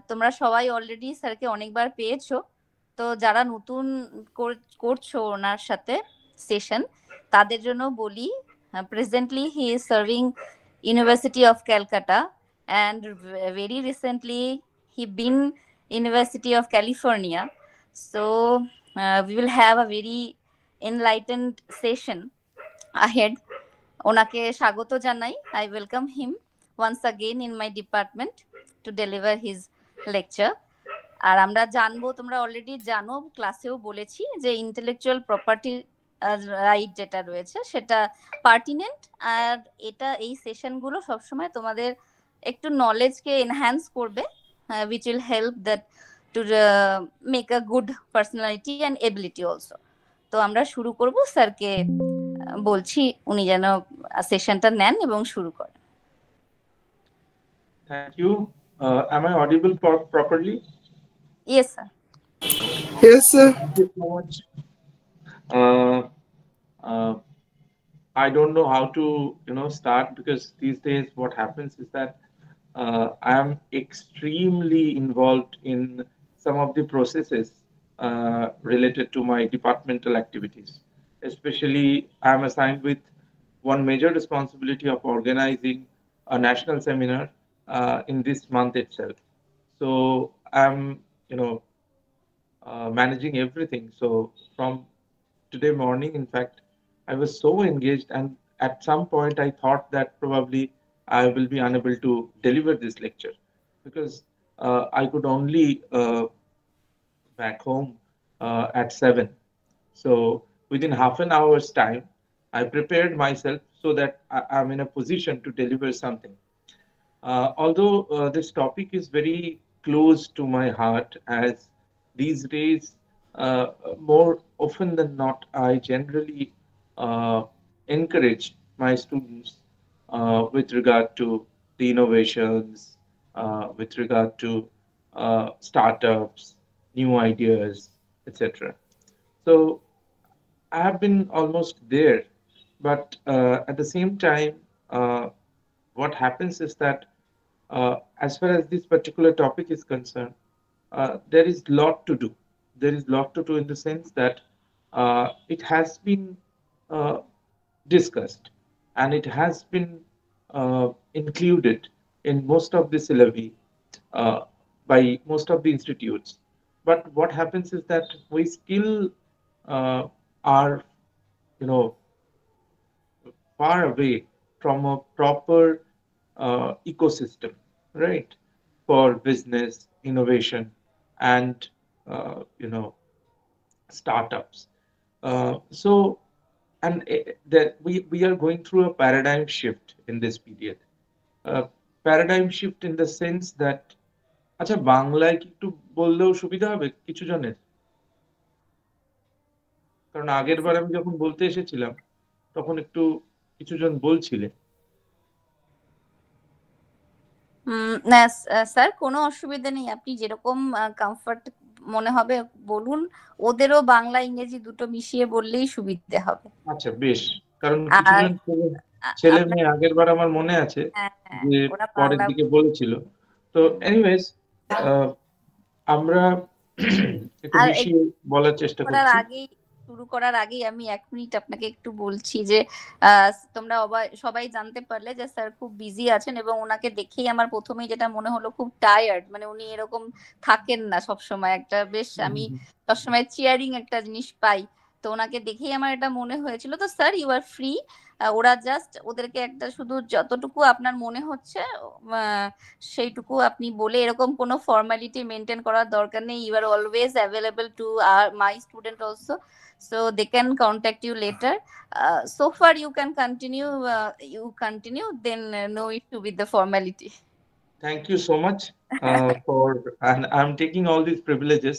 তোমরা সবাই অলরেডি স্যারকে অনেকবার পেয়েছো, তো যারা নতুন করছো ওনার সাথে সেশন, তাদের জন্য বলি, presently he is serving university of Calcutta, and very recently he been University of California. So we will have a very enlightened session ahead. ওনাকে স্বাগত জানাই। I welcome him once again in my department to deliver his lecture. আর আমরা জানবো, তোমরা already জানো, ক্লাসেও বলেছি যে ইন্টেলেকচুয়াল প্রপার্টি রাইট যেটা রয়েছে সেটা পার্টিনেন্ট, আর এটা এই সেশনগুলো সবসময় তোমাদের একটু নলেজকে এনহ্যান্স করবে, which will help that to make a good personality and ability also. তো আমরা শুরু করব, স্যারকে বলছি উনি যেন সেশনটা নেন এবং শুরু করেন। Thank you. Am I audible properly? Yes, sir. Yes, sir. Thank you so much. I don't know how to, start, because these days what happens is that I am extremely involved in some of the processes related to my departmental activities. Especially, I am assigned with one major responsibility of organizing a national seminar in this month itself. So I'm, managing everything. So from today morning, in fact, I was so engaged, and at some point I thought that probably I will be unable to deliver this lecture, because I could only back home at 7. So within half an hour's time, I prepared myself so that I'm in a position to deliver something. Although this topic is very close to my heart, as these days, more often than not, I generally encourage my students with regard to the innovations, with regard to startups, new ideas, etc. So I have been almost there, but at the same time, what happens is that as far as this particular topic is concerned, there is a lot to do. There is a lot to do in the sense that it has been discussed, and it has been included in most of the syllabi by most of the institutes. But what happens is that we still are, far away from a proper ecosystem, right, for business, innovation, and startups. So, and that we are going through a paradigm shift in this period. Paradigm shift in the sense that, আচ্ছা বাংলায় কি একটু বললেও সুবিধা হবে কিছু জনের? কারণ আগের বার আমি যখন বলতে এসেছিলাম তখন একটু কিছুজন বলছিলেন। না স্যার, কোনো অসুবিধা নেই, আপনি যেরকম কমফর্ট মনে হবে বলুন। ওদেরও বাংলা ইংরেজি দুটো মিশিয়ে বললেই সুবিধা হবে। আচ্ছা, বেশ। কারণ কিছুজন ছেলে মেয়ে আগের বার আমার মনে আছে যে পরের দিকে বলেছিল। তো এনিওয়েজ, আমরা একটু বেশি বলার চেষ্টা করছি। শুরু করার আগেই আমি 1 মিনিট আপনাকে একটু বলছি যে তোমরা সবাই জানতে পারলে যে স্যার খুব বিজি আছেন, এবং ওনাকে দেখেই আমার প্রথমেই যেটা মনে হলো খুব টায়ার্ড, মানে উনি এরকম থাকেন না সবসময়, একটা বেশ আমি সবসময় চিয়ারিং একটা জিনিস পাই, তো ওনাকে দেখেই আমার এটা মনে হয়েছিল। তো স্যার, ইউ আর ফ্রি, ওরা জাস্ট ওদেরকে একটা শুধু যতটুকু আপনার মনে হচ্ছে সেইটুকু আপনি বলে, এরকম কোনো ফর্মালিটি মেনটেন করার দরকার নেই। You are always available to my student also, so they can contact you later. So far you can continue, then no issue with the formality. Thank you so much and I'm taking all these privileges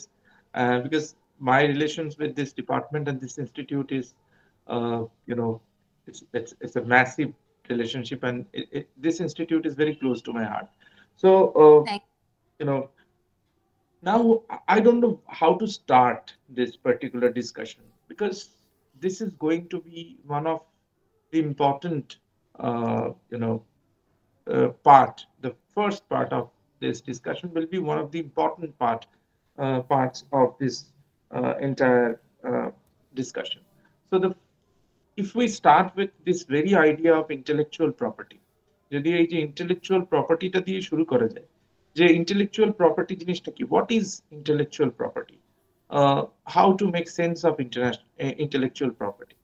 because my relations with this department and this institute is it's a massive relationship, and this institute is very close to my heart. So now I don't know how to start this particular discussion, because this is going to be one of the important part, the first part of this discussion will be one of the important parts of this entire discussion. So if we start with this very idea of intellectual property, যদি এই যে intellectual property-টা দিয়ে শুরু করা যায়, যে intellectual property জিনিসটা কি, what is intellectual property, how to make sense of intellectual property.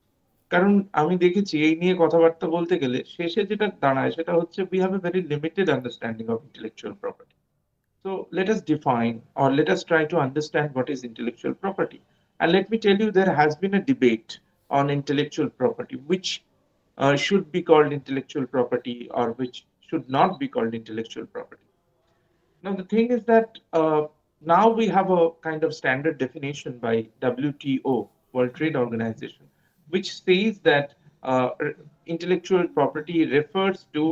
কারণ আমি দেখেছি এই নিয়ে কথাবার্তা বলতে গেলে শেষে যেটা দাঁড়ায় সেটা হচ্ছে we have a very limited understanding of intellectual property. So let us define, or let us try to understand what is intellectual property. And let me tell you, there has been a debate on intellectual property, which should be called intellectual property or which should not be called intellectual property. Now, the thing is that now we have a kind of standard definition by WTO, World Trade Organization, which says that intellectual property refers to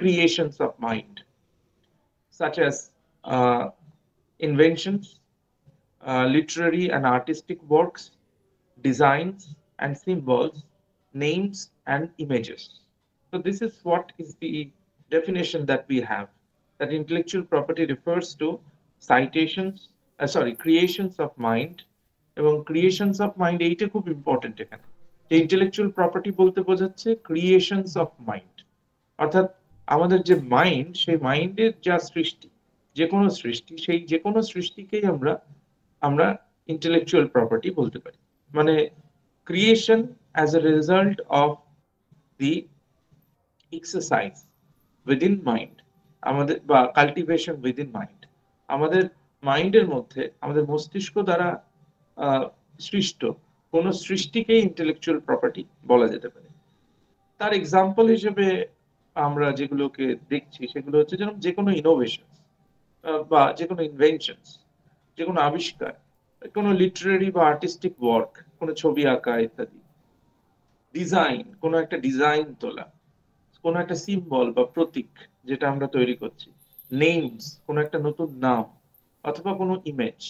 creations of mind, such as inventions, literary and artistic works, designs and symbols, names and images. So this is what is the definition that we have, that intellectual property refers to creations of mind. এবং creations of mind এইটা খুব important এখানে, যে intellectual property বলতে বোঝাচ্ছে creations of mind, অর্থাৎ আমাদের যে মাইন্ড, সেই মাইন্ডের যা সৃষ্টি, যে কোনো সৃষ্টি, সেই যে কোনো সৃষ্টিকেই আমরা intellectual property বলতে পারি। মানে creation as a result of the exercise within mind, আমাদের বা cultivation within mind, আমাদের মাইন্ডের মধ্যে, আমাদের মস্তিষ্ক দ্বারা সৃষ্ট কোন সৃষ্টিকেই ইন্টেলেকচুয়াল প্রপার্টি বলা যেতে পারে। তার এক্সাম্পল হিসেবে আমরা যেগুলোকে দেখছি সেগুলো হচ্ছে যেমন যে কোনো ইনোভেশন বা যে কোনো ইনভেনশনস, যে কোনো আবিষ্কার, কোনো লিটারেরি বা আর্টিস্টিক ওয়ার্ক, কোনো ছবি আঁকা ইত্যাদি, ডিজাইন, কোনো একটা ডিজাইন তোলা, কোনো একটা সিম্বল বা প্রতীক যেটা আমরা তৈরি করছি, নেমস, কোনো একটা নতুন নাম অথবা কোনো ইমেজ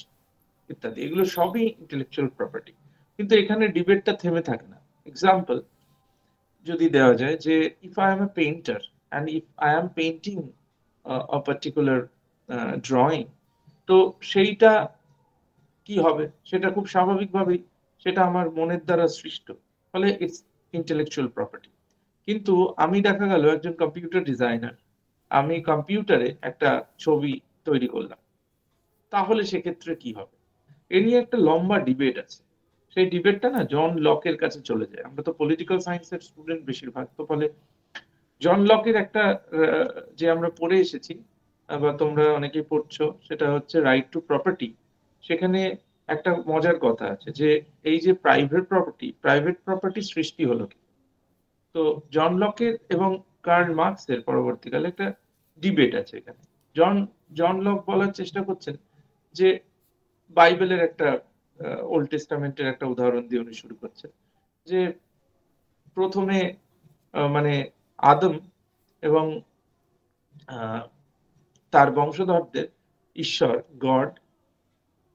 ইত্যাদি, এগুলো সবই ইন্টেলেকচুয়াল প্রপার্টি। কিন্তু এখানে ডিবেটটা থেমে থাকে না। এক্সাম্পল যদি দেওয়া যায় যে if I M A painter and if I am painting a particular drawing, তো সেইটা কি হবে, সেটা খুব স্বাভাবিকভাবেই সেটা আমার মনের দ্বারা সৃষ্ট, ফলে ইটস ইন্টেলেকচুয়াল প্রপার্টি। কিন্তু আমি দেখা গেল একজন কম্পিউটার ডিজাইনার, আমি কম্পিউটারে একটা ছবি তৈরি করলাম, তাহলে সেক্ষেত্রে কি হবে? এ নিয়ে একটা লম্বা ডিবেট আছে। সেই ডিবেটটা না জন লকের কাছে চলে যায়। আমরা তো পলিটিক্যাল সায়েন্সের স্টুডেন্ট বেশিরভাগ, তো ফলে জন লকের একটা যে আমরা পড়ে এসেছি বা তোমরা অনেকেই পড়ছো, সেটা হচ্ছে রাইট টু প্রপার্টি। সেখানে একটা মজার কথা আছে যে এই যে প্রাইভেট প্রপার্টি সৃষ্টি হলো কি? তো জন লকের এবং কার্ল মার্কসের পরবর্তীকালে একটা ডিবেট আছে এখানে। জন লক বলার চেষ্টা করছেন যে বাইবেলের একটা ওল্ড টেস্টামেন্টের একটা উদাহরণ দিয়ে উনি শুরু করছেন, যে প্রথমে মানে আদম এবং তার বংশধরদের ঈশ্বর গড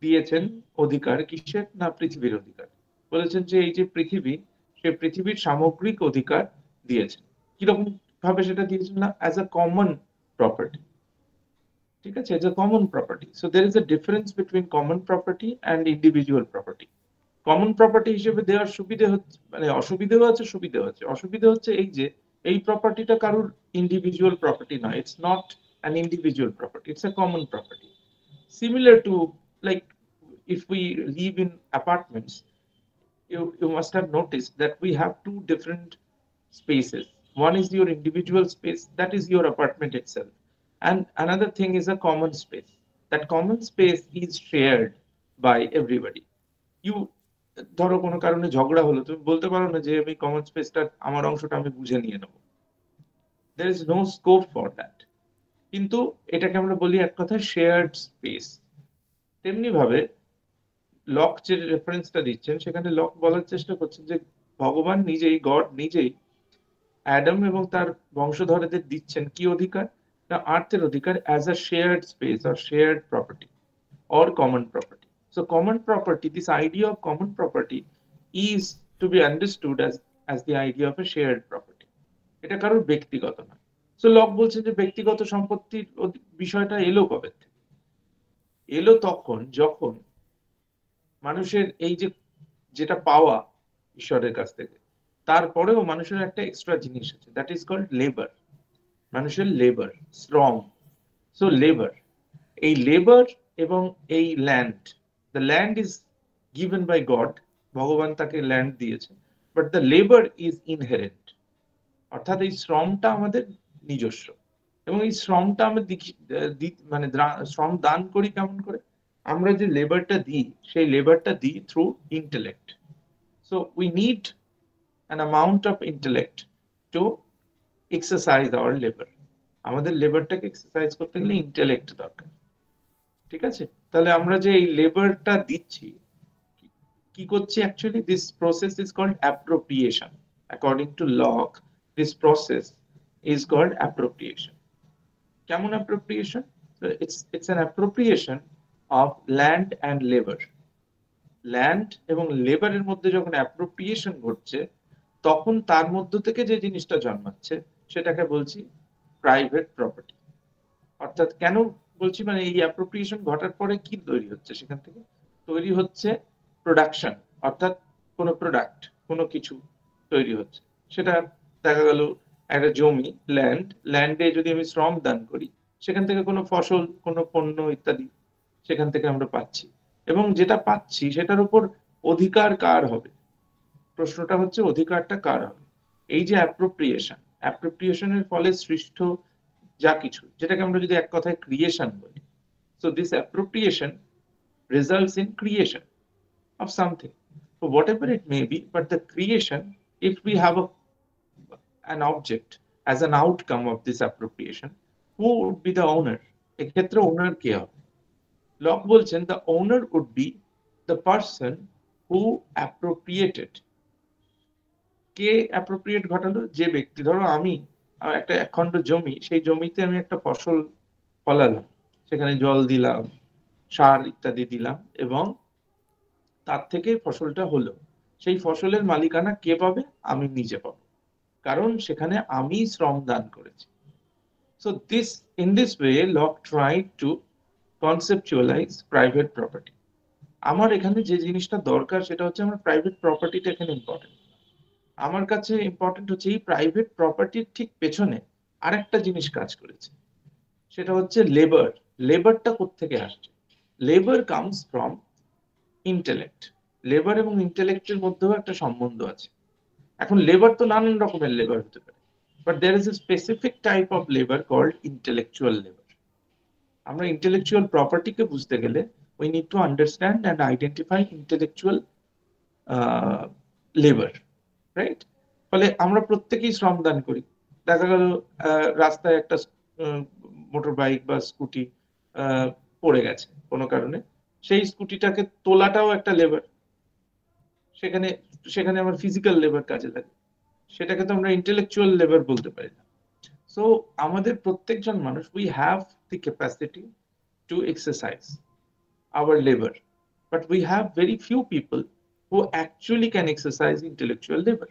দিয়েছেন অধিকার কিসের, না পৃথিবীর অধিকার। বলেছেন যে এই যে পৃথিবী, সে পৃথিবীর সামগ্রিক অধিকার দিয়েছেন। কিরকম ভাবে সেটা দিয়েছেন, না অ্যাজ আ কমন প্রপার্টি। ঠিক আছে, as a common property. So there is a difference between common property and individual property. Common property হিসেবে দেওয়ার সুবিধে হচ্ছে, মানে অসুবিধেও আছে সুবিধেও আছে। অসুবিধে হচ্ছে এই যে এই প্রপার্টিটা কারোর ইন্ডিভিজুয়াল প্রপার্টি নয়, it's not an individual property, it's a common property. Similar to, like, if we live in apartments, you must have noticed that we have two different spaces. One is your individual space, that is your apartment itself, and another thing is a common space. That common space is shared by everybody. You ধরো কোনো কারণে ঝগড়া হলো, তুমি বলতে পারো না যে আমি কমন স্পেসটা আমার অংশটা আমি বুঝে নিয়ে নেব। there is no scope for that. কিন্তু এটাকে আমরা বলি এক কথা শেয়ার্ড স্পেস। তেমনি ভাবে লক যে রেফারেন্সটা দিচ্ছেন, সেখানে লক বলার চেষ্টা করছেন যে ভগবান নিজেই, গড নিজেই অ্যাডাম এবং তার বংশধরদের দিচ্ছেন কি অধিকার, না আর্থের অধিকার, as a shared space or shared property or common property. So common property, this idea of common property is to be understood as the idea of a shared property. এটা কারোর ব্যক্তিগত নয়। সো লক বলছেন যে ব্যক্তিগত সম্পত্তির বিষয়টা এলো কবে থেকে? এলো তখন যখন মানুষের এই যে যেটা পাওয়া ঈশ্বরের কাছ থেকে, তারপরেও মানুষের একটা এক্সট্রা জিনিস আছে, দ্যাট ইজ কল্ড লেবার। মানুষের লেবার, শ্রম। সো লেবার, এই লেবার এবং এই land, the land is given by God, ভগবান তাকে ল্যান্ড দিয়েছে, but the labour is inherent. অর্থাৎ এই শ্রমটা আমাদের নিজস্ব, এবং এই শ্রমটা আমরা মানে শ্রম দান করি কেমন করে? আমরা যে লেবারটা দিই, সেই লেবারটা দিই through intellect. So we need an amount of intellect to exercise our labor. আমাদের লেবারটাকে এক্সারসাইজ করতে গেলে ইন্টেলেক্ট দরকার, ঠিক আছে? তাহলে আমরা যে এই লেবারটা দিচ্ছি, কি করছি actually? This process is called appropriation. According to Locke, this process is called appropriation. কেমন appropriation? It's an appropriation of land and labour. Land এবং লেবারের মধ্যে যখন অ্যাপ্রোপ্রিয়েশন ঘটছে, তখন তার মধ্য থেকে যে জিনিসটা জন্মাচ্ছে সেটাকে বলছি প্রাইভেট প্রপার্টি। অর্থাৎ কেন বলছি, মানে এই অ্যাপ্রোপ্রিয়েশন ঘটার পরে কি তৈরি হচ্ছে? সেখান থেকে তৈরি হচ্ছে প্রোডাকশন, অর্থাৎ কোনো প্রোডাক্ট, কোনো কিছু তৈরি হচ্ছে। সেটা দেখা গেল একটা জমি, ল্যান্ডে যদি আমি শ্রম দান করি, সেখান থেকে কোনো ফসল, কোনো পণ্য ইত্যাদি সেখান থেকে আমরা পাচ্ছি, এবং যেটা পাচ্ছি সেটার উপর অধিকার কার হবে? প্রশ্নটা হচ্ছে অধিকারটা কার হবে? এই যে অ্যাপ্রোপ্রিয়েশনের ফলে সৃষ্ট যা কিছু, যেটাকে আমরা যদি এক কথায় ক্রিয়েশন বলি, so this appropriation results in creation of something, so whatever it may be, but the creation, if we have an object as an outcome of this appropriation, who would be the owner? এক্ষেত্রে ওনার কে হবে? Lock বলছেন the owner would be the person who appropriated. কে appropriate ঘটালো? যে ব্যক্তি। ধরো আমি একটা একখণ্ড জমি, সেই জমিতে আমি একটা ফসল ফলালাম, সেখানে জল দিলাম, সার ইত্যাদি দিলাম, এবং তার থেকে ফসলটা হলো। সেই ফসলের মালিকানা কে পাবে? আমি নিজে পাবো, কারণ সেখানে আমি শ্রম দান করেছি। So in this way Locke tried to conceptualize private property. আমার এখানে যে জিনিসটা দরকার সেটা হচ্ছে আমার প্রাইভেট প্রপার্টিটা এখানে ইম্পর্টেন্ট। আমার কাছে ইম্পর্টেন্ট হচ্ছে এই প্রাইভেট প্রপার্টির ঠিক পেছনে আরেকটা জিনিস কাজ করেছে, সেটা হচ্ছে লেবার। লেবারটা কোত্থেকে আসছে? Labour comes from intellect. Labour এবং ইন্টেলেক্টের মধ্যেও একটা সম্বন্ধ আছে। এখন লেবার তো নানান রকমের লেবার হতে পারে, but there is a specific type of labour called intellectual labour. আমরা ইন্টেলেকচুয়াল প্রপার্টিকে বুঝতে গেলে we need to understand and identify intellectual labour, right? ফলে আমরা প্রত্যেকেই শ্রম দান করি। দেখা গেল রাস্তায় একটা মোটর বাইক বা স্কুটি পড়ে গেছে কোনো কারণে, সেই স্কুটিটাকে তোলাটাও একটা লেবার। সেখানে আমার ফিজিক্যাল লেবার কাজে লাগে, সেটাকে তো আমরা ইন্টেলেকচুয়াল লেবার বলতে পারি না। সো আমাদের প্রত্যেকজন মানুষ, we have the capacity to exercise our labour, but we have very few people who actually can exercise intellectual labour.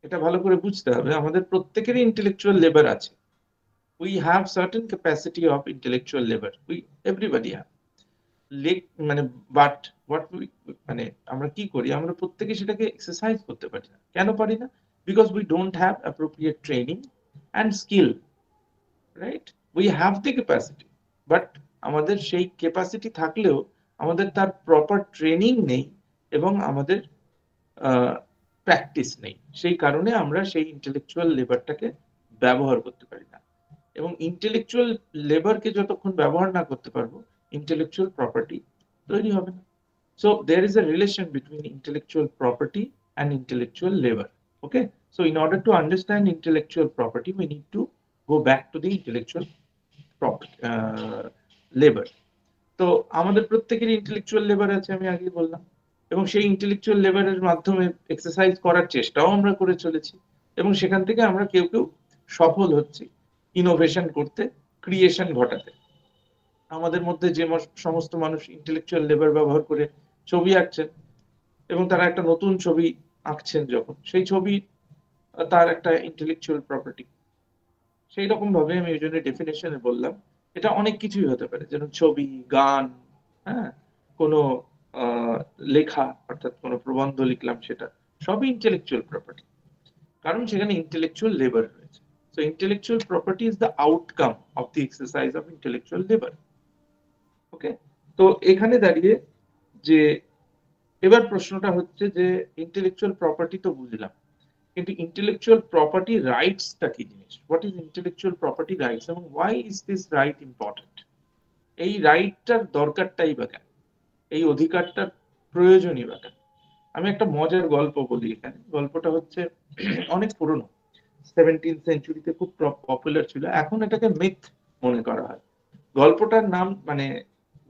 এটা ভালো করে বুঝতে হবে, আমাদের প্রত্যেকেরই ইন্টেলেকচুয়াল লেবার আছে। We have certain capacity of intellectual labour, everybody have. মানে but মানে আমরা কি করি? আমরা প্রত্যেকে সেটাকে এক্সারসাইজ করতে পারি না। কেন পারি না? Because we don't have appropriate training and skill, right? We have the capacity, but আমাদের সেই ক্যাপাসিটি থাকলেও আমাদের তার প্রপার ট্রেনিং নেই এবং আমাদের প্র্যাকটিস নেই। সেই কারণে আমরা সেই ইন্টেলেকচুয়াল লেবারটাকে ব্যবহার করতে পারি না, এবং ইন্টেলেকচুয়াল লেবারকে যতক্ষণ ব্যবহার না করতে পারবো, intellectual property তৈরি হবে না। So there is a relation between intellectual property and intellectual labor. Okay, so in order to understand intellectual property, we need to go back to the intellectual property, labor. তো আমাদের প্রত্যেকেরই intellectual labour আছে, আমি আগে বললাম, এবং সেই intellectual লেবারের মাধ্যমে এক্সারসাইজ করার চেষ্টাও আমরা করে চলেছি, এবং সেখান থেকে আমরা কেউ কেউ সফল হচ্ছি ইনোভেশন করতে, ক্রিয়েশন ঘটাতে। আমাদের মধ্যে যে সমস্ত মানুষ ইন্টেলেকচুয়াল লেবার ব্যবহার করে ছবি আঁকছেন, এবং তারা একটা নতুন ছবি আঁকছেন, যখন সেই ছবি তার একটা ইন্টেলেকচুয়াল প্রপার্টি, সেই রকম ভাবে আমি ওই জন্য ডেফিনেশনে বললাম এটা অনেক কিছুই হতে পারে, যেমন ছবি, গান, হ্যাঁ, কোনো লেখা, অর্থাৎ কোনো প্রবন্ধ লিখলাম, সেটা সবই ইন্টেলেকচুয়াল প্রপার্টি, কারণ সেখানে ইন্টেলেকচুয়াল লেবার রয়েছে। So intellectual property is the outcome of the exercise of intellectual labour. Okay, তো এখানে দাঁড়িয়ে যে এবার প্রশ্নটা হচ্ছে যে ইন্টেলেকচুয়াল প্রপার্টি তো বুঝলাম, কিন্তু ইন্টেলেকচুয়াল প্রপার্টি রাইটসটা কি জিনিস? What is intellectual property rights এবং why is this right important? এই রাইটটার দরকারটাই বা কেন, এই অধিকারটার প্রয়োজনই বা কেন? আমি একটা মজার গল্প বলি এখানে। গল্পটা হচ্ছে অনেক পুরনো, 17th সেঞ্চুরিতে খুব পপুলার ছিল, এখন এটাকে মিথ মনে করা হয়। গল্পটার নাম মানে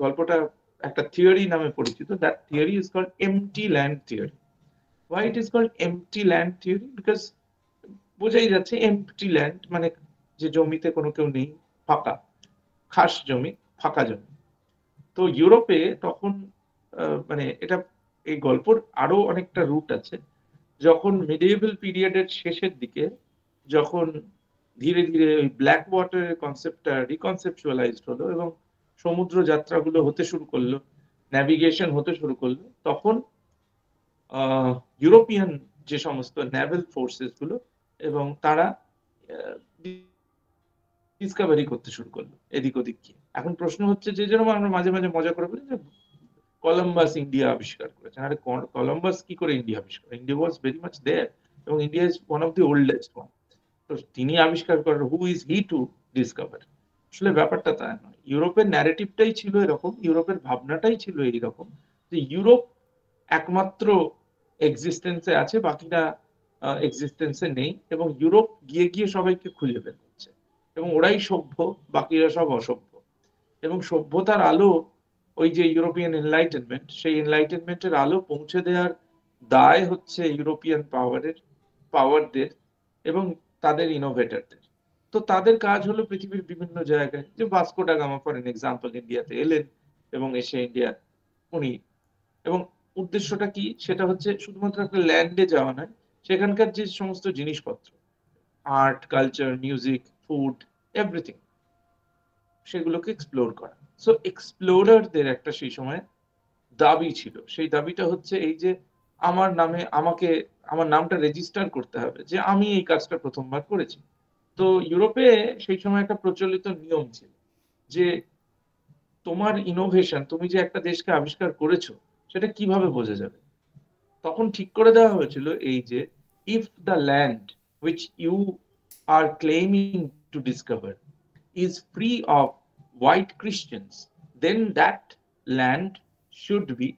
গল্পটা একটা থিওরি নামে পরিচিত। That theory is called empty land theory. Why it is called empty land theory? Because বোঝাই যাচ্ছে এমটি ল্যান্ড মানে যে জমিতে কোনো কেউ নেই, ফাঁকা, খাস জমি, ফাঁকা জমি। তো ইউরোপে তখন মানে এটা, এই গল্পর আরো অনেকটা রুট আছে। যখন মিডিয়েবল পিরিয়ডের শেষের দিকে, যখন ধীরে ধীরে ওই ব্ল্যাক ওয়াটারের কনসেপ্টটা রিকনসেপচুয়ালাইজড হলো এবং সমুদ্র যাত্রাগুলো হতে শুরু করলো, ন্যাভিগেশন হতে শুরু করলো, তখন ইউরোপিয়ান যে সমস্ত নেভাল ফোর্সেস গুলো এবং তারা ডিসকভারি করতে শুরু করলো এদিক ওদিক গিয়ে। এখন প্রশ্ন হচ্ছে যে, যেরকম আমরা মাঝে মাঝে মজা করে বলি যে কলম্বাস ইন্ডিয়া আবিষ্কার করেছেন। আরে কলম্বাস কি করে ইন্ডিয়া আবিষ্কার? India was very much there এবং India is one of the oldest one. তো তিনি আবিষ্কার করেন, who is he to discover? আসলে ব্যাপারটা তা নয়। ইউরোপের ন্যারেটিভটাই ছিল এরকম, ইউরোপের ভাবনাটাই ছিল এইরকম যে ইউরোপ একমাত্র এক্সিস্টেন্সে আছে, বাকিরা এক্সিস্টেন্সে নেই, এবং ইউরোপ গিয়ে গিয়ে সবাইকে খুঁজে বের করছে এবং ওরাই সভ্য, বাকিরা সব অসভ্য। এবং সভ্যতার আলো, ওই যে ইউরোপিয়ান এনলাইটেনমেন্ট, সেই এনলাইটেনমেন্টের আলো পৌঁছে দেওয়ার দায় হচ্ছে ইউরোপিয়ান পাওয়ারদের এবং তাদের ইনোভেটরদের। তো তাদের কাজ হলো পৃথিবীর বিভিন্ন জায়গায়, যে Vasco da Gama for an example ইন্ডিয়াতে এলেন এবং এসে ইন্ডিয়া উনি, এবং উদ্দেশ্যটা কি? সেটা হচ্ছে শুধুমাত্র একটা ল্যান্ডে যাওয়া নয়, সেখানকার যে সমস্ত জিনিসপত্র, art, culture, music, food, everything, সেগুলোকে এক্সপ্লোর করা। সো এক্সপ্লোরারদের একটা সেই সময় দাবি ছিল, সেই দাবিটা হচ্ছে এই যে আমার নামে, আমার নামটা রেজিস্টার করতে হবে যে আমি এই কাজটা প্রথমবার করেছি। তো ইউরোপে সেই সময় একটা প্রচলিত নিয়ম ছিল যে তোমার ইনোভেশন, তুমি যে একটা দেশকে আবিষ্কার করেছো, সেটা কিভাবে বোঝা যাবে? তখন ঠিক করে দেওয়া হয়েছিল এই যে, if the land which you are claiming to discover is free of white Christians, then that land should be,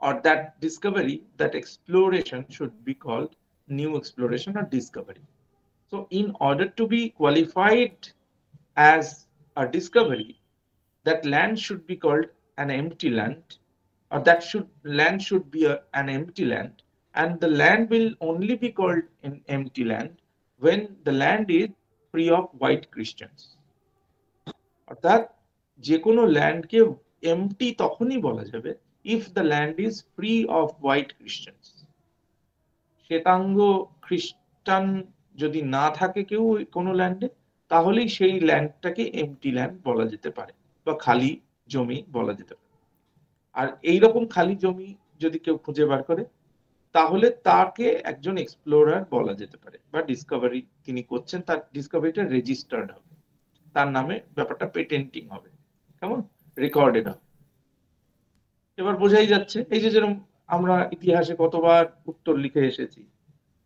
or that discovery, that exploration should be called new exploration or discovery. So in order to be qualified as a discovery, that land should be called an empty land, or land should be an empty land, and the land will only be called an empty land when the land is free of white Christians. অর্থাৎ যে কোনো ল্যান্ডকে MT তখনই বলা যাবে if the land is free of white Christians. শ্বেতাঙ্গ খ্রিস্টান যদি না থাকে কেউ কোনো ল্যান্ডে, তাহলেই সেই ল্যান্ডটাকে এমটি ল্যান্ড বলা যেতে পারে বা খালি জমি বলা যেতে পারে। আর এইরকম খালি জমি যদি কেউ খুঁজে বার করে, তাহলে তাকে একজন এক্সপ্লোরার বলা যেতে পারে, বা ডিসকভারি তিনি করছেন, তার ডিসকভারিটা রেজিস্টার্ড হবে, তার নামে ব্যাপারটা পেটেন্টিং হবে, কেমন রেকর্ডেড হবে। এবার বোঝাই যাচ্ছে এই যে যেরকম আমরা ইতিহাসে কতবার উত্তর লিখে এসেছি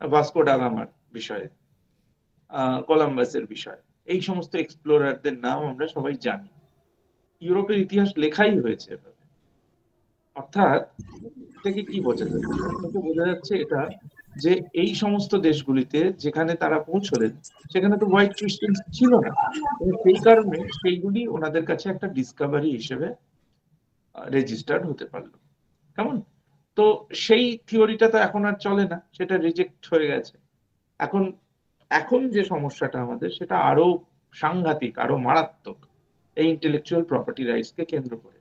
ভাস্কো ডা গামার বিষয়ে, কলম্বাসের বিষয়ে, এই সমস্ত এক্সপ্লোরারদের নাম আমরা সবাই জানি। ইউরোপের ইতিহাস লেখাই হয়েছে এভাবে। অর্থাৎ এটাকে কি বোঝা যাচ্ছে? বোঝা যাচ্ছে এটা যে এই সমস্ত দেশগুলিতে যেখানে তারা পৌঁছলেন, সেখানে তো হোয়াইট ক্রিশ্চিয়ান ছিল না, সেই কারণে সেইগুলি ওনাদের কাছে একটা ডিসকভারি হিসেবে রেজিস্টার্ড হতে পারলো, কেমন? তো সেই থিওরিটা তো এখন আর চলে না, সেটা রিজেক্ট হয়ে গেছে। এখন যে সমস্যাটা আমাদের, সেটা আরো সাংঘাতিক, আরো মারাত্মক, এই ইন্টেলেকচুয়াল প্রপার্টি রাইটস কে কেন্দ্র করে।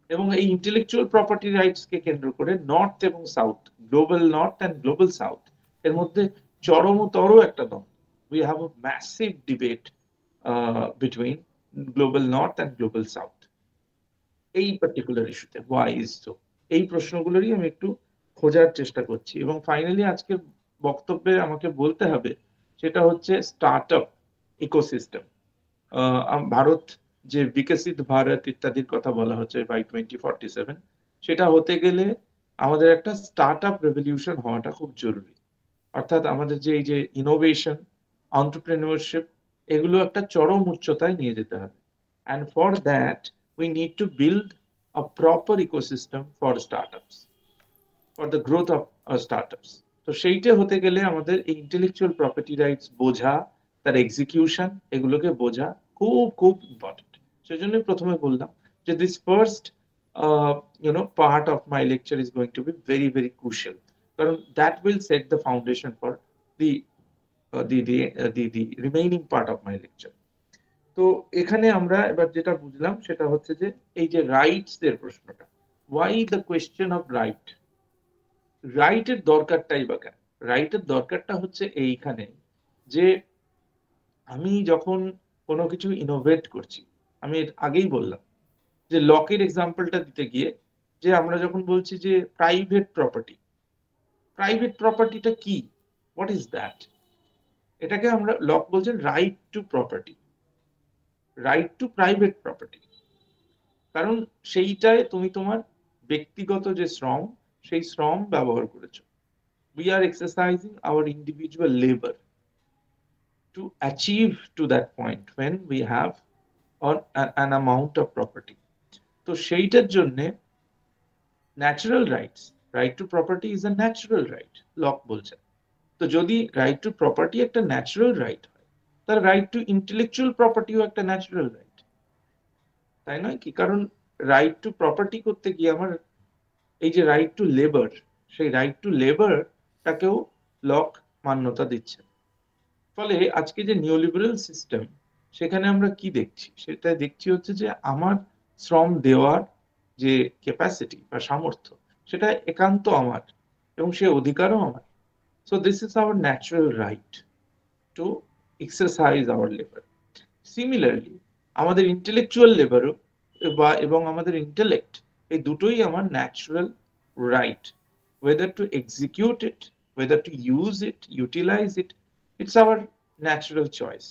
এবং এই ইন্টেলেকচুয়াল প্রপার্টি রাইটস কে কেন্দ্র করে নর্থ এবং south, global north and global south, এর মধ্যে চরমতর একটা দ্বন্দ্ব। we have a massive debate between global north and global south. এই পার্টিকুলার ইস্যুতে why is so, এই প্রশ্নগুলোরই আমি একটু খোঁজার চেষ্টা করছি। এবং ফাইনালি আজকের বক্তব্যে আমাকে বলতে হবে সেটা হচ্ছে স্টার্টআপ ইকোসিস্টেম। ভারত যে বিকশিত ভারত ইত্যাদির কথা বলা হচ্ছে বাই 2047, সেটা হতে গেলে আমাদের একটা স্টার্টআপ রেভলিউশন হওয়াটা খুব জরুরি। অর্থাৎ আমাদের যে এই যে ইনোভেশন, এন্টারপ্রেনিউরশিপ, এগুলো একটা চরম উচ্চতায় নিয়ে যেতে হবে। And for that, we need to build a proper ecosystem for startups, for the growth of startups. তো সেইটা হতে গেলে আমাদের এই ইন্টেলেকচুয়াল প্রপার্টি রাইটস বোঝা, তার এক্সিকিউশন, এগুলোকে বোঝা খুব খুব ইম্পর্টেন্ট। সেজন্য প্রথমে বললাম যে this first part of my lecture is going to be very very crucial, কারণ that will set the foundation for the remaining part of my lecture. তো এখানে আমরা এবার যেটা বুঝলাম সেটা হচ্ছে যে এই যে রাইটস এর প্রশ্নটা, why the question of right, রাইটের দরকারটাই বা কেন? রাইটের দরকারটা হচ্ছে এইখানে যে আমি যখন কোনো কিছু ইনোভেট করছি, আমি আগেই বললাম যে লকের এক্সাম্পলটা দিতে গিয়ে যে আমরা যখন বলছি যে প্রাইভেট প্রপার্টি, প্রাইভেট প্রপার্টিটা কি, হোয়াট ইজ দ্যাট? এটাকে আমরা লক বলছেন right two property, right two private property. কারণ সেইটায় তুমি তোমার ব্যক্তিগত যে শ্রম, সেই শ্রম ব্যবহার করেছো। We are exercising our individual labor to achieve to that point when we have an amount of property. তো সেইটার জন্যে natural rights, right two property is a natural right, lock বলছেন। তো যদি রাইট টু প্রপার্টি একটা natural right হয়, তার right two intellectual প্রপার্টিও একটা ন্যাচারাল রাইট, তাই নয় কি? কারণ রাইট টু প্রপার্টি করতে গিয়ে আমার এই যে রাইট টু লেবার, সেই রাইট টু লেবারটাকেও লক মান্যতা দিচ্ছে। ফলে আজকে যে নিওলিবারাল সিস্টেম, সেখানে আমরা কি দেখছি? সেটা দেখছি হচ্ছে যে আমার শ্রম দেওয়ার যে ক্যাপাসিটি বা সামর্থ্য, সেটা একান্ত আমার এবং সে অধিকারও আমার। So this is our natural right to exercise our labour. Similarly আমাদের ইন্টেলেকচুয়াল লেবারও এবং আমাদের ইন্টেলেক্ট, এই দুটোই আমার natural right. whether to execute it, whether to use it, utilize it, it's our natural choice,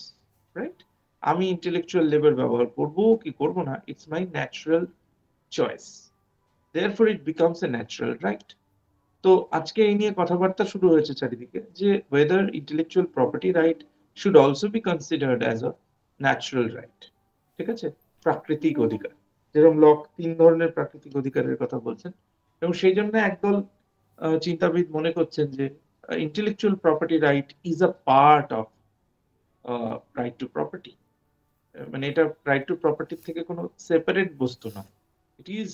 right? আমি ইন্টেলেকচুয়াল লেবার ব্যবহার করব কি করব না, it's my natural choice, therefore it becomes a natural right. তো আজকে এই নিয়ে কথাবার্তা শুরু হয়েছে চারিদিকে যে whether intellectual property right should also be considered as a natural right, ঠিক আছে? প্রাকৃতিক অধিকার, যেরকম লক 3 ধরনের প্রাকৃতিক অধিকারের কথা বলছেন, এবং সেই জন্য একদল চিন্তাবিদ মনে করছেন যে intellectual property right is a part of right two property. মানে এটা রাইট টু প্রপার্টি থেকে কোনো সেপারেট বস্তু নয়, ইট is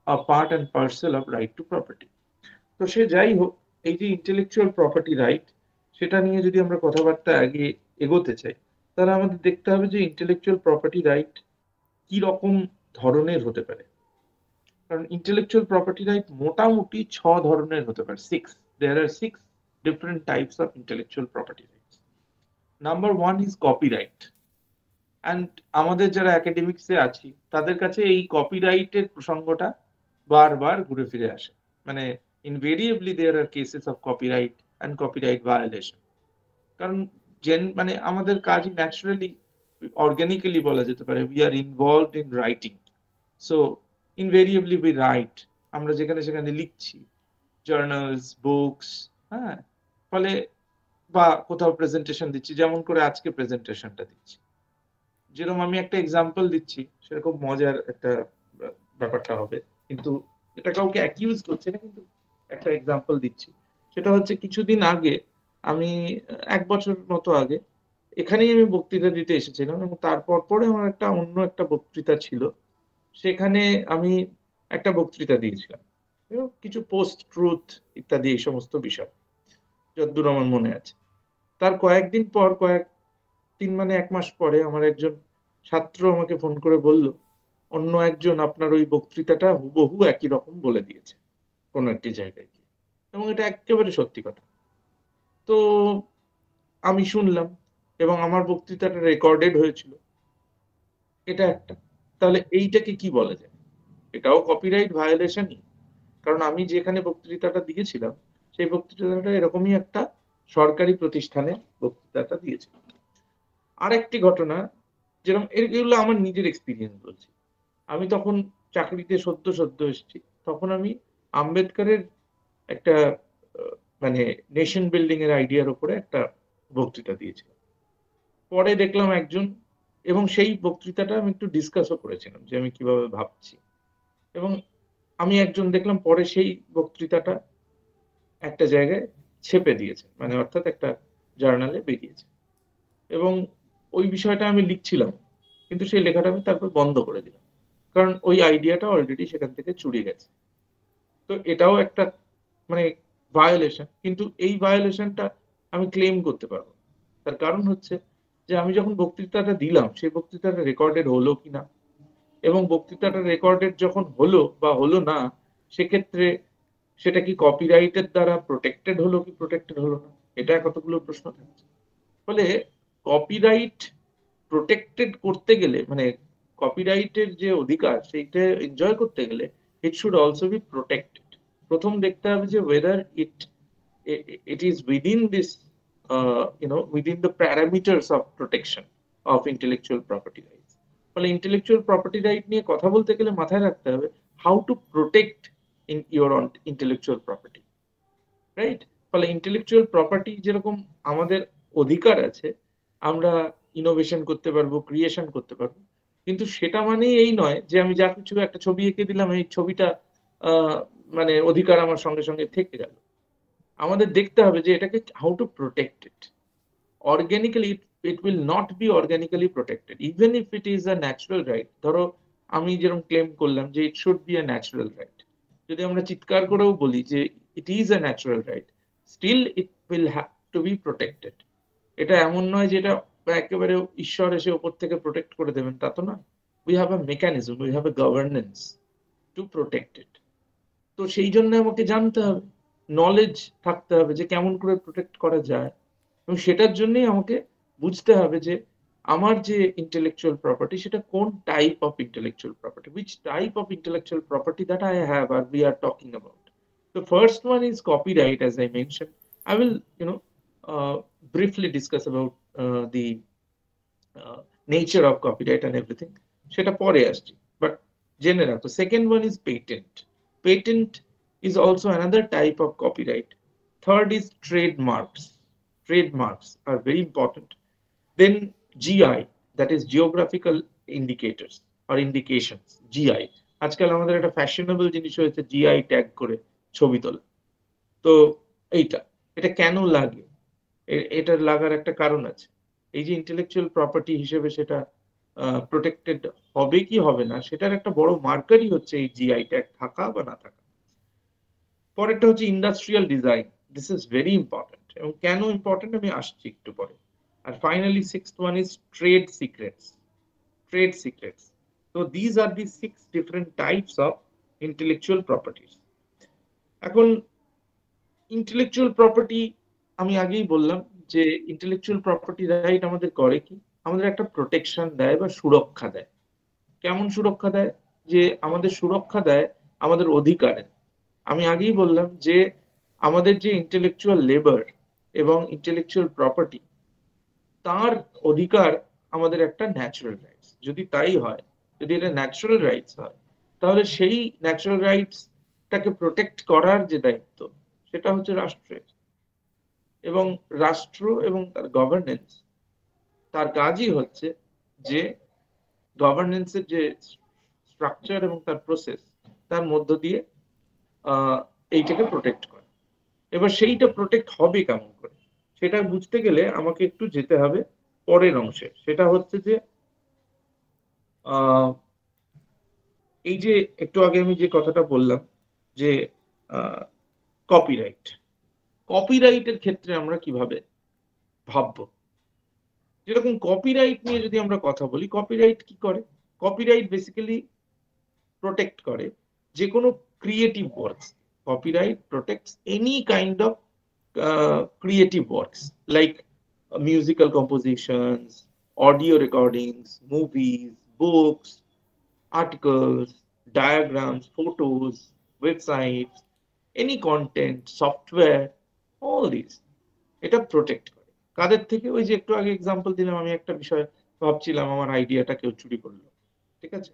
a part and parcel of right two property. তো সে যাই হোক, এই যে ইন্টেলেকচুয়াল প্রপার্টি রাইট, সেটা নিয়ে যদি আমরা কথাবার্তা আগে এগোতে চাই, তাহলে আমাদের দেখতে হবে যে ইন্টেলেকচুয়াল প্রপার্টি রাইট কি রকম ধরনের হতে পারে। কারণ ইন্টেলেকচুয়াল প্রপার্টি রাইট মোটামুটি 6 ধরনের হতে পারে। There are 6 different types of intellectual property rights. Number 1 is copyright. And আমাদের যারা একাডেমিক্সে আছি, তাদের কাছে এই কপিরাইটের প্রসঙ্গটা বারবার ঘুরে ফিরে আসে। মানে invariably there are cases of copyright and copyright violation. কারণ মানে আমাদের কাজই ন্যাচারালি, অর্গানিক্যালি বলা যেতে পারে, we are involved in writing. So invariably we write, আমরা যেখানে সেখানে লিখছি, জার্নালস, বুকস, হ্যাঁ, ফলে বা কোথাও প্রেজেন্টেশন দিচ্ছি, যেমন করে আজকে প্রেজেন্টেশনটা দিচ্ছি। যেরকম আমি একটা এক্সাম্পল দিচ্ছি, সেরকম মজার একটা ব্যাপারটা হবে, কিন্তু এটা কাউকে অ্যাকিউজ করছে না, কিন্তু একটা এক্সাম্পল দিচ্ছি। সেটা হচ্ছে কিছুদিন আগে আমি 1 বছর মতো আগে এখানেই আমি বক্তৃতা দিতে এসেছিলাম, এবং তারপর পরে আমার একটা অন্য একটা বক্তৃতা ছিল, সেখানে আমি একটা বক্তৃতা দিয়েছিলাম কিছু পোস্ট ট্রুথ ইত্যাদি এই সমস্ত বিষয়, যতদূর আমার মনে আছে। তার কয়েকদিন পর, 1 মাস পরে আমার একজন ছাত্র আমাকে ফোন করে বলল, অন্য একজন আপনার ওই বক্তৃতাটা হুবহু একই রকম বলে দিয়েছে কোনো একটি জায়গায় গিয়ে, এবং এটা একেবারে সত্যি কথা। তো আমি শুনলাম, এবং আমার বক্তৃতাটা রেকর্ডেড হয়েছিল, এটা একটা। তাহলে এইটাকে কি বলা যায়? এটাও কপিরাইট ভায়োলেশনই, কারণ আমি যেখানে বক্তৃতাটা দিয়েছিলাম সেই বক্তৃতাটা এরকমই একটা সরকারি প্রতিষ্ঠানে বক্তৃতাটা দিয়েছিলাম। আরেকটি ঘটনা, যেরকম এগুলো আমার নিজের এক্সপিরিয়েন্স বলছি। আমি তখন চাকরিতে সদ্য এসেছি, তখন আমি আম্বেদকরের একটা মানে নেশন বিল্ডিং এর আইডিয়ার উপরে একটা বক্তৃতা দিয়েছিলাম। পরে দেখলাম একজন, এবং সেই বক্তৃতাটা আমি একটু ডিসকাসও করেছিলাম যে আমি কিভাবে ভাবছি, এবং আমি একজন দেখলাম পরে সেই বক্তৃতাটা একটা জায়গায় ছেপে দিয়েছে, মানে অর্থাৎ একটা জার্নালে বেরিয়েছে, এবং ওই বিষয়টা আমি লিখছিলাম, কিন্তু সেই লেখাটা আমি তারপর বন্ধ করে দিলাম, কারণ ওই আইডিয়াটা অলরেডি সেখান থেকে চুরি গেছে। তো এটাও একটা মানে ভায়োলেশন, কিন্তু এই ভায়োলেশনটা আমি ক্লেম করতে পারবো। তার কারণ হচ্ছে যে আমি যখন বক্তৃতাটা দিলাম সেই বক্তৃতাটা রেকর্ডেড হলো কিনা, এবং বক্তৃতাটা রেকর্ডেড যখন হলো বা হলো না, সেক্ষেত্রে সেটা কি কপিরাইটের দ্বারা প্রোটেক্টেড হলো কি প্রোটেক্টেড হলো না, এটা কতগুলো প্রশ্ন থাকছে। ফলে কপিরাইট প্রোটেক্টেড করতে গেলে, মানে কপিরাইটের যে অধিকার সেইটা এনজয় করতে গেলে, it should also be protected. প্রথম দেখতে হবে যে weather it is within this within the parameters of protection of intellectual property rights. ফলে intellectual property right নিয়ে কথা বলতে গেলে মাথায় রাখতে হবে how to protect in your own intellectual property, right? ফলে ইন্টেলেকচুয়াল প্রপার্টি যেরকম আমাদের অধিকার আছে, আমরা ইনোভেশন করতে পারবো, ক্রিয়েশন করতে পারবো, কিন্তু সেটা মানেই এই নয় যে আমি যা কিছু একটা ছবি এঁকে দিলাম, এই ছবিটা মানে অধিকার আমার সঙ্গে সঙ্গে থেকে গেল। আমাদের দেখতে হবে যে এটাকে how to protect it organically. It will not be organically protected even if it is a natural right. ধরো আমি যেরকম ক্লেম করলাম যে it should be a natural right, যদি আমরা চিৎকার করেও বলি যে it is a natural right, still it will have to be protected. এটা এমন নয় যে এটা একেবারে ঈশ্বর এসে ওপর থেকে প্রোটেক্ট করে দেবেন, তা তো নয়। We have a mechanism, we have a governance two protect ইট। তো সেই জন্য আমাকে জানতে হবে, নলেজ থাকতে হবে যে কেমন করে প্রোটেক্ট করা যায়, এবং সেটার জন্যই আমাকে বুঝতে হবে যে আমার যে ইন্টেলেকচুয়াল প্রপার্টি সেটা কোন type of intellectual property, which type of intellectual property that I have or we are talking about. The first one is copyright, as I mentioned. I will briefly discuss about the nature of copyright and everything, সেটা পরে আসছি, but জেনে রাখো। Second one is patent. Patent is also another type of copyright. Third is trademarks. Trademarks are very important. Then GI, that is geographical indicators or indications. GI, আজকাল আমাদের একটা fashionable জিনিস হয়েছে জিআই ট্যাগ করে ছবি তোলা। তো এটা কেন লাগে? এটার লাগার একটা কারণ আছে। এই যে ইন্টেলেকচুয়াল প্রপার্টি হিসেবে সেটা প্রোটেক্টেড হবে কি হবে না, সেটার একটা বড় মার্কারই হচ্ছে এই জিআই ট্যাগ থাকা বা না থাকা। পরেরটা হচ্ছে industrial design. This is very important, এবং কেন ইম্পর্টেন্ট আমি আসছি একটু পরে। আর finally sixth one is trade secrets. Trade secrets. So these are the 6 different types of intellectual properties. এখন ইন্টেলেকচুয়াল প্রপার্টি আমি আগেই বললাম যে ইন্টেলেকচুয়াল প্রপার্টি রাইট আমাদের করে কি, আমাদের একটা প্রোটেকশন দেয় বা সুরক্ষা দেয়। কেমন সুরক্ষা দেয়? যে আমাদের সুরক্ষা দেয় আমাদের অধিকারে। আমি আগেই বললাম যে আমাদের যে ইন্টেলেকচুয়াল লেবার এবং ইন্টেলেকচুয়াল প্রপার্টি, তার অধিকার আমাদের একটা ন্যাচারাল রাইটস। যদি তাই হয়, যদি এটা ন্যাচারাল রাইটস হয়, তাহলে সেই ন্যাচারাল রাইটসটাকে প্রোটেক্ট করার যে দায়িত্ব সেটা হচ্ছে রাষ্ট্রের। এবং রাষ্ট্র এবং তার গভর্নেন্স, তার কাজই হচ্ছে যে গভর্নেন্সের যে স্ট্রাকচার এবং তার প্রসেস, তার মধ্য দিয়ে এইটাকে প্রোটেক্ট করে। এবার সেইটা প্রোটেক্ট হবে কেমন করে, সেটা বুঝতে গেলে আমাকে একটু যেতে হবে পরের অংশে। সেটা হচ্ছে যে এই যে একটু আগে আমি যে কথাটা বললাম যে কপিরাইট, কপিরাইটের ক্ষেত্রে আমরা কিভাবে ভাববো। যেরকম কপিরাইট নিয়ে যদি আমরা কথা বলি, কপিরাইট কি করে? কপিরাইট বেসিক্যালি প্রোটেক্ট করে যে কোনো creative works. Copyright protects any kind of creative works, like musical compositions, audio recordings, movies, books, articles, diagrams, photos, websites, any content, software, all these এটা প্রোটেক্ট করে কাদের থেকে? ওই যে একটু আগে এক্সাম্পল দিলাম, আমি একটা বিষয় ভাবছিলাম, আমার আইডিয়াটা কেউ চুরি করলো, ঠিক আছে?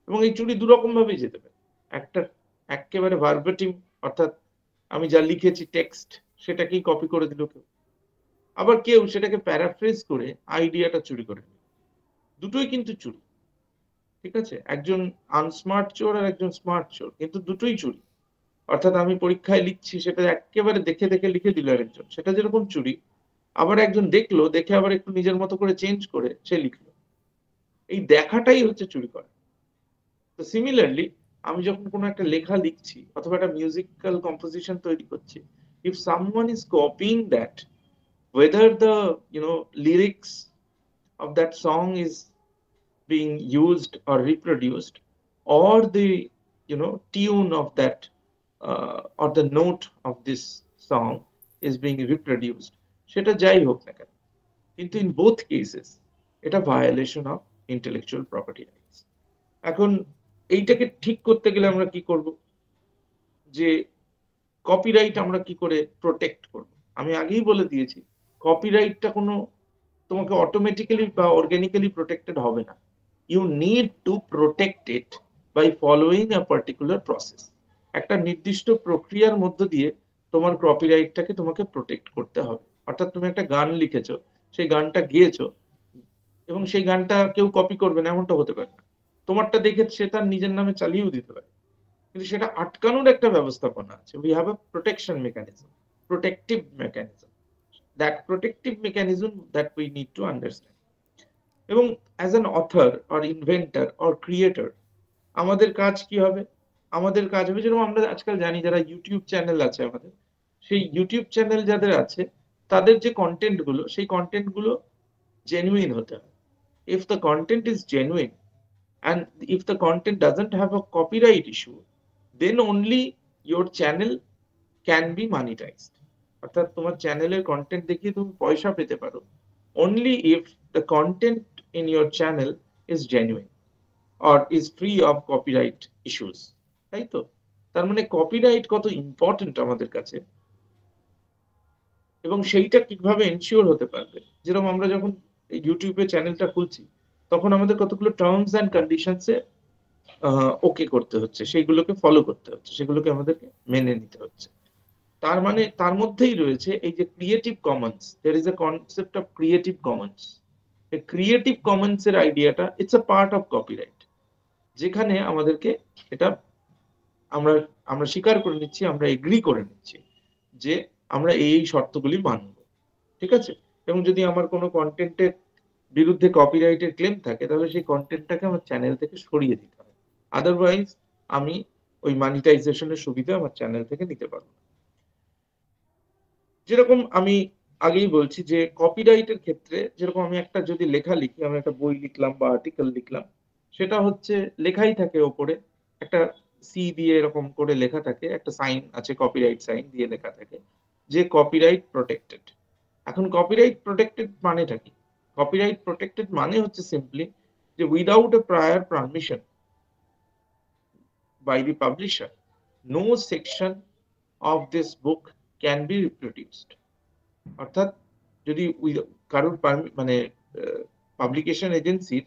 এবং এই চুরি দুরকম ভাবেই যেতে পারে। একটা একেবারে ভার্বেটিম, অর্থাৎ আমি যা লিখেছি টেক্সট সেটাকেই কপি করে দিল কেউ, আবার কেউ সেটাকে প্যারাফ্রেজ করে আইডিয়াটা চুরি করে নিল। দুটোই কিন্তু চুরি, ঠিক আছে? একজন আনস্মার্ট চোর আর একজন স্মার্ট চোর, কিন্তু দুটোই চুরি। অর্থাৎ আমি পরীক্ষায় লিখছি, সেটা একেবারে দেখে দেখে লিখে দিল আরেকজন, সেটা যেরকম চুরি, আবার একজন দেখলো, দেখে আবার একটু নিজের মতো করে চেঞ্জ করে সে লিখলো। এই দেখাটাই হচ্ছে চুরি করা। তো সিমিলারলি আমি যখন কোনো একটা লেখা লিখছি অথবা একটা মিউজিক্যাল কম্পোজিশন তৈরি করছি, if someone is copying that, whether the lyrics of that song is being used or reproduced, or the tune of that or the note of this song is being reproduced, সেটা যাই হোক না কেন, কিন্তু in both cases এটা violation of intellectual property rights. এখন এইটাকে ঠিক করতে গেলে আমরা কি করব, যে কপিরাইট আমরা কি করে প্রোটেক্ট করব? আমি আগেই বলে দিয়েছি, কপিরাইটটা কোনো তোমাকে অটোমেটিক্যালি বা অর্গানিক্যালি প্রোটেক্টেড হবে না। You need to protect it by following a particular process. একটা নির্দিষ্ট প্রক্রিয়ার মধ্য দিয়ে তোমার কপিরাইটটাকে তোমাকে প্রোটেক্ট করতে হবে। অর্থাৎ তুমি একটা গান লিখেছো, সেই গানটা গেয়েছো, এবং সেই গানটা কেউ কপি করবে না এমনটা হতে পারে না। তোমারটা দেখে সে তার নিজের নামে চালিয়েও দিতে পারে, কিন্তু সেটা আটকানোর একটা ব্যবস্থাপনা আছে। We have a protection mechanism, protective mechanism, that protective mechanism that we need to understand. এবং as an author or inventor or creator আমাদের কাজ কি হবে? আমাদের কাজ হবে, যেরকম আমরা আজকাল জানি যারা ইউটিউব চ্যানেল আছে আমাদের, সেই ইউটিউব চ্যানেল যাদের আছে তাদের যে কন্টেন্ট গুলো, সেই কন্টেন্ট গুলো জেনুইন হতে হবে। if the content is genuine and if the content doesn't have a copyright issue, then only your channel can be monetized. অর্থাৎ তোমার চ্যানেলের কন্টেন্ট দেখিয়ে তুমি পয়সা পেতে পারো only if the content in your channel is genuine or is free of copyright issues. তাই তো? তার মানে কপিরাইট কত ইম্পর্টেন্ট আমাদের কাছে, এবং সেইটা কিভাবে এনশিওর হতে পারবে। যেরকম আমরা যখন ইউটিউবে চ্যানেলটা খুলছি, তখন আমাদের কতগুলো টার্মস অ্যান্ড কন্ডিশনসে ওকে করতে হচ্ছে, সেইগুলোকে ফলো করতে হচ্ছে, সেগুলোকে আমাদেরকে মেনে নিতে হচ্ছে। তার মানে তার মধ্যেই রয়েছে এই যে creative commons. There is a concept of creative commons. এই ক্রিয়েটিভ কমন্স এর আইডিয়াটা it's a part of copyright, যেখানে আমাদেরকে এটা আমরা আমরা স্বীকার করে নিচ্ছি, আমরা এগ্রি করে নিচ্ছি যে আমরা এই শর্তগুলি মানব, ঠিক আছে? এবং যদি আমার কোনো কন্টেন্টের বিরুদ্ধে কপিরাইটের ক্লেম থাকে, তাহলে সেই কন্টেন্টটাকে আমার চ্যানেল থেকে সরিয়ে দিতে হবে। আদারওয়াইজ আমি ওই মনিটাইজেশনের সুবিধা আমার চ্যানেল থেকে নিতে পারবো না। যেরকম আমি আগেই বলছি যে কপিরাইটের ক্ষেত্রে, যেরকম আমি একটা যদি লেখা লিখি, আমি একটা বই লিখলাম বা আর্টিকেল লিখলাম, সেটা হচ্ছে লেখাই থাকে ওপরে একটা সি দিয়ে এরকম করে লেখা থাকে, একটা সাইন আছে, কপিরাইট সাইন দিয়ে লেখা থাকে যে কপিরাইট প্রোটেক্টেড। এখন কপিরাইট প্রোটেক্টেড মানেটা কি? কপিরাইট প্রোটেক্টেড মানে হচ্ছে সিম্পলি যে without a prior permission by the publisher, no section of this book can be reproduced. অর্থাৎ যদি কারোর মানে পাবলিকেশন এজেন্সির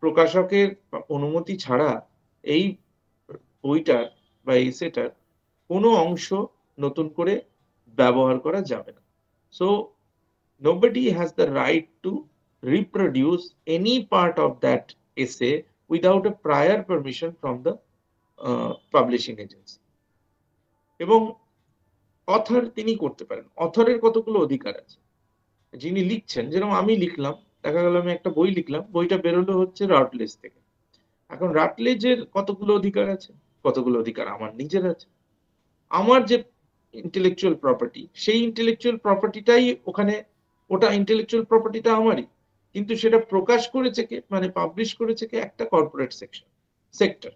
প্রকাশকের অনুমতি ছাড়া এই বইটার বা এসেটার কোনো অংশ নতুন করে ব্যবহার করা যাবে না। So nobody has the right to reproduce any part of that essay without a prior permission from the publishing agency. এবং অথর তিনি করতে পারেন। অথরের কতগুলো অধিকার আছে, যিনি লিখছেন, যেরকম আমি লিখলাম, দেখা গেল আমি একটা বই লিখলাম, বইটা বেরোলো হচ্ছে রাটলেজ থেকে। এখন রাটলেজের কতগুলো অধিকার আছে? কতগুলো অধিকার আমার নিজের আছে। আমার যে ইন্টেলেকচুয়াল প্রপার্টি, সেই ইন্টেলেকচুয়াল প্রপার্টিটাই ওখানে, ওটা ইন্টেলেকচুয়াল প্রপার্টিটা আমারই, কিন্তু সেটা প্রকাশ করেছে কে, মানে পাবলিশ করেছে কে? একটা কর্পোরেট সেক্টর,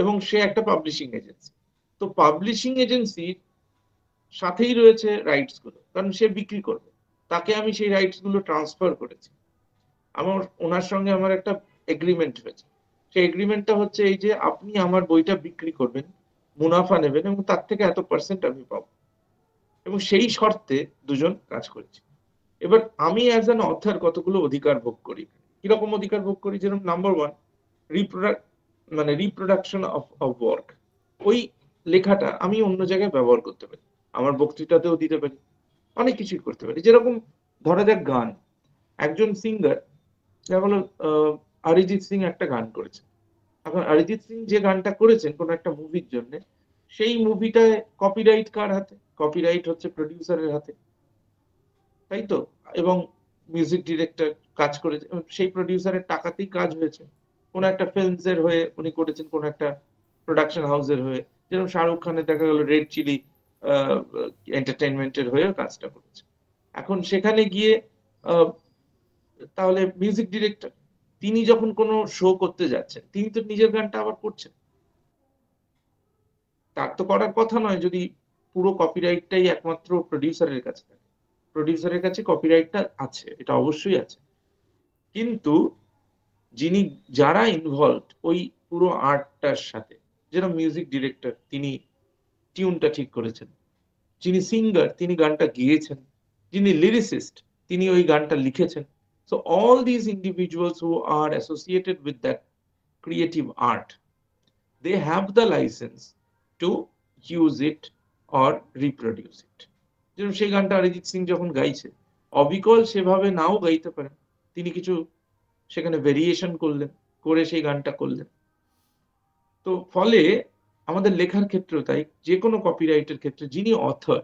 এবং সে একটা পাবলিশিং এজেন্সি। তো পাবলিশিং এজেন্সির সাথেই রয়েছে রাইটস গুলো, কারণ সে বিক্রি করবে। তাকে আমি সেই রাইটস গুলো ট্রান্সফার করেছি। ওনার সঙ্গে আমার একটা এগ্রিমেন্ট হয়েছে। সেই এগ্রিমেন্টটা হচ্ছে এই যে আপনি আমার বইটা বিক্রি করবেন, মুনাফা নেবেন এবং তার থেকে এত পার্সেন্ট আমি পাবো, এবং সেই শর্তে দুজন কাজ করেছি। এবার আমি অ্যাজ অ্যান অথর কতগুলো অধিকার ভোগ করি। কিরকম অধিকার ভোগ করি? যেরকম number one, reproduction of work. ওই লেখাটা আমি অন্য জায়গায় ব্যবহার করতে পারি, আমার বক্তৃতাতেও দিতে পারি, অনেক কিছুই করতে পারি। যেরকম ধরা যাক গান, একজন সিঙ্গার, যেমন অরিজিৎ সিং একটা গান করেছেন। এখন অরিজিৎ সিং যে গানটা করেছেন কোন একটা মুভির জন্য, সেই মুভিটায় কপিরাইট কার হাতে? কপিরাইট হচ্ছে প্রডিউসারের হাতে, তাই তো? এবং মিউজিক ডিরেক্টর কাজ করেছে, সেই প্রডিউসারের টাকাতেই কাজ হয়েছে। কোন একটা ফিল্মস এর হয়ে উনি করেছেন, কোন একটা প্রোডাকশন হাউসের হয়ে, যেরকম শাহরুখ খানের দেখা গেল রেড চিলি এন্টারটেইনমেন্টের হয়ে কাজটা করেছে। এখন সেখানে গিয়ে তাহলে মিউজিক ডিরেক্টর তিনি যখন কোনো শো করতে যাচ্ছেন, তিনি তো নিজের গানটা আবার করছেন। তার তো করার কথা নয় যদি পুরো কপিরাইটটাই একমাত্র প্রডিউসারের কাছে থাকে। প্রডিউসারের কাছে কপিরাইটটা আছে, এটা অবশ্যই আছে, কিন্তু যারা ইনভলভ ওই পুরো আর্টটার সাথে, যেরকম মিউজিক ডিরেক্টর তিনি টিউনটা ঠিক করেছেন, যিনি সিঙ্গার তিনি গানটা গেয়েছেন, যিনি লিরিসিস্ট তিনি ওই গানটা লিখেছেন। So all these individuals who are associated with that creative art, they have the license to use it or reproduce it. যেরকম সেই গানটা অরিজিৎ সিং যখন গাইছে, অবিকল সেভাবে নাও গাইতে পারেন, তিনি কিছু সেখানে ভেরিয়েশন করলেন, করে সেই গানটা করলেন। তো ফলে আমাদের লেখার ক্ষেত্রেও তাই, যে কোনো কপিরাইটের ক্ষেত্রে যিনি অথর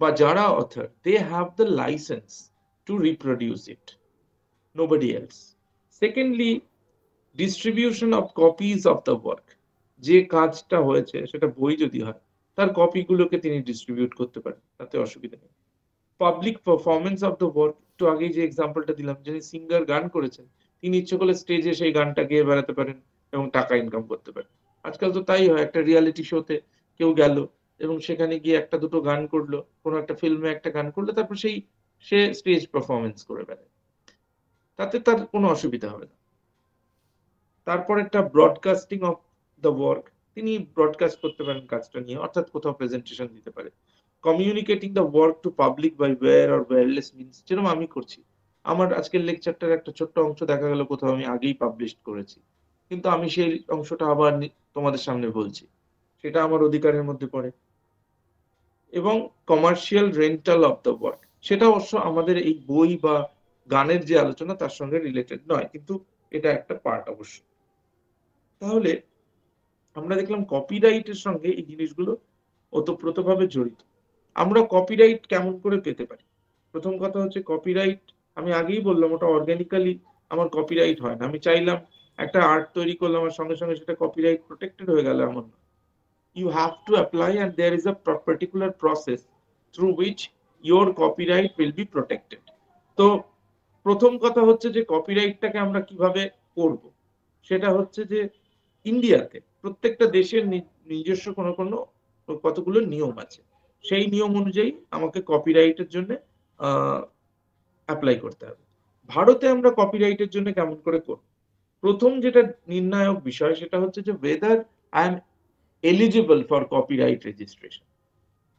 বা যারা author, they have the licence to reproduce it, nobody else. Secondly, distribution of copies of the work. যে কাজটা হয়েছে সেটা বই যদি হয়, তার কপিগুলোকে তিনি ডিস্ট্রিবিউট করতে পারেন, তাতে অসুবিধা নেই। Public performance of the work, একটু আগে যে এক্সাম্পলটা দিলাম, যিনি সিঙ্গার গান করেছেন, তিনি ইচ্ছে করলে স্টেজে সেই গানটা গেয়ে বেড়াতে পারেন এবং টাকা ইনকাম করতে পারেন। আজকাল তো তাই হয়, একটা রিয়ালিটি শোতে কেউ গেল এবং সেখানে গিয়ে একটা দুটো গান করলো, কোনো একটা ফিল্মে একটা গান করলো, তারপর সে স্টেজ পারফরমেন্স করে বেড়ায়, তাতে তার কোনো অসুবিধা হবে না। তারপর একটা ব্রডকাস্টিং অফ দ্য ওয়ার্ক, তিনি ব্রডকাস্ট করতে পারেন কাজটা নিয়ে, অর্থাৎ কোথাও প্রেজেন্টেশন দিতে পারে। Communicating the work to public by wire or wireless means, যেরকম আমি করছি। আমার আজকের লেকচারটার একটা ছোট্ট অংশ দেখা গেল কোথাও আমি আগেই পাবলিশ করেছি, কিন্তু আমি সেই অংশটা আবার তোমাদের সামনে বলছি, সেটা আমার অধিকারের মধ্যে পড়ে। এবং commercial rental of the work, সেটা অবশ্য আমাদের এই বই বা গানের যে আলোচনা তার সঙ্গে রিলেটেড নয়, কিন্তু এটা একটা পার্ট অবশ্য। তাহলে আমরা দেখলাম কপিরাইটের সঙ্গে এই জিনিসগুলো ওতপ্রোতভাবে জড়িত। আমরা কপিরাইট কেমন করে পেতে পারি? প্রথম কথা হচ্ছে, কপিরাইট আমি আগেই বললাম, ওটা অর্গানিক্যালি আমার কপিরাইট হয় না। আমি চাইলাম একটা আর্ট তৈরি করলাম, আমার সঙ্গে সঙ্গে সেটা কপিরাইট প্রোটেক্টেড হয়ে গেল, এমন না। You have to apply and there is a particular process through which your copyright will be protected. তো প্রথম কথা হচ্ছে যে কপিরাইটটাকে আমরা কিভাবে করব, সেটা হচ্ছে যে ইন্ডিয়াতে প্রত্যেকটা দেশের নিজস্ব কতগুলো নিয়ম আছে, সেই নিয়ম অনুযায়ী আমাকে কপিরাইটের জন্য অ্যাপ্লাই করতে হবে। ভারতে আমরা কপিরাইটের জন্য কেমন করে করব? প্রথম যেটা নির্ণায়ক বিষয় সেটা হচ্ছে যে whether I am eligible for copyright registration,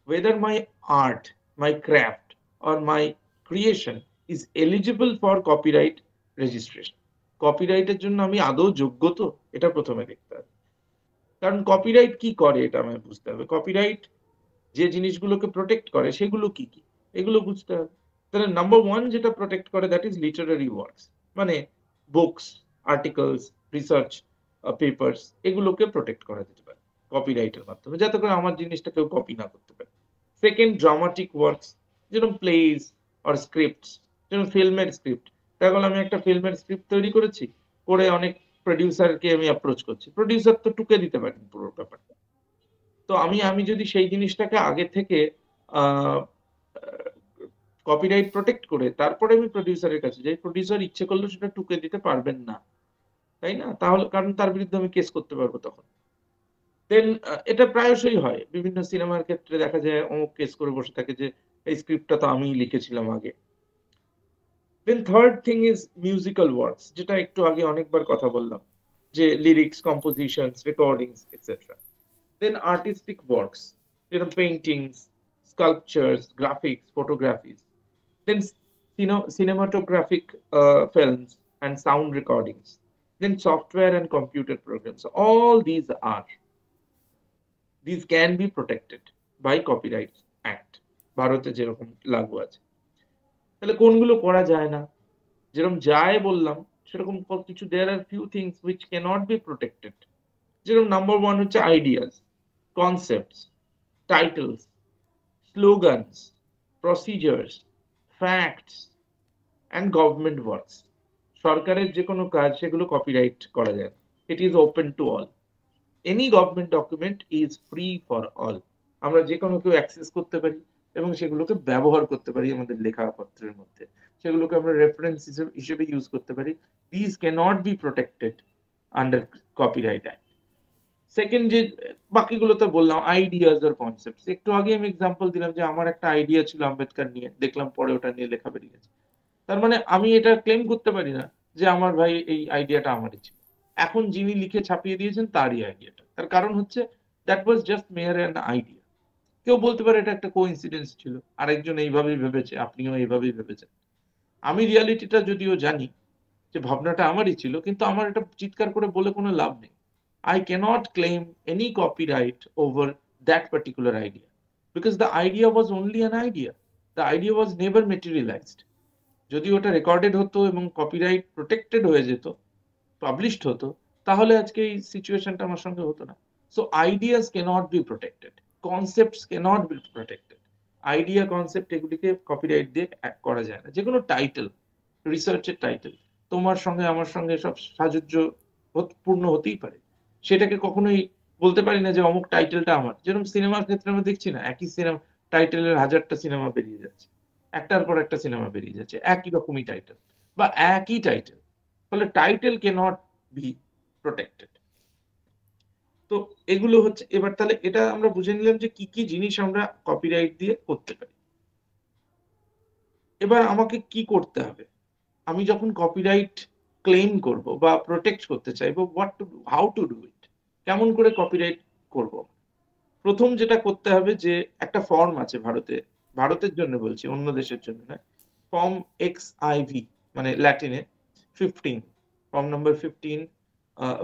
whether my art, my craft or my creation is eligible for copyright registration. কপিরাইটের জন্য আমি আদৌ যোগ্য তো, এটা প্রথমে দেখতে হবে। কারণ কপিরাইট কি করে এটা আমায় বুঝতে হবে। কপিরাইট যে জিনিসগুলোকে প্রোটেক্ট করে সেগুলো কি কি, এগুলো বুঝতে হবে। তাহলে নাম্বার ওয়ান যেটা প্রোটেক্ট করে, দ্যাট ইজ লিটারারি ওয়ার্কস, মানে বুকস, আর্টিকেলস, রিসার্চ পেপারস, এগুলোকে প্রোটেক্ট করা যেতে পারে কপিরাইটের মাধ্যমে, যাতে করে আমার জিনিসটা কেউ কপি না করতে পারে। সেকেন্ড, ড্রামাটিক ওয়ার্কস, যেরকম প্লেজ আর স্ক্রিপ্টস, যেরকম ফিল্মের স্ক্রিপ্ট। দেখা গেল আমি একটা ফিল্মের স্ক্রিপ্ট তৈরি করেছি, করে অনেক প্রডিউসারকে আমি অ্যাপ্রোচ করছি, প্রডিউসার তো টুকে দিতে পারেন পুরো ব্যাপারটা। তো আমি যদি সেই জিনিসটাকে আগে থেকে কপিরাইট প্রোটেক্ট করে তারপরে আমি প্রডিউসারের কাছে যাই, প্রডিউসার ইচ্ছে করলে সেটা টুকে দিতে পারবেন না, তাই না? তাহলে কারণ তার বিরুদ্ধে আমি কেস করতে পারবো তখন। দেন এটা প্রায়শই হয়, বিভিন্ন সিনেমার ক্ষেত্রে দেখা যায় অমুক কেস করে বসে থাকে যে এই স্ক্রিপ্টটা তো আমিই লিখেছিলাম আগে। Then third thing is musical works, যেটা একটু আগে অনেকবার কথা বললাম, যে lyrics, compositions, recordings etcetera. Then artistic works, যেরকম paintings, sculptures, graphics, photographies. Then cinematographic films and sound recordings. Then software and computer programs. All these can be protected by Copyright Act. ভারতে যেরকম লাগু আছে। তাহলে কোনগুলো করা যায় না? যেরকম যায় বললাম, সেরকম কিছু there are few things which cannot be protected. যেরকম নাম্বার 1 হচ্ছে ideas, concepts, titles, slogans, procedures, facts, and government works. সরকারের যে কোনো কাজ সেগুলো কপিরাইট করা যায়। It is open to all. Any government document is free for all. আমরা যে কোনো কেউ অ্যাক্সেস করতে পারি এবং সেগুলোকে ব্যবহার করতে পারি আমাদের লেখাপত্রের মধ্যে। সেগুলোকে আমরা রেফারেন্স হিসেবে ইউজ করতে পারি। These cannot be protected under Copyright Act. Second, যে বাকিগুলো তো বললাম আইডিয়াস আর কনসেপ্টস। একটু আগে আমি এক্সাম্পল দিলাম যে আমার একটা আইডিয়া ছিল আম্বেদকর নিয়ে, দেখলাম পরে ওটা নিয়ে লেখা বেরিয়ে গেছে। তার মানে আমি এটা ক্লেম করতে পারি না যে আমার ভাই এই আইডিয়াটা আমারই ছিল। এখন যিনি লিখে ছাপিয়ে দিয়েছেন তারই আইডিয়াটা। তার কারণ হচ্ছে that was just mere an idea. কেউ বলতে পারে এটা একটা কোইন্সিডেন্স ছিল, আরেকজন এইভাবেই ভেবেছে, আপনিও এইভাবেই ভেবেছেন। আমি রিয়ালিটিটা যদিও জানি যে ভাবনাটা আমারই ছিল, কিন্তু আমার এটা চিৎকার করে বলে কোনো লাভ নেই। I cannot claim any copyright over that particular idea because the idea was only an idea. The idea was never materialized. যদি ওটা রেকর্ডেড হতো এবং কপিরাইট প্রোটেক্টেড হয়ে যেত, পাবলিশড হতো, তাহলে আজকে এই সিচুয়েশনটা আমার সঙ্গে হতো না। So ideas cannot be protected, concepts cannot be protected. Idea, concept এগুলিকে কপিরাইট দিয়ে করা যায় না। যে কোনো টাইটেল, রিসার্চের টাইটেল, তোমার সঙ্গে আমার সঙ্গে সব সাজুজ্য পূর্ণ হতেই পারে। সেটাকে কখনোই বলতে পারি না যে অমুক টাইটেলটা আমার। যেরকম সিনেমার ক্ষেত্রে আমরা দেখছি না, একই সিনেমা টাইটেলের 1000টা সিনেমা বেরিয়ে যাচ্ছে, একটার পর একটা সিনেমা বেরিয়ে যাচ্ছে, একই রকমই টাইটেল বা একই টাইটেল। ফলে টাইটেল ক্যানট বি প্রোটেক্টেড। তো এগুলো হচ্ছে, এবার তাহলে এটা আমরা বুঝে নিলাম যে কি কি জিনিস আমরা কপিরাইট দিয়ে করতে পারি। এবার আমাকে কি করতে হবে? আমি যখন কপিরাইট ক্লেম করব বা প্রোটেক্ট করতে চাইবো, what to do, how to do it, কেমন করে কপিরাইট করব? প্রথম যেটা করতে হবে, যে একটা ফর্ম আছে ভারতের জন্য বলছি, অন্য দেশের জন্য নয়। ফর্ম XIV, মানে ল্যাটিনে 15, form number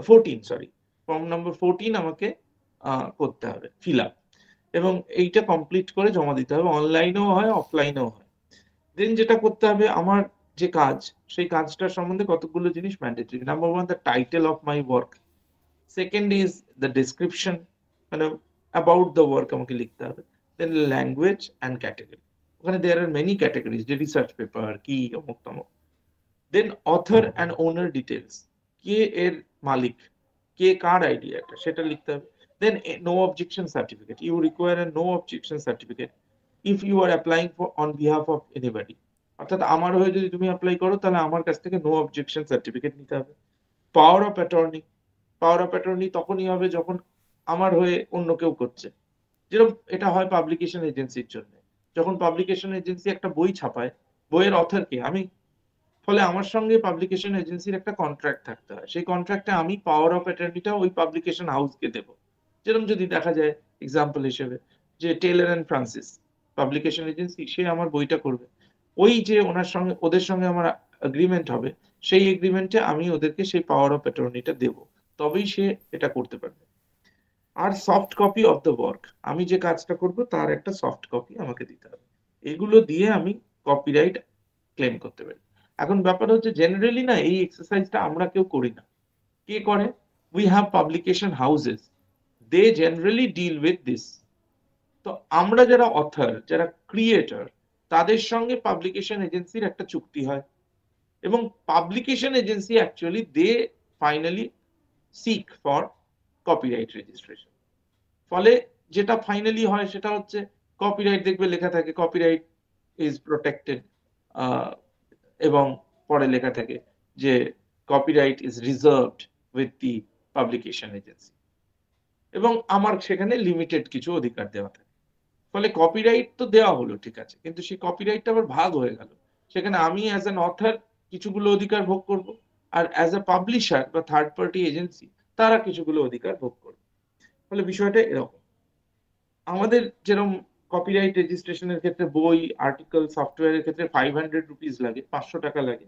14 sorry, form number 14 আমাকে করতে হবে, ফিল আপ, এবং এইটা কমপ্লিট করে জমা দিতে হবে। অনলাইনেও হয়, অফলাইনেও হয়। দেন যেটা করতে হবে, আমার যে কাজ, সেই কাজটার সম্বন্ধে কতগুলো জিনিস mandatory. Number 1, the title of my work. Second is the description, মানে about the work আমাকে লিখতে হবে। দেন ল্যাঙ্গুয়েজ অ্যান্ড ক্যাটাগরি, ওখানে দেয়ার আর মেনি ক্যাটাগরিজ, যে রিসার্চ পেপার কি অমুক তমুক। Then author and owner details, কে এর মালিক, কে কার আইডিয়া এটা, সেটা লিখতে হবে। Then no objection certificate, you require a no objection certificate if you are applying for on behalf of anybody. অর্থাৎ আমার হয়ে যদি তুমি অ্যাপ্লাই করো, তাহলে আমার কাছ থেকে নো অবজেকশন সার্টিফিকেট নিতে হবে। Power of attorney, power of attorney তখনই হবে যখন আমার হয়ে অন্য কেউ করছে। যেরকম এটা হয় পাবলিকেশন এজেন্সির জন্য, যখন পাবলিকেশন এজেন্সি একটা বই ছাপায়, বইয়ের অথরকে আমি, ফলে আমার সঙ্গে পাবলিকেশন এজেন্সির একটা কন্ট্রাক্ট থাকতে হয়। সেই কন্ট্রাক্টে আমি পাওয়ার অফ অ্যাটর্নিটা ওই পাবলিকেশন হাউসকে দেবো। যেরকম যদি দেখা যায় এক্সাম্পল হিসেবে যে Taylor and Francis publication agency, সে আমার বইটা করবে, ওই যে ওদের সঙ্গে আমার এগ্রিমেন্ট হবে, সেই এগ্রিমেন্টে আমি ওদেরকে সেই পাওয়ার অফ অ্যাটর্নিটা দেবো, তবেই সে এটা করতে পারবে। আর soft copy of the work, আমি যে কাজটা করব তার একটা সফট কপি আমাকে দিতে হবে। এগুলো দিয়ে আমি কপিরাইট ক্লেম করতে পারি। এখন ব্যাপার হচ্ছে, জেনারেলি না এই এক্সারসাইজটা আমরা কেউ করি না। কে করে? We have publication houses, they generally deal with this. তো আমরা যারা অথর, যারা ক্রিয়েটর, তাদের সঙ্গে পাবলিকেশন এজেন্সির একটা চুক্তি হয়, এবং publication agency actually they finally seek for copyright registration. ফলে যেটা ফাইনালি হয় সেটা হচ্ছে, কপিরাইট দেখবে লেখা থাকে কপিরাইট ইজ প্রোটেক্টেড, এবং পরে লেখা থাকে যে copyright is reserved with the publication agency, এবং আমার সেখানে লিমিটেড কিছু অধিকার দেওয়া থাকে। ফলে কপিরাইট তো দেওয়া হলো ঠিক আছে, কিন্তু সেই কপিরাইটটা আবার ভাগ হয়ে গেল। সেখানে আমি অ্যাজ অ্যান অথর কিছুগুলো অধিকার ভোগ করব, আর অ্যাজ এ পাবলিশার বা থার্ড পার্টি এজেন্সি তারা কিছুগুলো অধিকার ভোগ করবে। ফলে বিষয়টা এরকম। আমাদের যেরকম কপিরাইট রেজিস্ট্রেশনের ক্ষেত্রে বই, আর্টিকেল, সফটওয়্যারের ক্ষেত্রে 500 রুপিস লাগে, 500 টাকা লাগে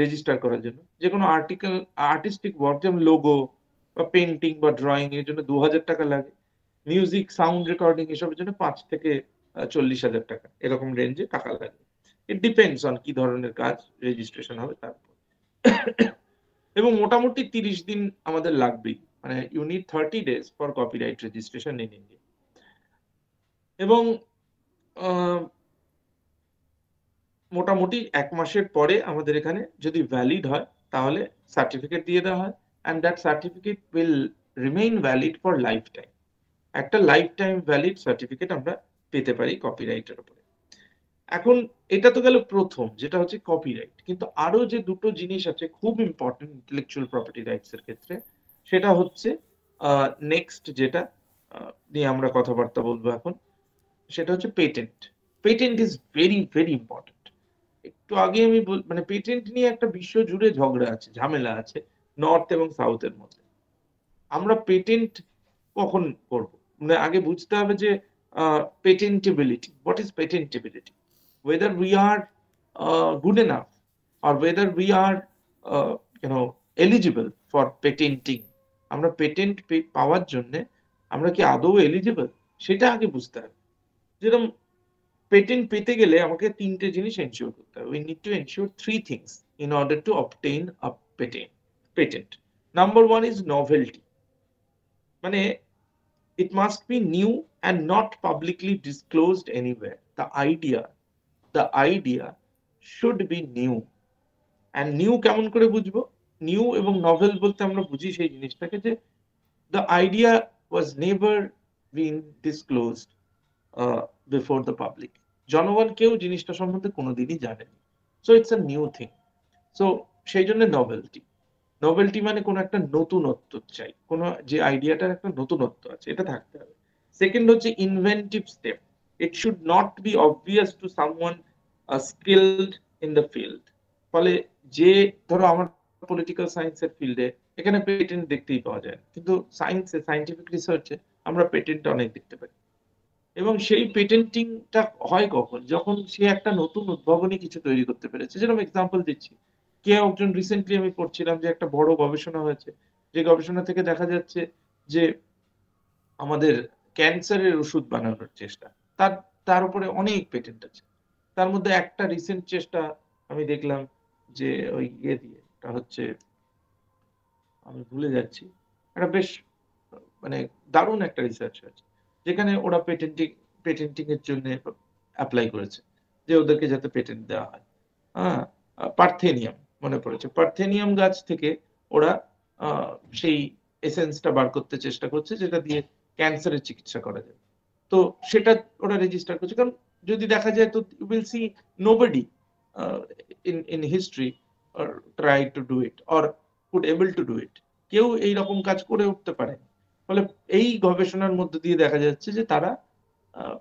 রেজিস্টার করার জন্য। যে কোনো আর্টিকেল, আর্টিস্টিক ওয়ার্ক যেমন লোগো বা পেন্টিং বা ড্রয়িং এর জন্য 2000 টাকা লাগে। মিউজিক, সাউন্ড রেকর্ডিং এসবের জন্য 5 থেকে 40,000 টাকা, এরকম রেঞ্জে টাকা লাগে। ইট ডিপেন্ডস অন কি ধরনের কাজ রেজিস্ট্রেশন হবে তার উপর। এবং মোটামুটি 30 দিন আমাদের লাগবেই, মানে you need 30 days for copyright registration in India. এবং মোটামুটি 1 মাসের পরে আমাদের এখানে যদি ভ্যালিড হয় তাহলে সার্টিফিকেট দিয়ে দেওয়া হয়, and that certificate will remain valid for life time. একটা লাইফ টাইম ভ্যালিড সার্টিফিকেট আমরা পেতে পারি কপিরাইটের উপরে। এখন এটা তো গেল প্রথম, যেটা হচ্ছে কপিরাইট। কিন্তু আরো যে দুটো জিনিস আছে খুব ইম্পর্টেন্ট ইন্টেলেকচুয়াল প্রপার্টি রাইটস এর ক্ষেত্রে, সেটা হচ্ছে নেক্সট যেটা নিয়ে আমরা কথাবার্তা বলবো এখন, সেটা হচ্ছে patent. Patent is very very important. একটু আগে আমি মানে পেটেন্ট নিয়ে একটা বিশ্ব জুড়ে ঝগড়া আছে, ঝামেলা আছে নর্থ এবং সাউথের মধ্যে। আমরা পেটেন্ট কখন করব, মানে আগে বুঝতে হবে যে patentability, what is patentability, whether we are good enough or whether we are eligible for patenting. আমরা পেটেন্ট পাওয়ার জন্য আমরা কি আদৌ এলিজিবল, সেটা আগে বুঝতে হবে। যেরকম পেটেন্ট পেতে গেলে আমাকে 3টে জিনিস এনশিওর করতে হবে। We need to ensure 3 things in order to obtain a patent. Number 1 is novelty, মানে it must be new and not publicly disclosed anywhere. The idea should be new. And new কেমন করে বুঝবো? New এবং novel বলতে আমরা বুঝি সেই জিনিসটাকে যে the idea was never been disclosed before the public. জনগণ কেউ জিনিসটা সম্বন্ধে কোনোদিনই জানেনি। So it's a new thing. So সেই জন্য নভেলটি। নভেলটি মানে কোনো একটা নতুনত্ব চাই, কোনো যে আইডিয়াটার একটা নতুনত্ব আছে এটা থাকতে হবে। সেকেন্ড হচ্ছে inventive step. It should not be obvious to someone skilled in the field. ফলে যে ধরো আমার পলিটিক্যাল সায়েন্সের ফিল্ডে, এখানে পেটেন্ট দেখতেই পাওয়া যায়, কিন্তু সায়েন্সে, সায়েন্টিফিক রিসার্চে আমরা পেটেন্ট অনেক দেখতে পাই। এবং সেই পেটেন্টিংটা হয় কখন, যখন সে একটা নতুন উদ্ভাবনী কিছু তৈরি করতে পেরেছে। যেরকম এক্সাম্পল দিচ্ছি, কে একজন রিসেন্টলি আমি পড়ছিলাম যে একটা বড় গবেষণা হয়েছে, যে গবেষণা থেকে দেখা যাচ্ছে যে আমাদের ক্যান্সারের ওষুধ বানানোর চেষ্টা, তার উপরে অনেক পেটেন্ট আছে। তার মধ্যে একটা রিসেন্ট চেষ্টা আমি দেখলাম যে ওই ইয়ে দিয়ে, এটা হচ্ছে আমি ভুলে যাচ্ছি, একটা বেশ মানে দারুণ একটা রিসার্চ হয়েছে, যেখানে ওরা পেটেন্টিং এর জন্য অ্যাপ্লাই করেছে যে ওদেরকে যাতে পেটেন্ট দেওয়া হয়। হ্যাঁ, পার্থেনিয়াম মনে পড়েছে, পার্থেনিয়াম গাছ থেকে ওরা সেই এসেন্সটা বার করতে চেষ্টা করছে যেটা দিয়ে ক্যান্সারের চিকিৎসা করা যায়। তো সেটা ওরা রেজিস্টার করছে, কারণ যদি দেখা যায় তো you will see nobody in history or tried to do it or could able to do it. কেউ এই রকম কাজ করে উঠতে পারে। ফলে এই গবেষণার মধ্যে দিয়ে দেখা যাচ্ছে যে তারা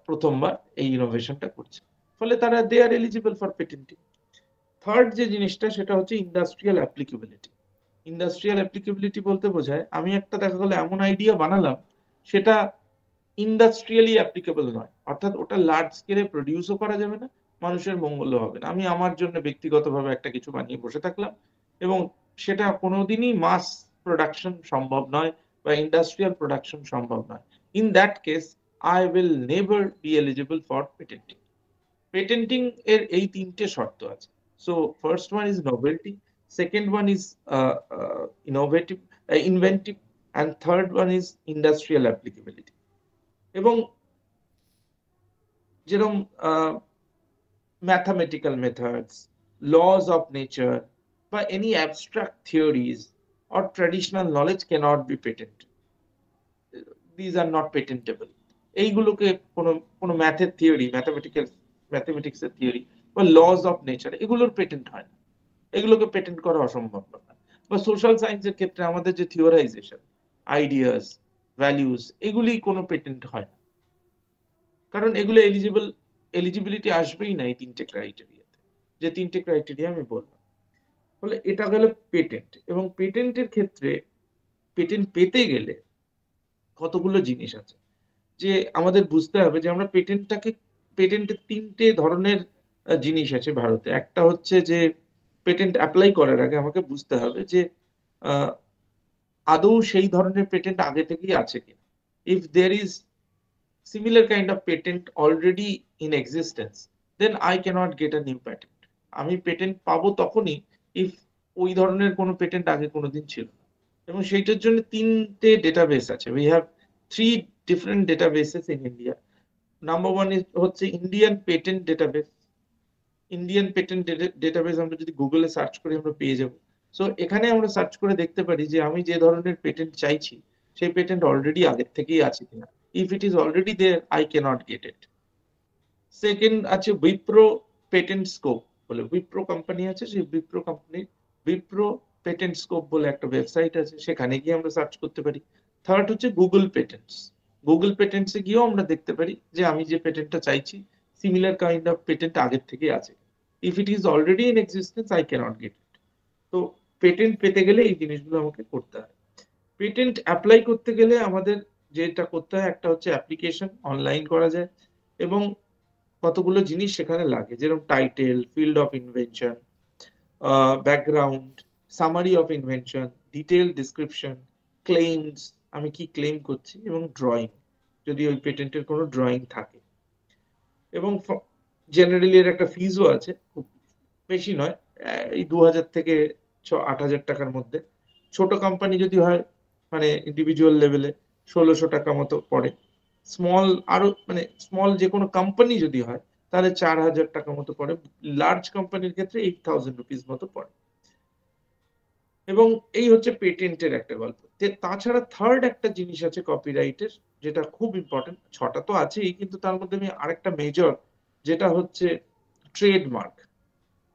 প্রথমবার এই ইনোভেশনটা করছে, ফলে তারা they are eligible for patenting. Third যে জিনিসটা সেটা হচ্ছে ইন্ডাস্ট্রিয়াল অ্যাপ্লিকেবিলিটি। ইন্ডাস্ট্রিয়াল অ্যাপ্লিকেবিলিটি বলতে বোঝায় আমি একটা দেখা গেলো এমন আইডিয়া বানালাম সেটা ইন্ডাস্ট্রিয়ালি অ্যাপ্লিকেবল নয়, অর্থাৎ ওটা লার্জ স্কেলে প্রডিউসও করা যাবে না, মানুষের মঙ্গলও হবে না। আমি আমার জন্য ব্যক্তিগতভাবে একটা কিছু বানিয়ে বসে থাকলাম এবং সেটা কোনোদিনই মাস প্রোডাকশন সম্ভব নয় বা ইন্ডাস্ট্রিয়াল প্রোডাকশন সম্ভব নয়। In that case I will never be eligible for patenting. Patenting এর এই 3টে শর্ত আছে। So first one is novelty, second one is inventive, and third one is industrial applicability. এবং যেরকম mathematical methods, laws of nature বা any abstract theories or traditional knowledge cannot be patented. These are not patentable. এইগুলোকে কোনো ম্যাথের theory, ম্যাথমেটিক্সের theory বা lodge of nature, এগুলোর patent হয় না, এগুলোকে পেটেন্ট করা অসম্ভব ব্যাপার। বা সোশ্যাল সায়েন্সের ক্ষেত্রে আমাদের যে থিওরাইজেশন, আইডিয়াস, ভ্যালিউস, এগুলি কোনো পেটেন্ট হয় না, কারণ এগুলো এলিজিবিলিটি আসবেই না এই তিনটে ক্রাইটেরিয়াতে, যে তিনটে ক্রাইটেরিয়া আমি বললাম। ফলে এটা গেল পেটেন্ট। এবং পেটেন্টের ক্ষেত্রে পেটেন্ট পেতে গেলে কতগুলো জিনিস আছে যে আমাদের বুঝতে হবে যে আমরা পেটেন্টের তিনটে ধরনের জিনিস আছে ভারতে। একটা হচ্ছে যে পেটেন্ট অ্যাপ্লাই করার আগে আমাকে বুঝতে হবে যে আদৌ সেই ধরনের পেটেন্ট আগে থেকেই আছে কিনা। If there is similar kind of patent already in existence, then I cannot get a new patent. আমি পেটেন্ট পাবো তখনই ইফ ওই ধরনের কোনো পেটেন্ট আগে কোনোদিন ছিল না। এবং সেইটার জন্য তিনটে ডেটাবেস আছে। We have 3 different databases in India. Number 1 হচ্ছে Indian patent database. Indian patent database আমরা যদি গুগলে সার্চ করি আমরা পেয়ে যাব। সো এখানে আমরা সার্চ করে দেখতে পারি যে আমি যে ধরনের পেটেন্ট চাইছি সেই পেটেন্ট অলরেডি আগের থেকেই আছে কিনা। If it is already there, I cannot get it. Second আছে Wipro Patent Scope বলে, Wipro কোম্পানি আছে, সেই Wipro company Wipro Patent Scope বলে একটা ওয়েবসাইট আছে, সেখানে গিয়ে আমরা সার্চ করতে পারি। থার্ড হচ্ছে গুগল পেটেন্টস। গুগল পেটেন্টসে গিয়েও আমরা দেখতে পারি যে আমি যে পেটেন্টটা চাইছি সিমিলার কাইন্ড অফ পেটেন্ট আগের থেকে আছে। If it is already in existence, I cannot get it. তো পেটেন্ট পেতে গেলে এই জিনিসগুলো আমাকে করতে হয়। পেটেন্ট অ্যাপ্লাই করতে গেলে আমাদের যেটা করতে হয়, একটা হচ্ছে অ্যাপ্লিকেশন অনলাইন করা যায় এবং কতগুলো জিনিস সেখানে লাগে, যেরকম title, field of invention, background, summary of invention, detail description, claims, আমি কি ক্লেম করছি, এবং ড্রয়িং যদি ওই পেটেন্টের কোনো ড্রয়িং থাকে। এবং জেনারেলি এর একটা ফিজও আছে, খুব বেশি নয়, এই 2000 থেকে 8,000 টাকার মধ্যে। ছোট কোম্পানি যদি হয় মানে ইন্ডিভিজুয়াল লেভেলে 1600 টাকা মতো পড়ে। স্মল আরো মানে স্মল যে কোনো কোম্পানি যদি হয় তাহলে 4000 টাকা মতো পড়ে। লার্জ কোম্পানির ক্ষেত্রে 8000 রুপিস মতো পড়ে। এবং এই হচ্ছে পেটেন্টের একটা গল্প। তাছাড়া থার্ড একটা জিনিস আছে কপিরাইটের, যেটা খুব ইম্পর্টেন্ট। 6টা তো আছেই, কিন্তু তার মধ্যে আমি আরেকটা মেজর, যেটা হচ্ছে trademark.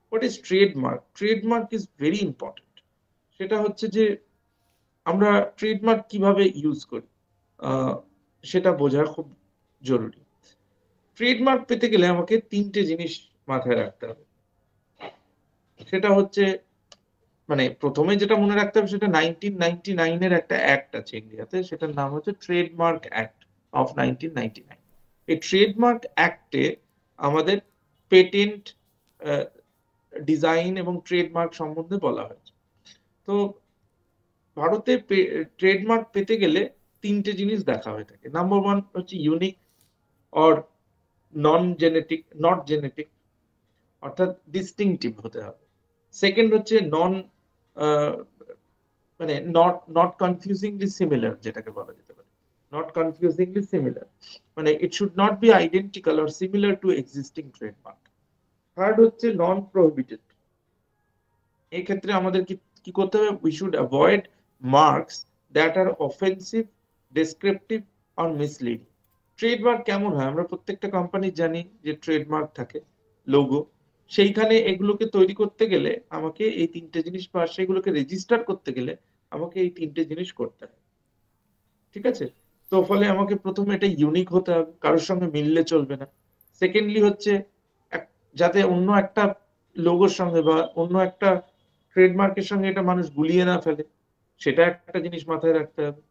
What is trademark? Trademark is very important. সেটা হচ্ছে যে আমরা ট্রেডমার্ক কিভাবে ইউজ করি সেটা বোঝা খুব জরুরি। ট্রেডমার্ক পেতে গেলে আমাকে 3টে জিনিস মাথায় রাখতে হবে। সেটা হচ্ছে মানে প্রথমে যেটা মনে রাখতে হবে সেটা 1999 এর একটা অ্যাক্ট আছে ইন্ডিয়াতে, সেটার নাম হচ্ছে ট্রেডমার্ক অ্যাক্ট অফ 1999। এই ট্রেডমার্ক অ্যাক্টে আমাদের পেটেন্ট, ডিজাইন এবং ট্রেডমার্ক সম্বন্ধে বলা হয়েছে। তো ভারতে ট্রেডমার্ক পেতে গেলে 3টে জিনিস দেখা হয়ে থাকে। নাম্বার 1 হচ্ছে ইউনিক অর নট জেনেটিক, অর্থাৎ ডিস্টিংটিভ হতে হবে। সেকেন্ড হচ্ছে মানে নট কনফিউজিংলি সিমিলার, যেটাকে বলা যেতে পারে নট কনফিউজিংলি সিমিলার, মানে it should not be identical or similar to existing trademark. Third হচ্ছে নন প্রহিবিটেড। এই ক্ষেত্রে আমাদের কি করতে হবে? We should avoid marks that are offensive, descriptive or misleading. Trademark কেমন হয়? আমরা প্রত্যেকটা কোম্পানি জানি যে ট্রেডমার্ক থাকে, লোগো। সেইখানে এগুলোকে তৈরি করতে গেলে আমাকে এই 3টে জিনিস, বা সেগুলোকে রেজিস্টার করতে গেলে আমাকে এই 3টে জিনিস করতে হবে। ঠিক আছে? তো ফলে আমাকে প্রথমে এটা ইউনিক হতে হবে, কারোর সঙ্গে মিললে চলবে না। সেকেন্ডলি হচ্ছে যাতে অন্য একটা লোগোর সঙ্গে বা অন্য একটা ট্রেডমার্কের সঙ্গে এটা মানুষ গুলিয়ে না ফেলে, সেটা একটা জিনিস মাথায় রাখতে হবে।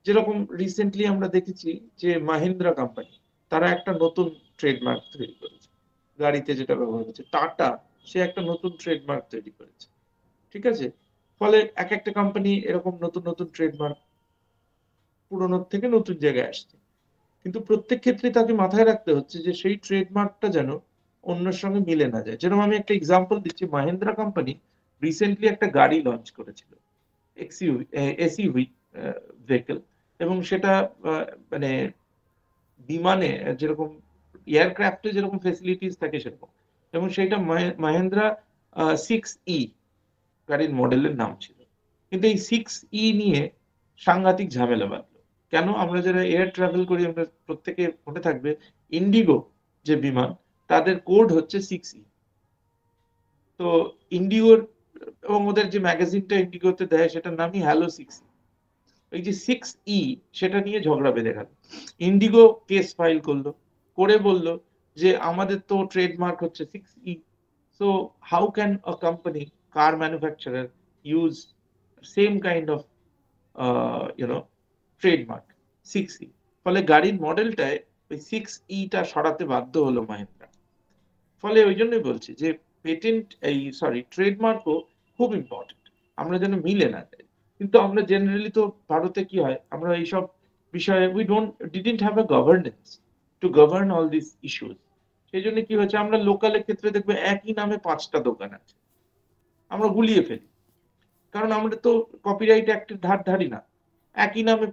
যেরকম রিসেন্টলি আমরা দেখেছি যে মাহিন্দ্রা কোম্পানি, তারা একটা নতুন ট্রেডমার্ক তৈরি করেছে গাড়িতে যেটা ব্যবহার হচ্ছে। টাটা, সে একটা নতুন ট্রেডমার্ক তৈরি করেছে। ঠিক আছে? ফলে এক একটা কোম্পানি এরকম নতুন নতুন ট্রেডমার্ক পুরোনোর থেকে নতুন জায়গায় আসছে। কিন্তু প্রত্যেক ক্ষেত্রে তাকে মাথায় রাখতে হচ্ছে যে সেই ট্রেডমার্কটা যেন অন্যের সঙ্গে মিলে না যায়। যেরকম আমি একটা এক্সাম্পল দিচ্ছি, মাহিন্দ্রা কোম্পানি রিসেন্টলি একটা গাড়ি লঞ্চ করেছিল, এসইউভি ভেহিকল, এবং সেটা মানে বিমানে যেরকম এয়ারক্রাফটে যেরকম ফেসিলিটিস থাকে সেরকম, এবং সেটা মাহিন্দ্রা 6E গাড়ির মডেলের নাম ছিল। কিন্তু এই 6E নিয়ে সাংঘাতিক ঝামেলা বাঁধলো। কেন? আমরা যারা এয়ার ট্রাভেল করি আমরা প্রত্যেকে মনে থাকবে, ইন্ডিগো যে বিমান, তাদের কোড হচ্ছে 6E। তো ইন্ডিগোর এবং ওদের যে ম্যাগাজিনটা ইন্ডিগোতে দেয় সেটার নামই হ্যালো 6E। এই যে 6E, সেটা নিয়ে ঝগড়া বেঁধে গেল। ইন্ডিগো কেস ফাইল করলো, করে বলল যে আমাদের তো ট্রেডমার্ক হচ্ছে 6E, so how can a company, car manufacturer, use same kind of trademark 6E? ফলে গাড়ির মডেলটায় ওই 6E টা সরাতে বাধ্য হলো মাহিন্দ্রা। ফলে ওই জন্যই বলছি যে ট্রেডমার্কও খুব ইম্পর্টেন্ট, আমরা যেন মিলে না যাই। কিন্তু আমরা জেনারেলি তো ভারতে কি হয়, আমরা এইসব বিষয়ে didn't have a governance to govern all this issues. সেই জন্য কি হচ্ছে, আমরা লোকালের ক্ষেত্রে দেখবে একই নামে 5টা দোকান আছে, আমরা গুলিয়ে ফেলি, কারণ আমরা তো কপিরাইট অ্যাক্টের ধার ধারি না। একই নামে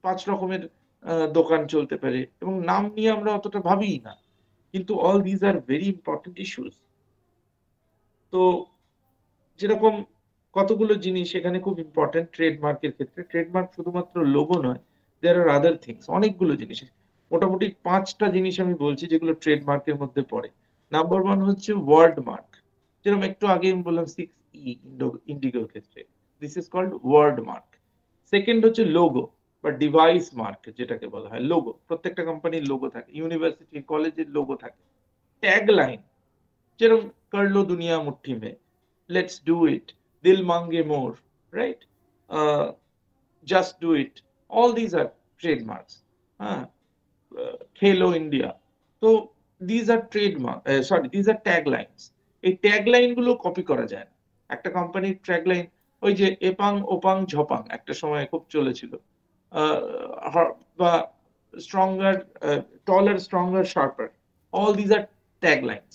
5 রকমের দোকান চলতে পারে এবং নাম নিয়ে আমরা অতটা ভাবিই না, কিন্তু all these are very important issues. তো যেরকম কতগুলো জিনিস এখানে খুব ইম্পর্টেন্ট ট্রেডমার্কের ক্ষেত্রে। ট্রেডমার্ক শুধুমাত্র লোগো নয়, দেয়ার আর আদার থিংস, অনেকগুলো জিনিস। মোটামুটি 5টা জিনিস আমি বলছি যেগুলো ট্রেডমার্কের মধ্যে পড়ে। নাম্বার 1 হচ্ছে ওয়ার্ড মার্ক, যেরকম একটু আগে আমি বললাম 6E ইন্ডিগোর ক্ষেত্রে, this is called word mark. Second হচ্ছে লোগো বা ডিভাইস মার্ক, যেটাকে বলা হয় লোগো। প্রত্যেকটা কোম্পানির লোগো থাকে, ইউনিভার্সিটি কলেজের লোগো থাকে। ট্যাগ লাইন, যেরকম করলো দুনিয়া মুঠি মে, let's do it, dil mange more, right? Just do it, all these are trademarks. Khelo India, so these are these are taglines. এই ট্যাগলাইন গুলো কপি করা যায় না। একটা কোম্পানির ট্যাগলাইন, ওই যে এপাং ওপাং ঝপাং একটা সময় খুব চলেছিল, বা stronger, taller, stronger, sharper, all these are taglines.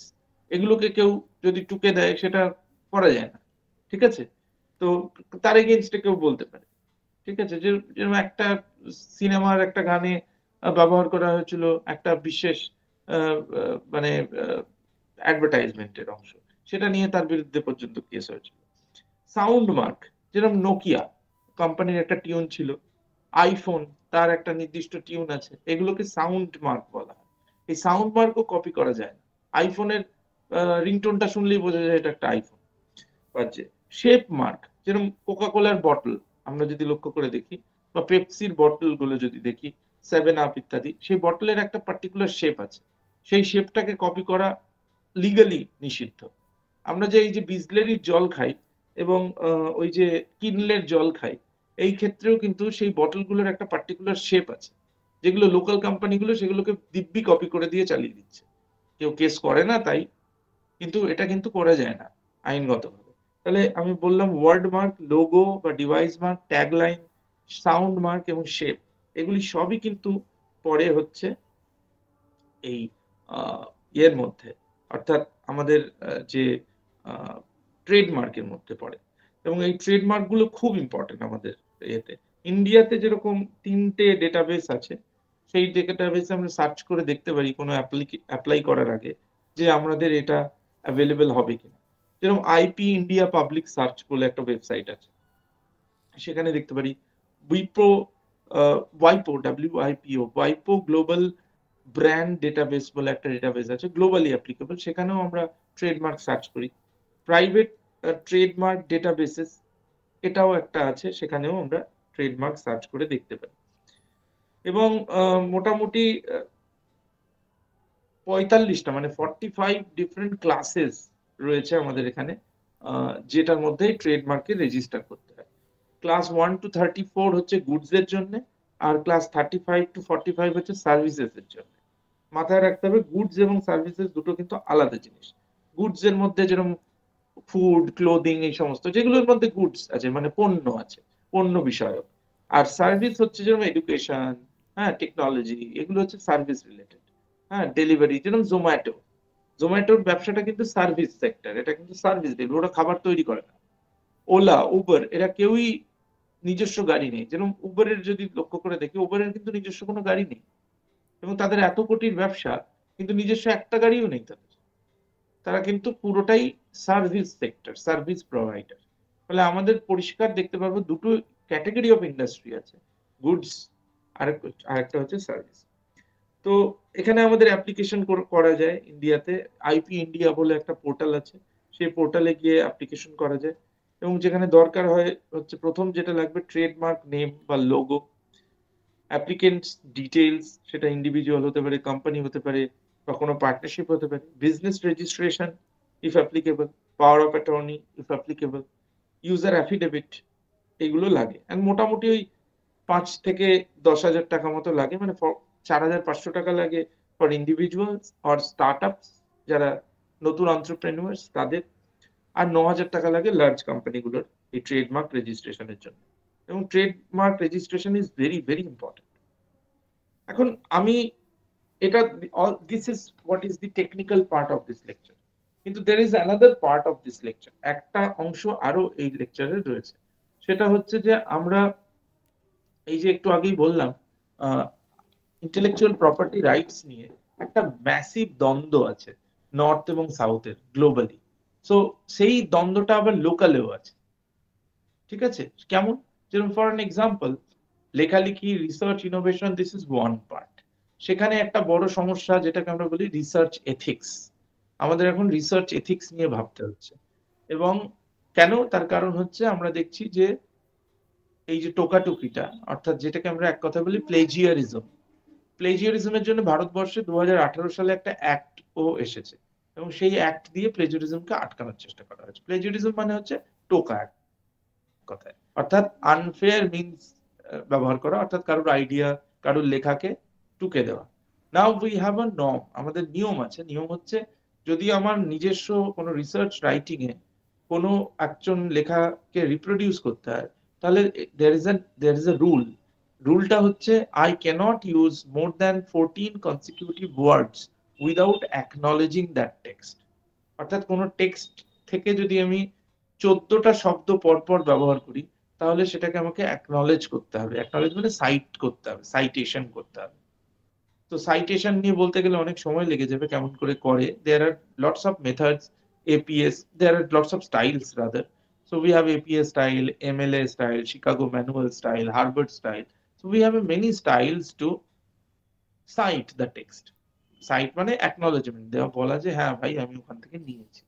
এগুলোকে কেউ যদি টুকে দেয় সেটা করা যায় না, ঠিক আছে? তো তার এগেইনস্টে কেউ বলতে পারে, ঠিক আছে? যেরকম একটা সিনেমার একটা গানে ব্যবহার করা হয়েছিল একটা বিশেষ মানে অ্যাডভার্টাইজমেন্টের অংশ, সেটা নিয়ে তার বিরুদ্ধে পর্যন্ত কেস হয়েছিল। সাউন্ড মার্ক, যেরকম নোকিয়া কোম্পানির একটা টিউন ছিল, আইফোন তার একটা নির্দিষ্ট টিউন আছে, এগুলোকে সাউন্ড মার্ক বলা হয়। এই সাউন্ড মার্কও কপি করা যায় না। আইফোনের রিংটোনটা শুনলেই বোঝা যায় এটা একটা আইফোন বাজছে। শেপ মার্ক, যেরকম কোকা কোলার বটল আমরা যদি লক্ষ্য করে দেখি, বা পেপসির বটল গুলো যদি দেখি, 7 আপ ইত্যাদি, সেই বটলের একটা পার্টিকুলার শেপ আছে, সেই শেপটাকে কপি করা লিগালি নিষিদ্ধ। আমরা যে এই যে বিসলেরির জল খাই এবং ওই যে কিনলের জল খাই, এই ক্ষেত্রেও কিন্তু সেই বটলগুলোর একটা পার্টিকুলার শেপ আছে, যেগুলো লোকাল কোম্পানিগুলো সেগুলোকে দিব্যি কপি করে দিয়ে চালিয়ে দিচ্ছে। কেউ কেস করে না তাই, কিন্তু এটা কিন্তু করা যায় না আইনগতভাবে। তাহলে আমি বললাম ওয়ার্ড মার্ক, লোগো বা device mark, tagline, sound mark এবং শেপ, এগুলি সবই কিন্তু পরে হচ্ছে এই এর মধ্যে, অর্থাৎ আমাদের যে ট্রেডমার্কের মধ্যে পড়ে। এবং এই ট্রেডমার্ক গুলো খুব ইম্পর্টেন্ট আমাদের ইয়েতে। ইন্ডিয়াতে যেরকম 3টে ডেটাবেস আছে, সেই ডেটাবেসে আমরা সার্চ করে দেখতে পারি কোনো অ্যাপ্লাই করার আগে যে আমাদের এটা অ্যাভেলেবেল হবে কিনা। যেরকম আইপি ইন্ডিয়া পাবলিক সার্চ বলে একটা ওয়েবসাইট আছে, সেখানে দেখতে পারি ওয়াইপো গ্লোবাল ব্র্যান্ড ডেটাবেস বলে একটা ডেটাবেস আছে, গ্লোবালি অ্যাপ্লিকেবল, সেখানেও আমরা ট্রেডমার্ক সার্চ করি। প্রাইভেট ট্রেডমার্ক ডেটাবেসেস, এটাও একটা আছে, সেখানেও আমরা ট্রেডমার্ক সার্চ করে দেখতে পারি। এবং মোটামুটি 45টা মানে 45 ডিফারেন্ট ক্লাসেস রয়েছে আমাদের এখানে, যেটার মধ্যে ট্রেডমার্কে রেজিস্টার করতে হয়। ক্লাস 1 to 34 হচ্ছে গুডস এর জন্য, আর ক্লাস 35 to 45 হচ্ছে সার্ভিসেস এর জন্য। মাথায় রাখতে হবে গুডস এবং সার্ভিসেস দুটো কিন্তু আলাদা জিনিস। গুডস এর মধ্যে যেরকম ফুড, ক্লোদিং, এই সমস্ত যেগুলোর মধ্যে গুডস আছে মানে পণ্য আছে, পণ্য বিষয়ক। আর সার্ভিস হচ্ছে যেরকম এডুকেশন, হ্যাঁ, টেকনোলজি, এগুলো হচ্ছে সার্ভিস রিলেটেড। হ্যাঁ, ডেলিভারি, যেরকম জোম্যাটোর ব্যবসাটা কিন্তু সার্ভিস সেক্টর, এটা কিন্তু সার্ভিস ডেলিভারি, ওরা খাবার তৈরি করে না। ওলা, উবার, এরা কেউই নিজস্ব গাড়ি নেই। যেরকম উবারের যদি লক্ষ্য করে দেখি, উবারের কিন্তু নিজস্ব কোনো গাড়ি নেই, এবং তাদের এত কোটির ব্যবসা কিন্তু নিজস্ব একটা গাড়িও নেই তাদের। তারা কিন্তু পুরোটাই সার্ভিস সেক্টর, সার্ভিস প্রোভাইডার। ফলে আমাদের পরিষ্কার দেখতে পারবো দুটো ক্যাটাগরি অফ ইন্ডাস্ট্রি আছে, গুডস আরেকটা হচ্ছে সার্ভিস। তো এখানে আমাদের অ্যাপ্লিকেশন করা যায় ইন্ডিয়াতে। আইপি ইন্ডিয়া বলে একটা পোর্টাল আছে, সেই পোর্টালে গিয়ে অ্যাপ্লিকেশন করা যায়। এবং যেখানে দরকার হয় হচ্ছে প্রথম যেটা লাগবে ট্রেডমার্ক নেম বা লোগো, অ্যাপ্লিকেন্টস ডিটেলস, সেটা ইন্ডিভিজুয়াল হতে পারে, কোম্পানি হতে পারে, বা কোনো পার্টনারশিপ হতে পারে, business registration if applicable, power of attorney if applicable, user affidavit, এগুলো লাগে। অ্যান্ড মোটামুটি ওই 5 থেকে 10,000 টাকা মতো লাগে, মানে 4,500 টাকা লাগে ফর ইন্ডিভিজুয়ালস অর স্টার্টআপস, যারা নতুন এন্টারপ্রেনিউয়ার্স তাদের, আর 9,000 টাকা লাগে লার্জ কোম্পানিগুলোর এই ট্রেডমার্ক রেজিস্ট্রেশনের জন্য। এবং trademark registration is very very important. এখন আমি এটা, this is what is the technical part of this lecture, কিন্তু there is another part of this lecture, একটা অংশ আরো এই লেকচারে রয়েছে। সেটা হচ্ছে যে আমরা এই যে একটু আগেই বললাম ইন্টেলেকচুয়াল প্রপার্টি রাইটস নিয়ে একটা ম্যাসিভ দ্বন্দ্ব আছে নর্থ এবং সাউথের গ্লোবালি। সো সেই দ্বন্দ্বটা আবার লোকালেও আছে, ঠিক আছে? কেমন? যেমন ফর অ্যান এক্সাম্পল, লেখালেখি, research, innovation, this is one part. সেখানে একটা বড় সমস্যা যেটাকে আমরা বলি রিসার্চ এথিক্স। আমাদের এখন রিসার্চ এথিক্স নিয়ে ভাবতে হচ্ছে। এবং কেন? তার কারণ হচ্ছে আমরা দেখছি যে এই যে টোকাটুকিটা, অর্থাৎ যেটাকে আমরা এক কথা বলি প্লেজিয়ারিজম, প্লেজিয়ারিজমের জন্য ভারতবর্ষে 2018 সালে একটা অ্যাক্ট ও এসেছে, এবং সেই অ্যাক্ট দিয়ে প্লেজিয়ারিজমকে আটকানোর চেষ্টা করা হয়েছে। প্লেজিয়ারিজম মানে হচ্ছে টোকা, কথায়, অর্থাৎ আনফেয়ার মিনস ব্যবহার করা, অর্থাৎ কারোর আইডিয়া, কারোর লেখাকে টুকে দেওয়া। Now we have a norm, আমাদের নিয়ম আছে। নিয়ম হচ্ছে, যদি আমার নিজস্ব কোনো রিসার্চ রাইটিং এ কোনো একজন লেখাকে রিপ্রোডিউস করতে হয়, তাহলে there is a rule. রুলটা হচ্ছে I cannot use more than 14 consecutive words without acknowledging that text. অর্থাৎ কোনো টেক্সট থেকে যদি আমি 14টা শব্দ পরপর ব্যবহার করি, তাহলে সেটাকে আমাকে অ্যাকনলেজ করতে হবে। অ্যাকনলেজ মানে সাইট করতে হবে, সাইটেশন করতে হবে। তো সাইটেশন নিয়ে বলতে গেলে অনেক সময় লেগে যাবে, কেমন করে করে। There are lots of methods, APAs, there are lots of styles rather. So we have APS style, MLA style, Chicago manual style, Harvard style. So we have many styles to cite the text. Cite মানে acknowledgement দেওয়া, বলা যে হ্যাঁ ভাই আমি ওখান থেকে নিয়েছি।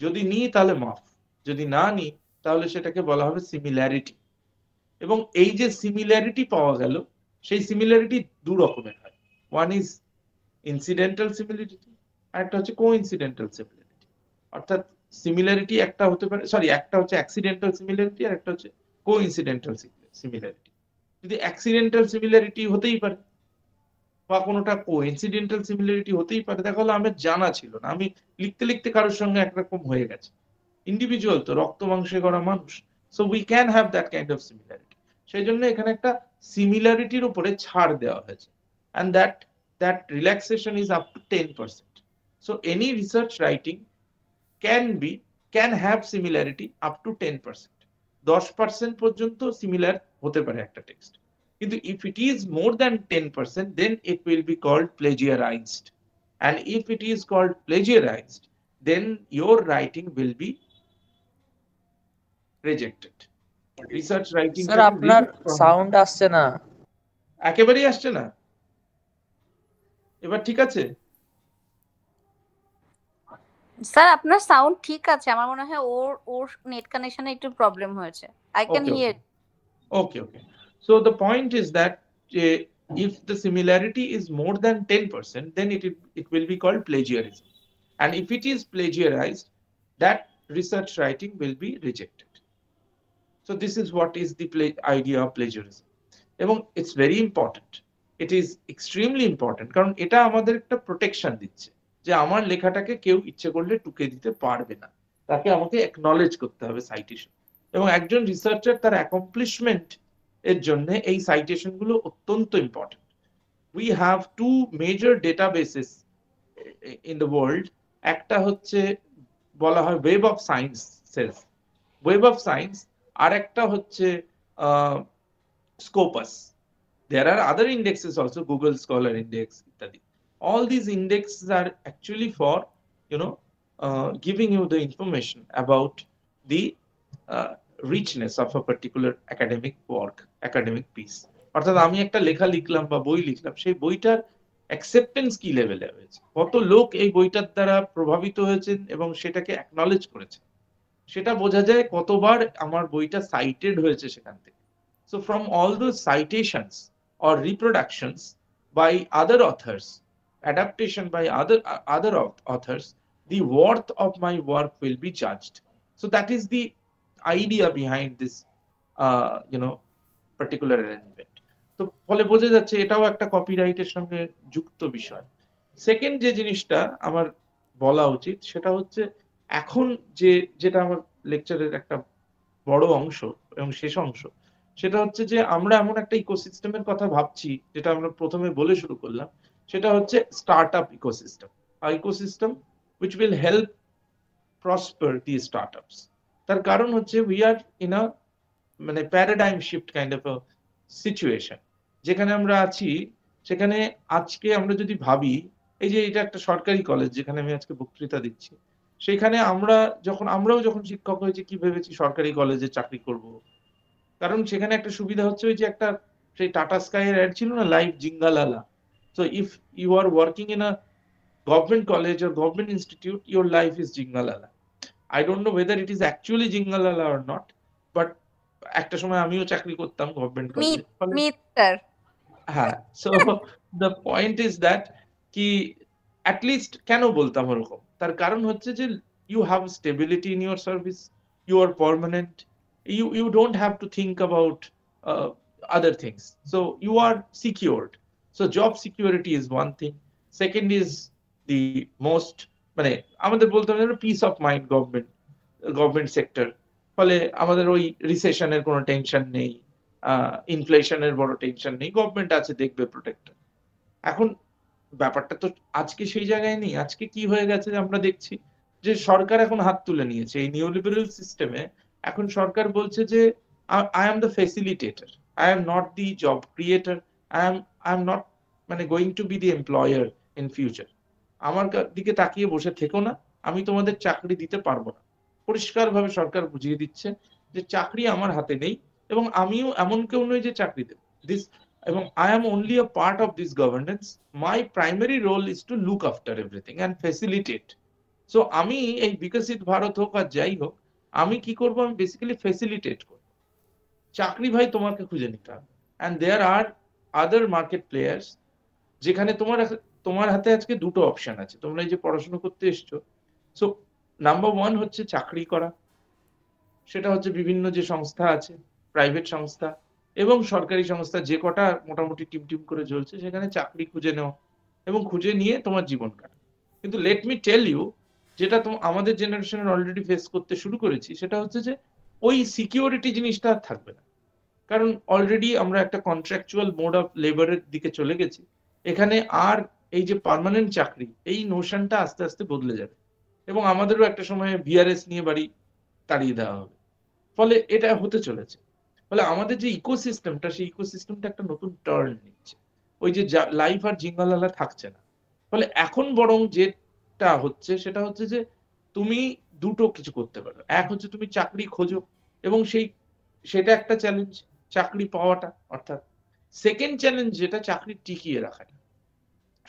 যদি নিই তাহলে মাফ, যদি না নিই তাহলে সেটাকে বলা হবে সিমিলারিটি। এবং এই যে সিমিলারিটি পাওয়া গেল, সেই সিমিলারিটি দু রকমের হয়। ওয়ান ইজ ইনসিডেন্টাল সিমিলারিটি, আর একটা হচ্ছে কোইন্সিডেন্টাল সিমিলারিটি। অর্থাৎ সিমিলারিটি একটা হতে পারে, সরি, একটা হচ্ছে অ্যাক্সিডেন্টাল সিমিলারিটি আর একটা হচ্ছে কোইন্সিডেন্টাল সিমিলারিটি। যদি অ্যাক্সিডেন্টাল সিমিলারিটি হতেই পারে বা কোনোটা কোইন্সিডেন্টাল সিমিলারিটি হতেই পারে, দেখা হলো আমার জানা ছিল না, আমি লিখতে লিখতে কারোর সঙ্গে একরকম হয়ে গেছে। ইন্ডিভিজুয়াল তো, রক্ত মাংসে গড়া মানুষ, so we can have that kind of similarity. সেই জন্য এখানে একটা সিমিলারিটির উপরে ছাড় দেওয়া হয়েছে, and that relaxation is up to 10%. So any research writing can have similarity up to 10%. 10% পর্যন্ত সিমিলার হতে পারে একটা টেক্সট। কিন্তু if it is more than 10%, then it will be called plagiarized. And if it is called plagiarized, then your writing will be rejected. Research writing sir আপনার sound আসছে না, একেবারেই আসছে না। এবার ঠিক আছে? স্যার আপনার সাউন্ড ঠিক আছে, আমার মনে হয় ওর নেট কানেকশনে একটু প্রবলেম হয়েছে। I can here. Okay. So the point is that if the similarity is more than 10%, then it will be called plagiarism. And if it is plagiarized, that research writing will be rejected. So this is what is the idea of plagiarism. এবং it's very important. It is extremely important, কারণ এটা আমাদের একটা protection দিচ্ছে যে আমার লেখাটাকে কেউ ইচ্ছে করলে টুকে দিতে পারবে না, তাকে আমাকে অ্যাকনলেজ করতে হবে সাইটেশন। এবং একজন রিসার্চার তার অ্যাকমপ্লিশমেন্ট এর জন্য এই সাইটেশন গুলো অত্যন্ত important. We have two major databases in the world. একটা হচ্ছে বলা হয় web of sciences, web of science, আর একটা হচ্ছে Scopus. There are other indexes also, Google Scholar Index, ityadi. All these indexes are actually for, giving you the information about the richness of a particular academic work, academic piece. অর্থাৎ আমি একটা লেখা লিখলাম বা বই লিখলাম, সেই বইটার অ্যাকসেপ্টেন্স কি লেভেলে হয়েছে, কত লোক এই বইটার দ্বারা প্রভাবিত হয়েছেন এবং সেটাকে অ্যাকনলেজ করেছে, সেটা বোঝা যায় কতবার আমার বইটা সাইটেড হয়েছে সেখান থেকে। So from all those citations, or reproductions by other authors, adaptation by other authors, the worth of my work will be judged. So that is the idea behind this particular arrangement. তো ফলে বোঝা যাচ্ছে এটাও একটা কপিরাইটের সঙ্গে যুক্ত বিষয়। সেকেন্ড যে জিনিসটা আমার বলা উচিত সেটা হচ্ছে এখন যেটা আমার লেকচারের একটা বড় অংশ এবং শেষ অংশ, সেটা হচ্ছে যে আমরা এমন একটা ইকোসিস্টেমের কথা ভাবছি, যেটা আমরা প্রথমে বলে শুরু করলাম, সেটা হচ্ছে startup ecosystem, ecosystem which will help prosper these startups. তার কারণ হচ্ছে we are in a paradigm shift kind of situation, যেখানে আমরা আছি সেখানে আজকে আমরা যদি ভাবি, এই যে এটা একটা সরকারি কলেজ যেখানে আমি আজকে বক্তৃতা দিচ্ছি, সেখানে আমরাও যখন শিক্ষক হয়েছি কি ভেবেছি সরকারি কলেজে চাকরি করব, কারণ সেখানে একটা সুবিধা হচ্ছে ওই যে একটা সেই টাটা স্কাই এর অ্যাড ছিল না, লাইফ জিঙ্গালালা। So if you are working in a government college or government institute, your life is জিঙ্গালালা। I don't know whether it is actually জিঙ্গালালা অর নট, বাট একটা সময় আমিও চাকরি করতাম গভর্নমেন্ট কলেজে। হ্যাঁ, so the point is that কি অ্যাটলিস্ট কেন বলতাম ওরকম, তার কারণ হচ্ছে যে you have stability in your service, you are permanent, you don't have to think about other things, so you are secured. So job security is one thing. Second is the most আমাদের বলতে হবে piece of mind government sector, ফলে আমাদের ওই রিসেশনের কোনো tension নেই, ইনফ্লেশনের বড় tension নেই, গভর্নমেন্ট আছে দেখবে প্রোটেক্টর। এখন ব্যাপারটা তো আজকে সেই জায়গায় নেই। আজকে কি হয়ে গেছে আমরা দেখছি যে সরকার এখন হাত তুলে নিয়েছে এই নিওলিবারাল সিস্টেমে। এখন সরকার বলছে যে I am the facilitator, I am not the job creator, I am not going to be the employer in future. আমার দিকে তাকিয়ে বসে থেকো না, আমি তোমাদের চাকরি দিতে পারবো না। পরিষ্কারভাবে সরকার বুঝিয়ে দিচ্ছে যে চাকরি আমার হাতে নেই, এবং আমিও এমন কেউ নই যে চাকরি দেব দিস, এবং I am only a part of this governance. My primary role is to look after everything and facilitate. So আমি এই বিকশিত ভারত হোক আর যাই হোক, আমি কি করবো, আমি বেসিক্যালি ফ্যাসিলিটেট করবো। চাকরি ভাই তোমাকে খুঁজে নিতে হবে, and there are other market players, যেখানে তোমার হাতে আজকে দুটো অপশন আছে। তোমরা এই যে পড়াশোনা করতে এসছো, সো নাম্বার ওয়ান হচ্ছে চাকরি করা, সেটা হচ্ছে বিভিন্ন যে সংস্থা আছে, প্রাইভেট সংস্থা এবং সরকারি সংস্থা, যে কটা মোটামুটি টিম করে চলছে, সেখানে চাকরি খুঁজে নেওয়া এবং খুঁজে নিয়ে তোমার জীবন কাটা। কিন্তু লেট মি টেল ইউ, যেটা আমাদের জেনারেশনের অলরেডি ফেস করতে শুরু করেছি, সেটা হচ্ছে যে ওই সিকিউরিটি জিনিসটা আর থাকবে না। কারণ অলরেডি আমরা একটা কন্ট্রাকচুয়াল মোড অফ লেবারের দিকে চলে গেছি। এখানে আর এই যে পার্মানেন্ট চাকরি, এই নোশনটা আস্তে আস্তে বদলে যাবে, এবং আমাদেরও একটা সময় ভিআরএস নিয়ে বাড়ি তাড়িয়ে দেওয়া হবে। ফলে এটা হতে চলেছে। ফলে আমাদের যে ইকোসিস্টেমটা, সেই ইকোসিস্টেমটা একটা নতুন টার্ন নিচ্ছে। ওই যে লাইফ আর জিঙ্গালালা থাকছে না। ফলে এখন বরং যেটা হচ্ছে সেটা হচ্ছে যে তুমি দুটো কিছু করতে পারো। এক হচ্ছে তুমি চাকরি খোঁজো, এবং সেটা একটা চ্যালেঞ্জ, চাকরি পাওয়াটা। অর্থাৎ সেকেন্ড চ্যালেঞ্জ যেটা, চাকরি টিকিয়ে রাখাটা।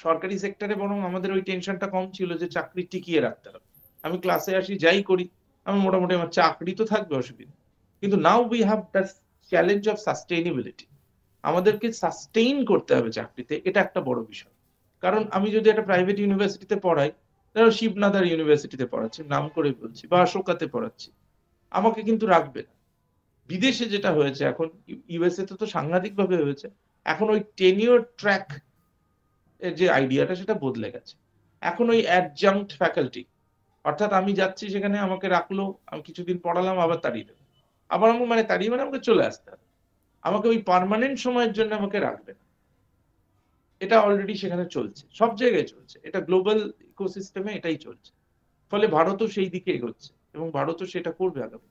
সরকারি সেক্টরে বরং আমাদের ওই টেনশনটা কম ছিল যে চাকরি টিকিয়ে রাখতে হবে, আমি ক্লাসে আসি যাই করি, আমি মোটামুটি আমার চাকরি তো থাকবে, অসুবিধা। কিন্তু now we have the challenge of sustainability. আমাদেরকে সাস্টেইন করতে হবে চাকরিতে, এটা একটা বড় বিষয়। কারণ আমি যদি একটা প্রাইভেট ইউনিভার্সিটিতে পড়াই, ধরো শিবনাদার ইউনিভার্সিটিতে পড়াচ্ছি, নাম করে বলছি, বা অশোকাতে পড়াচ্ছি, আমাকে কিন্তু রাখবে না। বিদেশে যেটা হয়েছে এখন, ইউএসএ তে তো সাংঘাতিক ভাবে হয়েছে, এখন ওই টেনিওর ট্র্যাক এর যে আইডিয়াটা, সেটা বদলে গেছে। এখন ওই অ্যাডজাঙ্ক্ট ফ্যাকাল্টি, অর্থাৎ আমি যাচ্ছি সেখানে, আমাকে রাখলো, আমি কিছুদিন পড়ালাম, আবার তাড়িয়ে দেবো, আবার আমি তাড়িয়ে আমাকে চলে আসতে হবে, আমাকে ওই পার্মানেন্ট সময়ের জন্য আমাকে রাখবে না। এটা অলরেডি সেখানে চলছে, সব জায়গায় চলছে, এটা গ্লোবাল ইকোসিস্টেমে এটাই চলছে। ফলে ভারতও সেই দিকে এগোচ্ছে, এবং ভারতও সেটা করবে আগামী।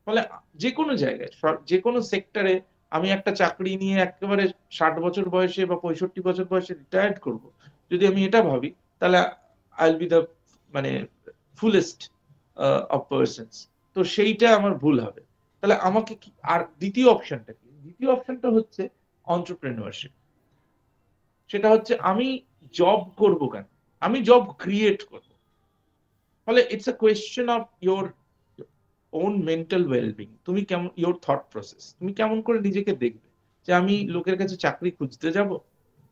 ফলে যে কোনো জায়গায়, যে কোনো সেক্টরে আমি একটা চাকরি নিয়ে একেবারে 60 বছর বয়সে বা 65 বছর বয়সে রিটায়ার্ড করব, যদি আমি এটা ভাবি, তাহলে I will be the fullest of persons. তো সেইটা আমার ভুল হবে। তাহলে আমাকে কি, আর দ্বিতীয় অপশনটা কি? দ্বিতীয় অপশনটা হচ্ছে এন্টারপ্রেনিউরশিপ। সেটা হচ্ছে আমি জব করব কেন, আমি জব ক্রিয়েট করব। ফলে it's a question of your own mental wellbeing. তুমি কেমন, ইয়োর থট প্রসেস, তুমি কেমন করে নিজেকে দেখবে। যে আমি লোকের কাছে চাকরি খুঁজতে যাব,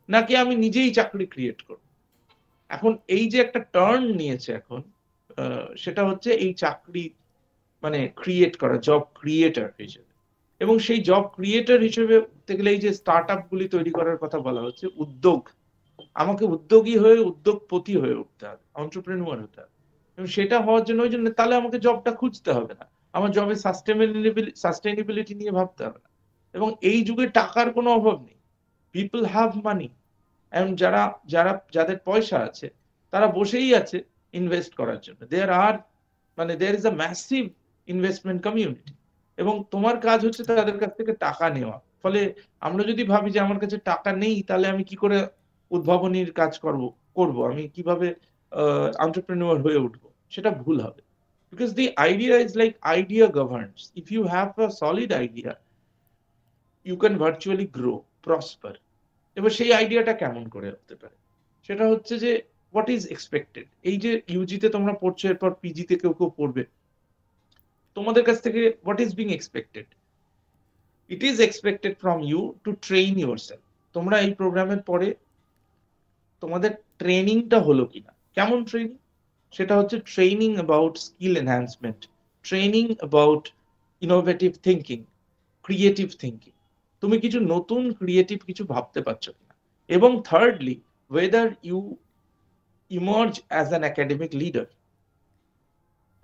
নাকি আমি নিজেই চাকরি ক্রিয়েট করব? এখন এই যে একটা টার্ন নিয়েছে এখন, সেটা হচ্ছে এই চাকরি মানে ক্রিয়েট করা, জব ক্রিয়েটর হিসেবে। এবং সেই জব ক্রিয়েটর হিসেবে উঠতে গেলে এই যে স্টার্ট আপ গুলি তৈরি করার কথা বলা হচ্ছে, উদ্যোগ, আমাকে উদ্যোগী হয়ে উদ্যোগপতি হয়ে উঠতে হবে, এন্টারপ্রেনিউর হতে হবে। এবং সেটা হওয়ার জন্য ওই জন্য তাহলে আমাকে জবটা খুঁজতে হবে না, আমার জবের সাস্টেনেবিলিটি নিয়ে ভাবতে হবে না। এবং এই যুগে টাকার কোনো অভাব নেই, পিপল হ্যাভ মানি। এবং যাদের পয়সা আছে তারা বসেই আছে ইনভেস্ট করার জন্য। There is a massive investment community. এবং তোমার কাজ হচ্ছে তাদের কাছ থেকে টাকা নেওয়া। ফলে আমরা যদি ভাবি যে আমার কাছে টাকা নেই, তাহলে আমি কি করে উদ্ভাবনীর কাজ করব, আমি কিভাবে এন্টারপ্রেনিউর হয়ে উঠবো, সেটা ভুল হবে। Because the idea is like idea governs. If you have a solid idea, you can virtually grow, prosper. এবার সেই আইডিয়াটা কেমন করে হতে পারে, সেটা হচ্ছে যে হোয়াট ইজ এক্সপেক্টেড। এই যে ইউজিতে তোমরা পড়ছো, এরপর পিজিতে কেউ কেউ পড়বে, তোমাদের কাছ থেকে what is being expected? It is expected from you to train yourself. তোমরা এই প্রোগ্রামের পরে তোমাদের ট্রেনিংটা হলো কিনা, কেমন ট্রেনিং? সেটা হচ্ছে training about skill enhancement, training about innovative thinking, creative thinking. তুমি কিছু নতুন ক্রিয়েটিভ কিছু ভাবতে পারছো কিনা। এবং thirdly, whether you emerge as an academic leader,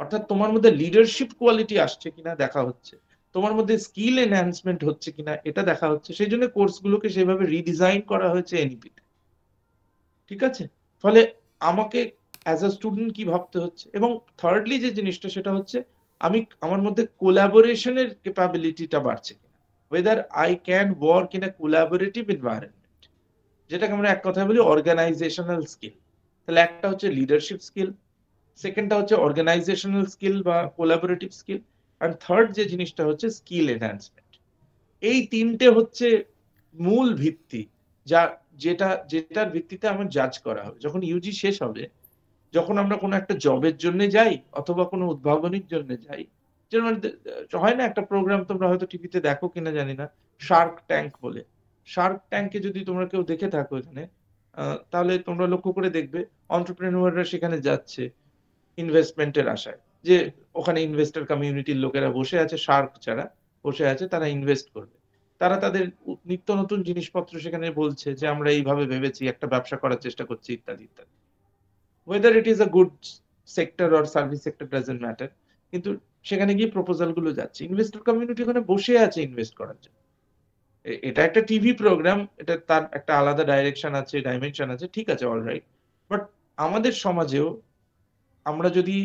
অর্থাৎ তোমার মধ্যে লিডারশিপ কোয়ালিটি আসছে কিনা দেখা হচ্ছে, তোমার মধ্যে স্কিল এনহ্যান্সমেন্ট হচ্ছে কিনা এটা দেখা হচ্ছে। সেই জন্য কোর্সগুলোকে সেভাবে রিডিজাইন করা হয়েছে এনইপিতে, ঠিক আছে? ফলে আমাকে অ্যাজ আ স্টুডেন্ট কি ভাবতে হচ্ছে। এবং থার্ডলি যে জিনিসটা, সেটা হচ্ছে আমার মধ্যে কোলাবোরেশনের ক্যাপাবিলিটিটা বাড়ছে কিনা, whether I can work in a collaborative environment, যেটাকে আমরা এক কথায় বলি অর্গানাইজেশনাল স্কিল। তাহলে একটা হচ্ছে লিডারশিপ স্কিল, সেকেন্ডটা হচ্ছে অর্গানাইজেশনাল স্কিল বা কোলাবোরেটিভ স্কিল, আর থার্ড যে জিনিসটা হচ্ছে স্কিল এনহ্যান্সমেন্ট। এই তিনটে হচ্ছে মূল ভিত্তি, যেটার ভিত্তিতে আমার জাজ করা হবে যখন ইউজি শেষ হবে। যখন আমরা কোনো একটা জবের জন্য যাই অথবা কোনো উদ্ভাবনীর জন্য যাই, যেমন হয় না একটা প্রোগ্রাম, তোমরা হয়তো টিভিতে দেখো কিনা জানি না, শার্ক ট্যাঙ্ক বলে। শার্ক ট্যাঙ্কে যদি তোমরা কেউ দেখে থাকো এখানে, তাহলে তোমরা লক্ষ্য করে দেখবে এন্টারপ্রেনিউররা সেখানে যাচ্ছে ইনভেস্টমেন্টের আশায়, যে ওখানে ইনভেস্টর কমিউনিটির লোকেরা বসে আছে, শার্ক যারা বসে আছে তারা ইনভেস্ট করবে। তারা তাদের নিত্য নতুন জিনিসপত্র সেখানে বলছে যে আমরা এইভাবে ভেবেছি, একটা ব্যবসা করার চেষ্টা করছি, ইত্যাদি ইত্যাদি। whether it is a good sector or service sector doesn't matter, কিন্তু সেখানে গিয়ে প্রপোজাল গুলো যাচ্ছে, ইনভেস্টর কমিউনিটি ওখানে বসে আছে ইনভেস্ট করার জন্য। এটা একটা টিভি প্রোগ্রাম, এটা তার একটা আলাদা ডাইরেকশন আছে, ডাইমেনশন আছে, ঠিক আছে, অলরাইট। বাট আমাদের সমাজেও আমরা যদি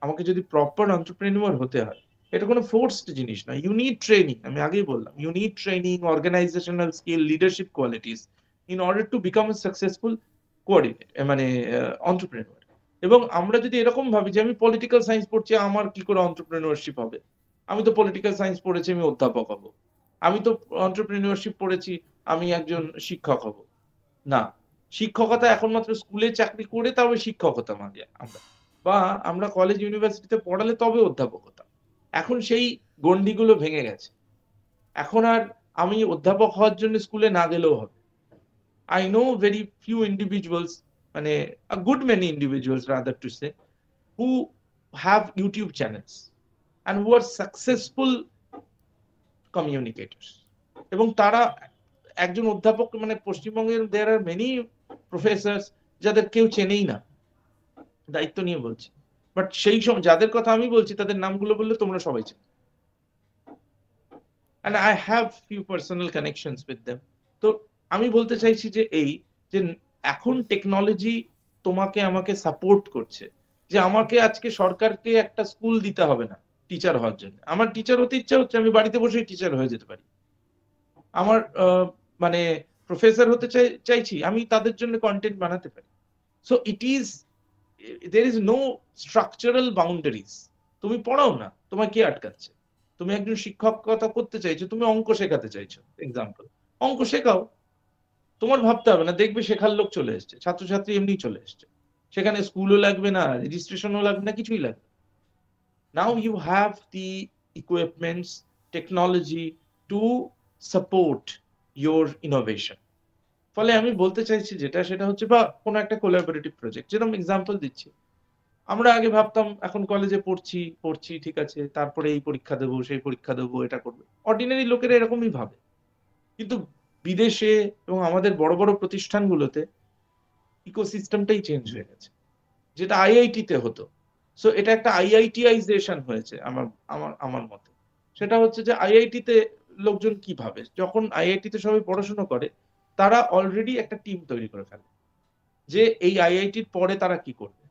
আমাকে যদি প্রপার এন্টারপ্রেনিউর হতে হয়, এটা কোনো ফোর্সড জিনিস না। ইউ নিড ট্রেনিং, আমি আগেই বললাম, you need training, organisational skill, leadership qualities in order to become a successful coordinate entrepreneur. এবং আমরা যদি এরকম ভাবি যে আমি পলিটিক্যাল সায়েন্স পড়ছি, আমার কি করে এন্টারপ্রেনিউরশিপ হবে, আমি তো পলিটিক্যাল সায়েন্স পড়েছি, আমি অধ্যাপক হব, আমি তো এন্টারপ্রেনিউরশিপ পড়েছি, আমি একজন শিক্ষক হব। না, শিক্ষকতা এখন মাত্র স্কুলে চাকরি করে তবে শিক্ষকতা মানে বা আমরা কলেজ ইউনিভার্সিটিতে পড়ালে তবে অধ্যাপকতা। এখন সেই গন্ডিগুলো ভেঙে গেছে। এখন আর আমি অধ্যাপক হওয়ার জন্য স্কুলে না গেলেও হবে। I know very few individuals, a good many individuals rather to say, who have YouTube channels and who are successful communicators. এবং তারা একজন অধ্যাপক, পশ্চিমবঙ্গের there are many professors যাদের কেউ চেনেই না, দায়িত্ব নিয়ে বলছি। বাট সেই সময় যাদের কথা আমি বলছি তাদের নামগুলো বললে তোমরা সবাই চেনো, and I have few personal connections with them. তো আমি বলতে চাইছি যে যে এখন টেকনোলজি তোমাকে আমাকে সাপোর্ট করছে, যে আমাকে আজকে সরকারকে একটা স্কুল দিতে হবে না টিচার হওয়ার জন্য। আমার টিচার হতে ইচ্ছা হচ্ছে, আমি বাড়িতে বসেই টিচার হয়ে যেতে পারি। আমার প্রফেসর হতে চাইছি, আমি তাদের জন্য কন্টেন্ট বানাতে পারি। So there is no structural boundaries. তুমি পড়াও না, তোমার কে আটকাচ্ছে? তুমি একজন শিক্ষকতা করতে চাইছো, তুমি অঙ্ক শেখাতে চাইছো, এক্সাম্পল, অঙ্ক শেখাও, তোমার ভাবতে হবে না, দেখবে শেখার লোক চলে এসছে, ছাত্রছাত্রী এমনি চলে এসছে, সেখানে স্কুলও লাগবে না, রেজিস্ট্রেশনও লাগবে না, কিছুই লাগবে। Now you have the equipments, technology to support your innovation. ফলে আমি বলতে চাইছি যেটা সেটা হচ্ছে, বা কোনো একটা কোলাবোরেটিভ প্রজেক্ট, যেরকম এক্সাম্পল দিচ্ছি, আমরা আগে ভাবতাম এখন কলেজে পড়ছি ঠিক আছে, তারপরে এই পরীক্ষা দেবো, সেই পরীক্ষা দেবো, এটা করবে, অর্ডিনারি লোকেরা এরকমই ভাবে। কিন্তু বিদেশে এবং আমাদের বড় বড় প্রতিষ্ঠানগুলোতে ইকোসিস্টেমটাই চেঞ্জ হয়ে গেছে, যেটা আইআইটিতে হতো। সো এটা একটা আইআইটিআইজেশন হয়েছে আমার মতে। সেটা হচ্ছে যে আইআইটিতে লোকজন কি ভাবে, যখন আইআইটিতে সবাই পড়াশোনা করে তারা অলরেডি একটা টিম তৈরি করে ফেলে যে এই আইআইটির পরে তারা কি করবে।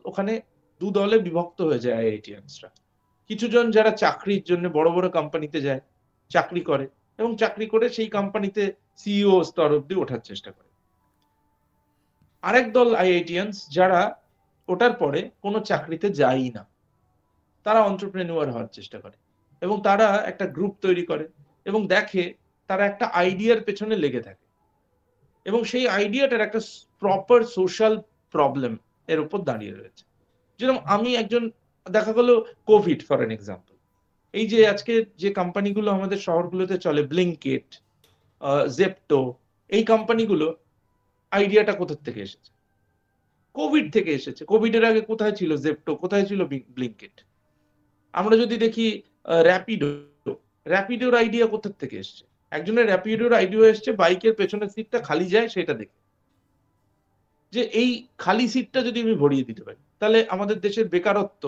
ওখানে দু দলে বিভক্ত হয়ে যায় আইআইটিয়ানসরা। কিছুজন যারা চাকরির জন্য বড় বড় কোম্পানিতে যায়, চাকরি করে, এবং চাকরি করে সেই কোম্পানিতে সিইও স্তর অব্দি ওঠার চেষ্টা করে। আরেক দল আইআইটিয়ানস যারা ওটার পরে কোনো চাকরিতে যায়ই না, তারা এন্টারপ্রেনিউর হওয়ার চেষ্টা করে, এবং তারা একটা গ্রুপ তৈরি করে এবং দেখে তারা একটা আইডিয়ার পেছনে লেগে থাকে, এবং সেই আইডিয়াটার একটা প্রপার সোশ্যাল প্রবলেম এর উপর দাঁড়িয়ে রয়েছে। যেরকম আমি একজন, দেখা গেল কোভিড ফর এন এক্সাম্পল, এই যে আজকে যে কোম্পানিগুলো আমাদের শহরগুলোতে চলে, ব্লিঙ্কিট, জেপ্টো, এই কোম্পানিগুলো আইডিয়াটা কোথা থেকে এসেছে? কোভিড থেকে এসেছে। কোভিডের আগে কোথায় ছিল জেপ্টো, কোথায় ছিল ব্লিঙ্কিট? আমরা যদি দেখি র্যাপিডোর আইডিয়া কোথা থেকে এসছে? একজনের র্যাপিডোর আইডিয়া এসছে বাইকের পেছনের সিটটা খালি যায় সেটা দেখে, যে এই খালি সিটটা যদি আমি ভরিয়ে দিতে পারি তাহলে আমাদের দেশের বেকারত্ব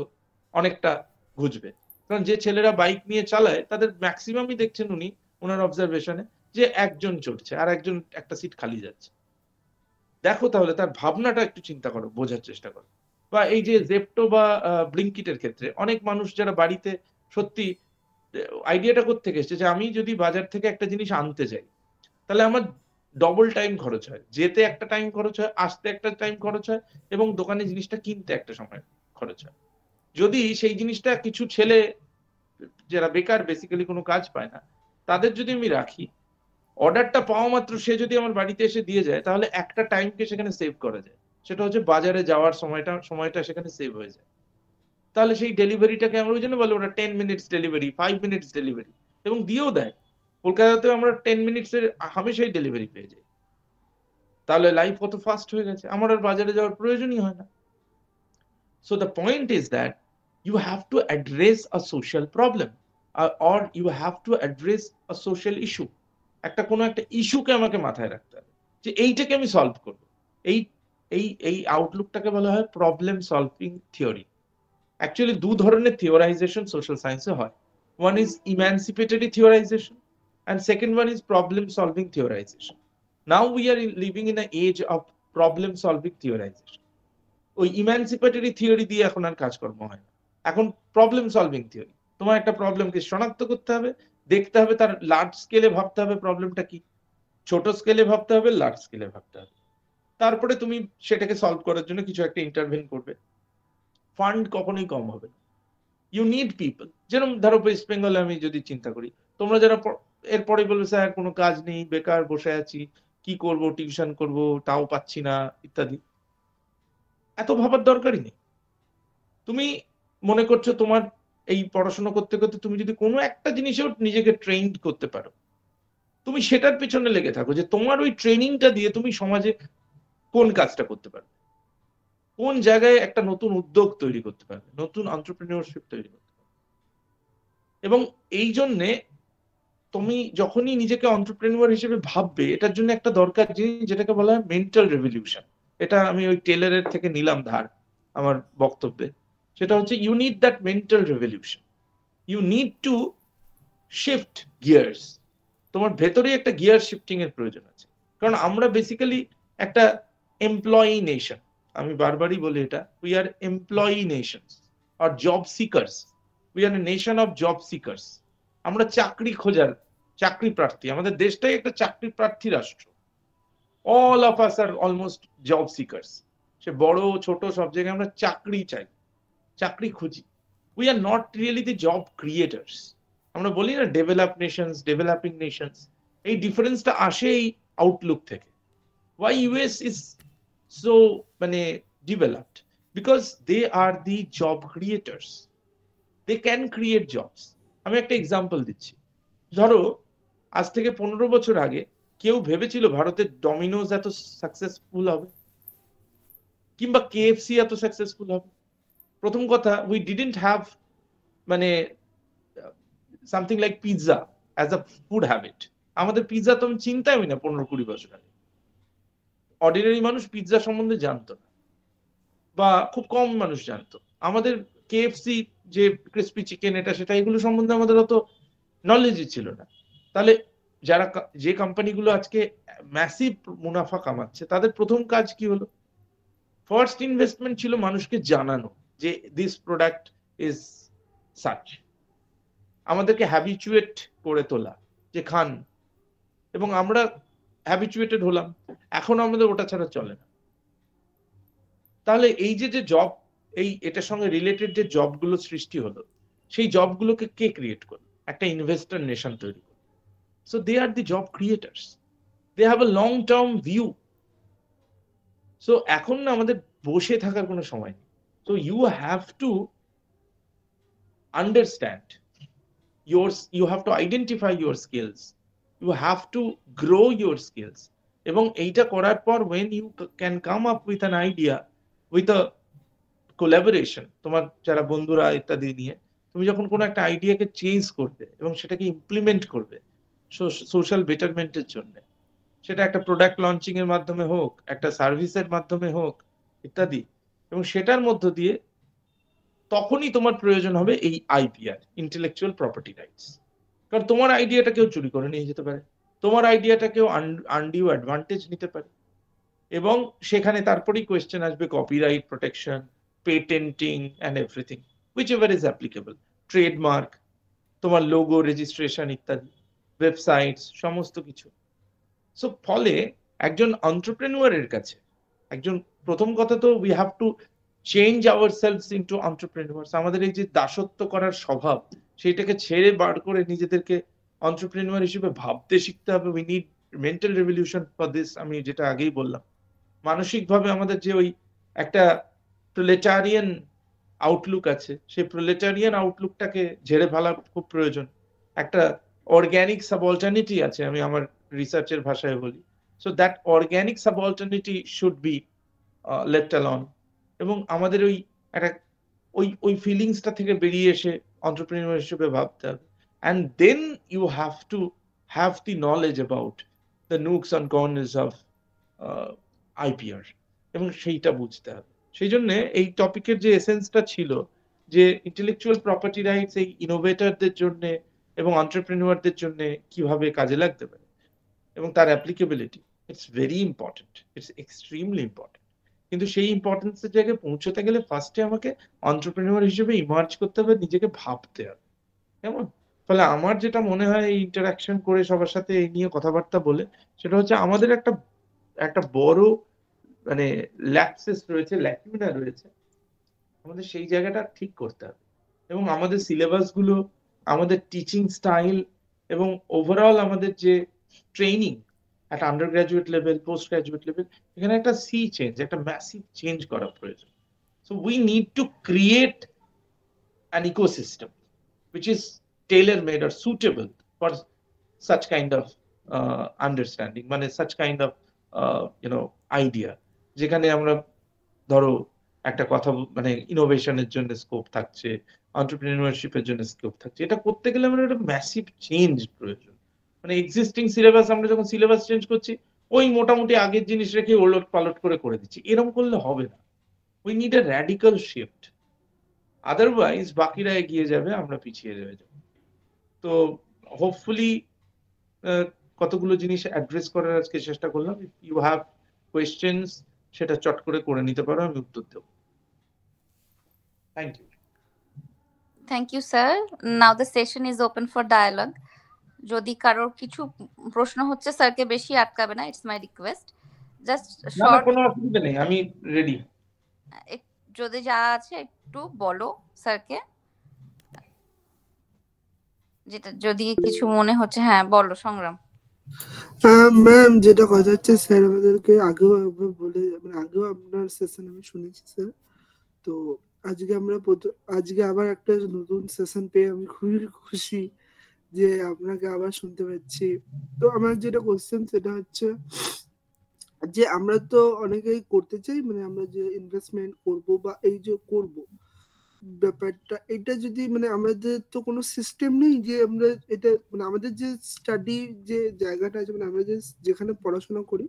অনেকটা ঘুচবে। কারণ যে ছেলেরা বাইক নিয়ে চালায় তাদের ম্যাক্সিমামই দেখছেন উনি ওনার অবজারভেশনে যে একজন চড়ছে আর একজন একটা সিট খালি যাচ্ছে। দেখো তাহলে তার ভাবনাটা একটু চিন্তা করো, বোঝার চেষ্টা করো। বা এই যে জেপ্টো বা ব্লিঙ্কিটের ক্ষেত্রে অনেক মানুষ যারা বাড়িতে, সত্যি আইডিয়াটা কোত্থেকে এসছে যে আমি যদি বাজার থেকে একটা জিনিস আনতে যাই তাহলে আমার ডবল টাইম খরচ হয়, যেতে একটা টাইম খরচ হয়, আসতে একটা টাইম খরচ হয়, এবং দোকানে জিনিসটা কিনতে একটা সময় খরচ হয়। যদি সেই জিনিসটা কিছু ছেলে যারা বেকার, বেসিক্যালি কোনো কাজ পায় না, তাদের যদি আমি রাখি, অর্ডারটা পাওয়া মাত্র সে যদি আমার বাড়িতে এসে দিয়ে যায়, তাহলে একটা টাইমকে সেখানে সেভ করা যায়। সেটা হচ্ছে বাজারে যাওয়ার সময়টা সেখানে সেভ হয়ে যায়। তাহলে সেই ডেলিভারিটাকে আমরা ওই জন্য বলি ওটা 10 মিনিটস ডেলিভারি, 5 মিনিটস ডেলিভারি, এবং দিয়েও দেয়। কলকাতাতে আমরা 10 মিনিটসের হামেশাই ডেলিভারি পেয়ে যাই। তাহলে লাইফ কত ফাস্ট হয়ে গেছে, আমার আর বাজারে যাওয়ার প্রয়োজনই হয় না। So the point is that you have to address a social problem or you have to address a social issue. একটা কোনো একটা ইস্যুকে আমাকে মাথায় রাখতে হবে যে এইটাকে আমি সলভ করব। এই এই এই আউটলুকটাকে বলা হয় প্রবলেম সলভিং থিওরি। অ্যাকচুয়ালি দু ধরনের থিওরাইজেশন সোশ্যাল সায়েন্সে হয়। One is emancipatory theorization and second one is problem solving theorization. Now we are living in an age of problem solving theorization. ওই ইমানসিপেটরি থিওরি দিয়ে এখন আর কাজকর্ম হয় না, এখন প্রবলেম সলভিং থিওরি। তোমার একটা প্রবলেমকে শনাক্ত করতে হবে, দেখতে হবে তার লার্জ স্কেলে ভাবতে হবে প্রবলেমটা কি, ছোট স্কেলে ভাবতে হবে, লার্জ স্কেলে ভাবতে হবে, তারপরে তুমি সেটাকে সলভ করার জন্য কিছু একটা ইন্টারভেন করবে। ফান্ড কখনোই কম হবে না, ইউ নিড পিপল। যেরকম ধরো ওয়েস্ট বেঙ্গলে আমি যদি চিন্তা করি, তোমরা যারা এরপরে বলবে স্যার কোনো কাজ নেই, বেকার বসে আছি, কি করব, টিউশন করব, তাও পাচ্ছি না, ইত্যাদি, এত ভাবার দরকারই নেই। তুমি মনে করছো তোমার এই পড়াশোনা করতে করতে তুমি যদি কোনো একটা জিনিসেও নিজেকে ট্রেন করতে পারো, তুমি সেটার পিছনে লেগে থাকো যে তোমার ওই ট্রেনিংটা দিয়ে তুমি সমাজে কোন কাজটা করতে পারবে, কোন জায়গায় একটা নতুন উদ্যোগ তৈরি করতে পারবে, নতুন এন্টারপ্রেনিউরশিপ তৈরি করতে পারবে। এবং এই জন্যে তুমি যখনই নিজেকে এন্টারপ্রেনিউর হিসেবে ভাববে, এটার জন্য একটা দরকার জিনিস যেটাকে বলা হয় মেন্টাল রেভলিউশন। এটা আমি ওই টেলরের থেকে নিলাম ধার আমার বক্তব্যে। সেটা হচ্ছে you need that mental revolution, you need to shift gears. তোমার ভেতরে একটা গিয়ার শিফটিং এর প্রয়োজন আছে, কারণ আমরা বেসিক্যালি একটা এমপ্লয়ি নেশন। আমি বারবারই বলি এটা, উই আর এমপ্লয়ি নেশনস আর job seekers. We are a nation of job seekers. আমরা চাকরি প্রার্থী, আমাদের দেশটাই একটা চাকরি প্রার্থী রাষ্ট্র। All of us are almost job seekers. সে বড় ছোট সব জায়গায় আমরা চাকরি চাই, চাকরি খুঁজি। We are not really the job creators. আমরা বলি না ডেভেলপ নেশনস, ডেভেলপিং নেশনস, এই ডিফারেন্সটা আসে এই আউটলুক থেকে। ওয়াই ইউএস ইজ সো মানে developed? Because they are the job creators, they can create jobs. আমি একটা এক্সাম্পল দিচ্ছি। ধরো আজ থেকে 15 বছর আগে কেউ ভেবেছিল ভারতের ডমিনোজ এত সাকসেসফুল হবে, কিংবা কেএফসি এত সাকসেসফুল হবে? প্রথম কথা, উই ডিডন্ট হ্যাভ মানে something like pizza as a food habit. আমাদের পিৎজা তো আমি চিন্তাই না 15-20 বছর আগে। অর্ডিনারি মানুষ পিৎজা সম্বন্ধে জানতো না, বা খুব কম মানুষ জানতো। আমাদের কেএফসি যে ক্রিসপি চিকেন এটা সেটা এগুলো সম্বন্ধে আমাদের অত নলেজই ছিল না। তাহলে যারা যে কোম্পানিগুলো আজকে ম্যাসিভ মুনাফা কামাচ্ছে তাদের প্রথম কাজ কি হলো? ফার্স্ট ইনভেস্টমেন্ট ছিল মানুষকে জানানো যে দিস প্রোডাক্ট ইজ সাচ, আমাদেরকে হ্যাবিচুয়েট করে তোলা যে খান, এবং আমরা হ্যাবিচুয়েটেড হলাম। এখন আমাদের ওটা ছাড়া চলে না। তাহলে এই যে জব, এটার সঙ্গে রিলেটেড যে জবগুলো সৃষ্টি হলো, সেই জবগুলোকে কে ক্রিয়েট করলো? একটা ইনভেস্টর নেশন তৈরি করলো। So they are the job creators, they have a long term view. So এখন না আমাদের বসে থাকার কোনো সময় নেই। So you have to understand you have to identify your skills, you have to grow your skills, এবং এইটা করার পর when you can come up with an idea, with a collaboration, তোমার যারা বন্ধুরা ইত্যাদি নিয়ে তুমি যখন কোনো একটা আইডিয়াকে চেঞ্জ করবে এবং সেটাকে ইমপ্লিমেন্ট করবে সোশ্যাল বেটারমেন্টের জন্য, সেটা একটা প্রোডাক্ট লঞ্চিং এর মাধ্যমে হোক, একটা সার্ভিসের মাধ্যমে হোক ইত্যাদি, এবং সেটার মধ্য দিয়ে তখনই তোমার প্রয়োজন হবে এই আইপিআর, ইন্টেলেকচুয়াল প্রপার্টি রাইটস। কারণ তোমার আইডিয়াটা কেউ চুরি করে নিয়ে যেতে পারে, তোমার আইডিয়াটা কেউ আনডিউ অ্যাডভান্টেজ নিতে পারে, এবং সেখানে তারপরেই কোয়েশ্চেন আসবে copyright protection, patenting and everything which ever is applicable, trademark, তোমার লোগো রেজিস্ট্রেশন ইত্যাদি, ওয়েবসাইটস, সমস্ত কিছু। সো ফলে একজন এন্টারপ্রেনিউয়ারের কাছে প্রথম কথা তো we have to change ourselves into entrepreneurs. আমাদের এই যে দাসত্ব করার স্বভাব, সেইটাকে ছেড়ে বার করে নিজেদেরকে এন্টারপ্রেনিউয়ার হিসেবে ভাবতে শিখতে হবে। We need mental revolution for this. আমি যেটা আগেই বললাম, মানসিকভাবে আমাদের যে ওই একটা প্রোলেটারিয়ান আউটলুক আছে, সেই প্রোলেটারিয়ান আউটলুকটাকে ঝেড়ে ফেলা খুব প্রয়োজন। একটা অর্গ্যানিক সাবঅল্টারনিটি আছে, আমি আমার রিসার্চের ভাষায় বলি। So that organic subalternity should be left alone, এবং আমাদের ওই একটা ওই ফিলিংসটা থেকে বেরিয়ে এসে এন্টারপ্রেনিউর হিসেবে ভাবতে হবে। And then you have to have the knowledge about the nooks and corners of IPR, এবং সেইটা বুঝতে হবে। সেই জন্য এই টপিকের যে এসেন্সটা ছিল যে ইন্টেলেকচুয়াল প্রপার্টি রাইটস এই ইনোভেটরদের জন্য এবং এন্টারপ্রেনিউরদের জন্য কিভাবে কাজে লাগতে পারে এবং তার applicability, it's very important, it's extremely important. কিন্তু সেই ইম্পর্টেন্সের জায়গায় পৌঁছতে গেলে ফার্স্টে আমাকে এন্টারপ্রেনিউর হিসেবে ইমার্জ করতে হবে, নিজেকে ভাবতে হবে, কেমন? ফলে আমার যেটা মনে হয় এই ইন্টারাকশন করে সবার সাথে এই নিয়ে কথাবার্তা বলে, সেটা হচ্ছে আমাদের একটা বড় মানে ল্যাপসেস রয়েছে, ল্যাকুনা রয়েছে, আমাদের সেই জায়গাটা ঠিক করতে হবে। এবং আমাদের সিলেবাস গুলো, আমাদের টিচিং স্টাইল এবং ওভারঅল আমাদের যে ট্রেনিং একটা under graduate level, post graduate level, এখানে একটা সি চেঞ্জ, একটা ম্যাসিভ চেঞ্জ করা প্রয়োজন। So we need to create an ecosystem which is tailor-made or suitable for such kind of understanding, মানে such kind of idea, যেখানে আমরা ধরো একটা কথা মানে ইনোভেশনের জন্য স্কোপ থাকছে, এন্টারপ্রেনিউরশিপের জন্য স্কোপ থাকছে। এটা করতে গেলে আমাদের একটা ম্যাসিভ চেঞ্জ প্রয়োজন। মানে এক্সিস্টিং সিলেবাস, আমরা যখন সিলেবাস চেঞ্জ করছি ওই মোটামুটি আগের জিনিস রেখে ওলট পালট করে দিচ্ছি, এরকম করলে হবে না। We need a radical shift, otherwise বাকিরা এগিয়ে যাবে, আমরা পিছিয়ে রয়ে যাব। তো হোপফুলি কতগুলো জিনিস অ্যাড্রেস করার আজকে চেষ্টা করলাম। ইফ ইউ হ্যাভ কোয়েশ্চেন্স সেটা চট করে নিতে পারো, আমি উত্তর দেব। Thank you. Thank you sir. Now the session is open for dialogue. যদি কারোর কিছু প্রশ্ন হচ্ছে, স্যারকে বেশি আটকাবে না, it's my request. Just short, কোনো অসুবিধা নেই, আমি রেডি। যদি যা আছে একটু বলো স্যারকে, যেটা যদি কিছু মনে হচ্ছে। হ্যাঁ বলো সংগ্রাম। ম্যাম, যেটা কথা হচ্ছে স্যার আমাদেরকে আগেও বলে, মানে আগেও আপনার সেশন আমি শুনেছি স্যার। তো আজকে আবার একটা নতুন সেশন পেয়ে আমি খুবই খুশি যে আপনাকে আবার শুনতে পাচ্ছি। তো আমার যেটা কোশ্চেন সেটা হচ্ছে যে আমরা তো অনেকেই করতে চাই, মানে আমরা যে ইনভেস্টমেন্ট করব বা এই যে করব ব্যাপারটা, এটা যদি মানে আমাদের তো কোনো সিস্টেম নেই যে আমরা এটা মানে আমাদের যে স্টাডি যে জায়গাটা আছে, মানে আমরা যে যেখানে পড়াশোনা করি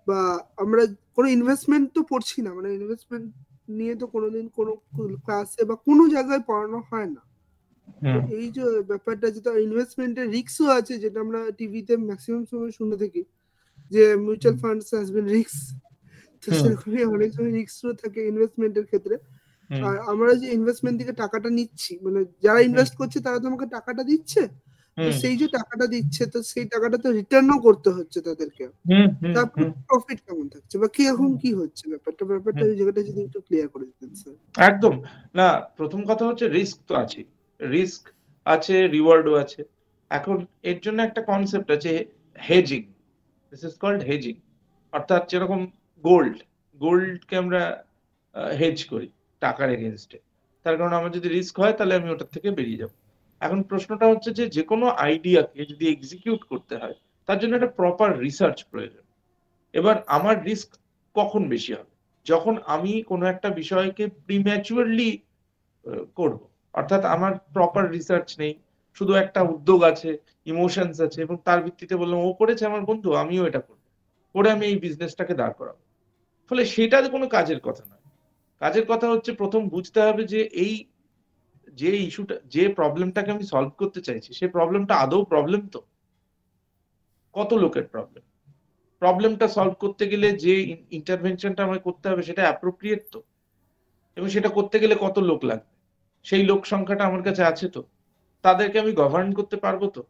বা আমরা কোনো ইনভেস্টমেন্ট তো পড়ছি না, মানে ইনভেস্টমেন্ট নিয়ে তো কোনোদিন কোনো ক্লাসে বা কোনো জায়গায় পড়ানো হয় না। তো এই যে ব্যাপারটা, যেটা ইনভেস্টমেন্টের রিস্কও আছে, যেটা আমরা টিভিতে ম্যাক্সিমাম সময় শুনে থাকি যে mutual funds has been risk, তো সেরকমই অনেক সময় রিস্কও থাকে ইনভেস্টমেন্টের ক্ষেত্রে। আর আমরা যে ইনভেস্টমেন্ট থেকে টাকাটা নিচ্ছি, মানে যারা ইনভেস্ট করছে তারা তো আমাকে টাকাটা দিচ্ছে, তো সেই যে টাকাটা দিচ্ছে তো সেই টাকাটা তো রিটার্নও করতে হচ্ছে তাদেরকে। তারপর প্রফিট কেমন থাকছে বা কিরকম কি হচ্ছে ব্যাপারটা ওই জায়গাটা যদি একটু ক্লিয়ার করে দিতেন স্যার। একদম না, প্রথম কথা হচ্ছে রিস্ক তো আছে, রিস্ক আছে, রিওয়ার্ডও আছে। এখন এর জন্য একটা কনসেপ্ট আছে hedging, this is called hedging. অর্থাৎ যেরকম গোল্ডকে আমরা হেজ করি টাকার এগেনস্টে, তার কারণ আমার যদি রিস্ক হয় তাহলে আমি ওটার থেকে বেরিয়ে যাব। এখন প্রশ্নটা হচ্ছে যে কোনো আইডিয়াকে যদি এক্সিকিউট করতে হয় তার জন্য একটা প্রপার রিসার্চ প্রয়োজন। এবার আমার রিস্ক কখন বেশি হবে? যখন আমি কোনো একটা বিষয়কে প্রিম্যাচুয়ারলি করব, অর্থাৎ আমার প্রপার রিসার্চ নেই, শুধু একটা উদ্যোগ আছে, ইমোশনস আছে, এবং তার ভিত্তিতে বললাম ও করেছে আমার বন্ধু আমিও এটা করবো, করে আমি এই বিজনেসটাকে দাঁড় করাবো। ফলে সেটা কোনো কাজের কথা নয়। কাজের কথা হচ্ছে প্রথম বুঝতে হবে যে এই যে ইস্যুটা, যে প্রবলেমটাকে আমি সলভ করতে চাইছি, সেই প্রবলেমটা আদৌ প্রবলেম তো? কত লোকের প্রবলেমটা সলভ করতে গেলে যে ইন্টারভেনশনটা আমাকে করতে হবে সেটা অ্যাপ্রোপ্রিয়েট তো? এবং সেটা করতে গেলে কত লোক লাগবে, সেই লোক সংখ্যাটা আমার কাছে আছে তো? তাদেরকে আমি গভর্ন করতে পারবো তো?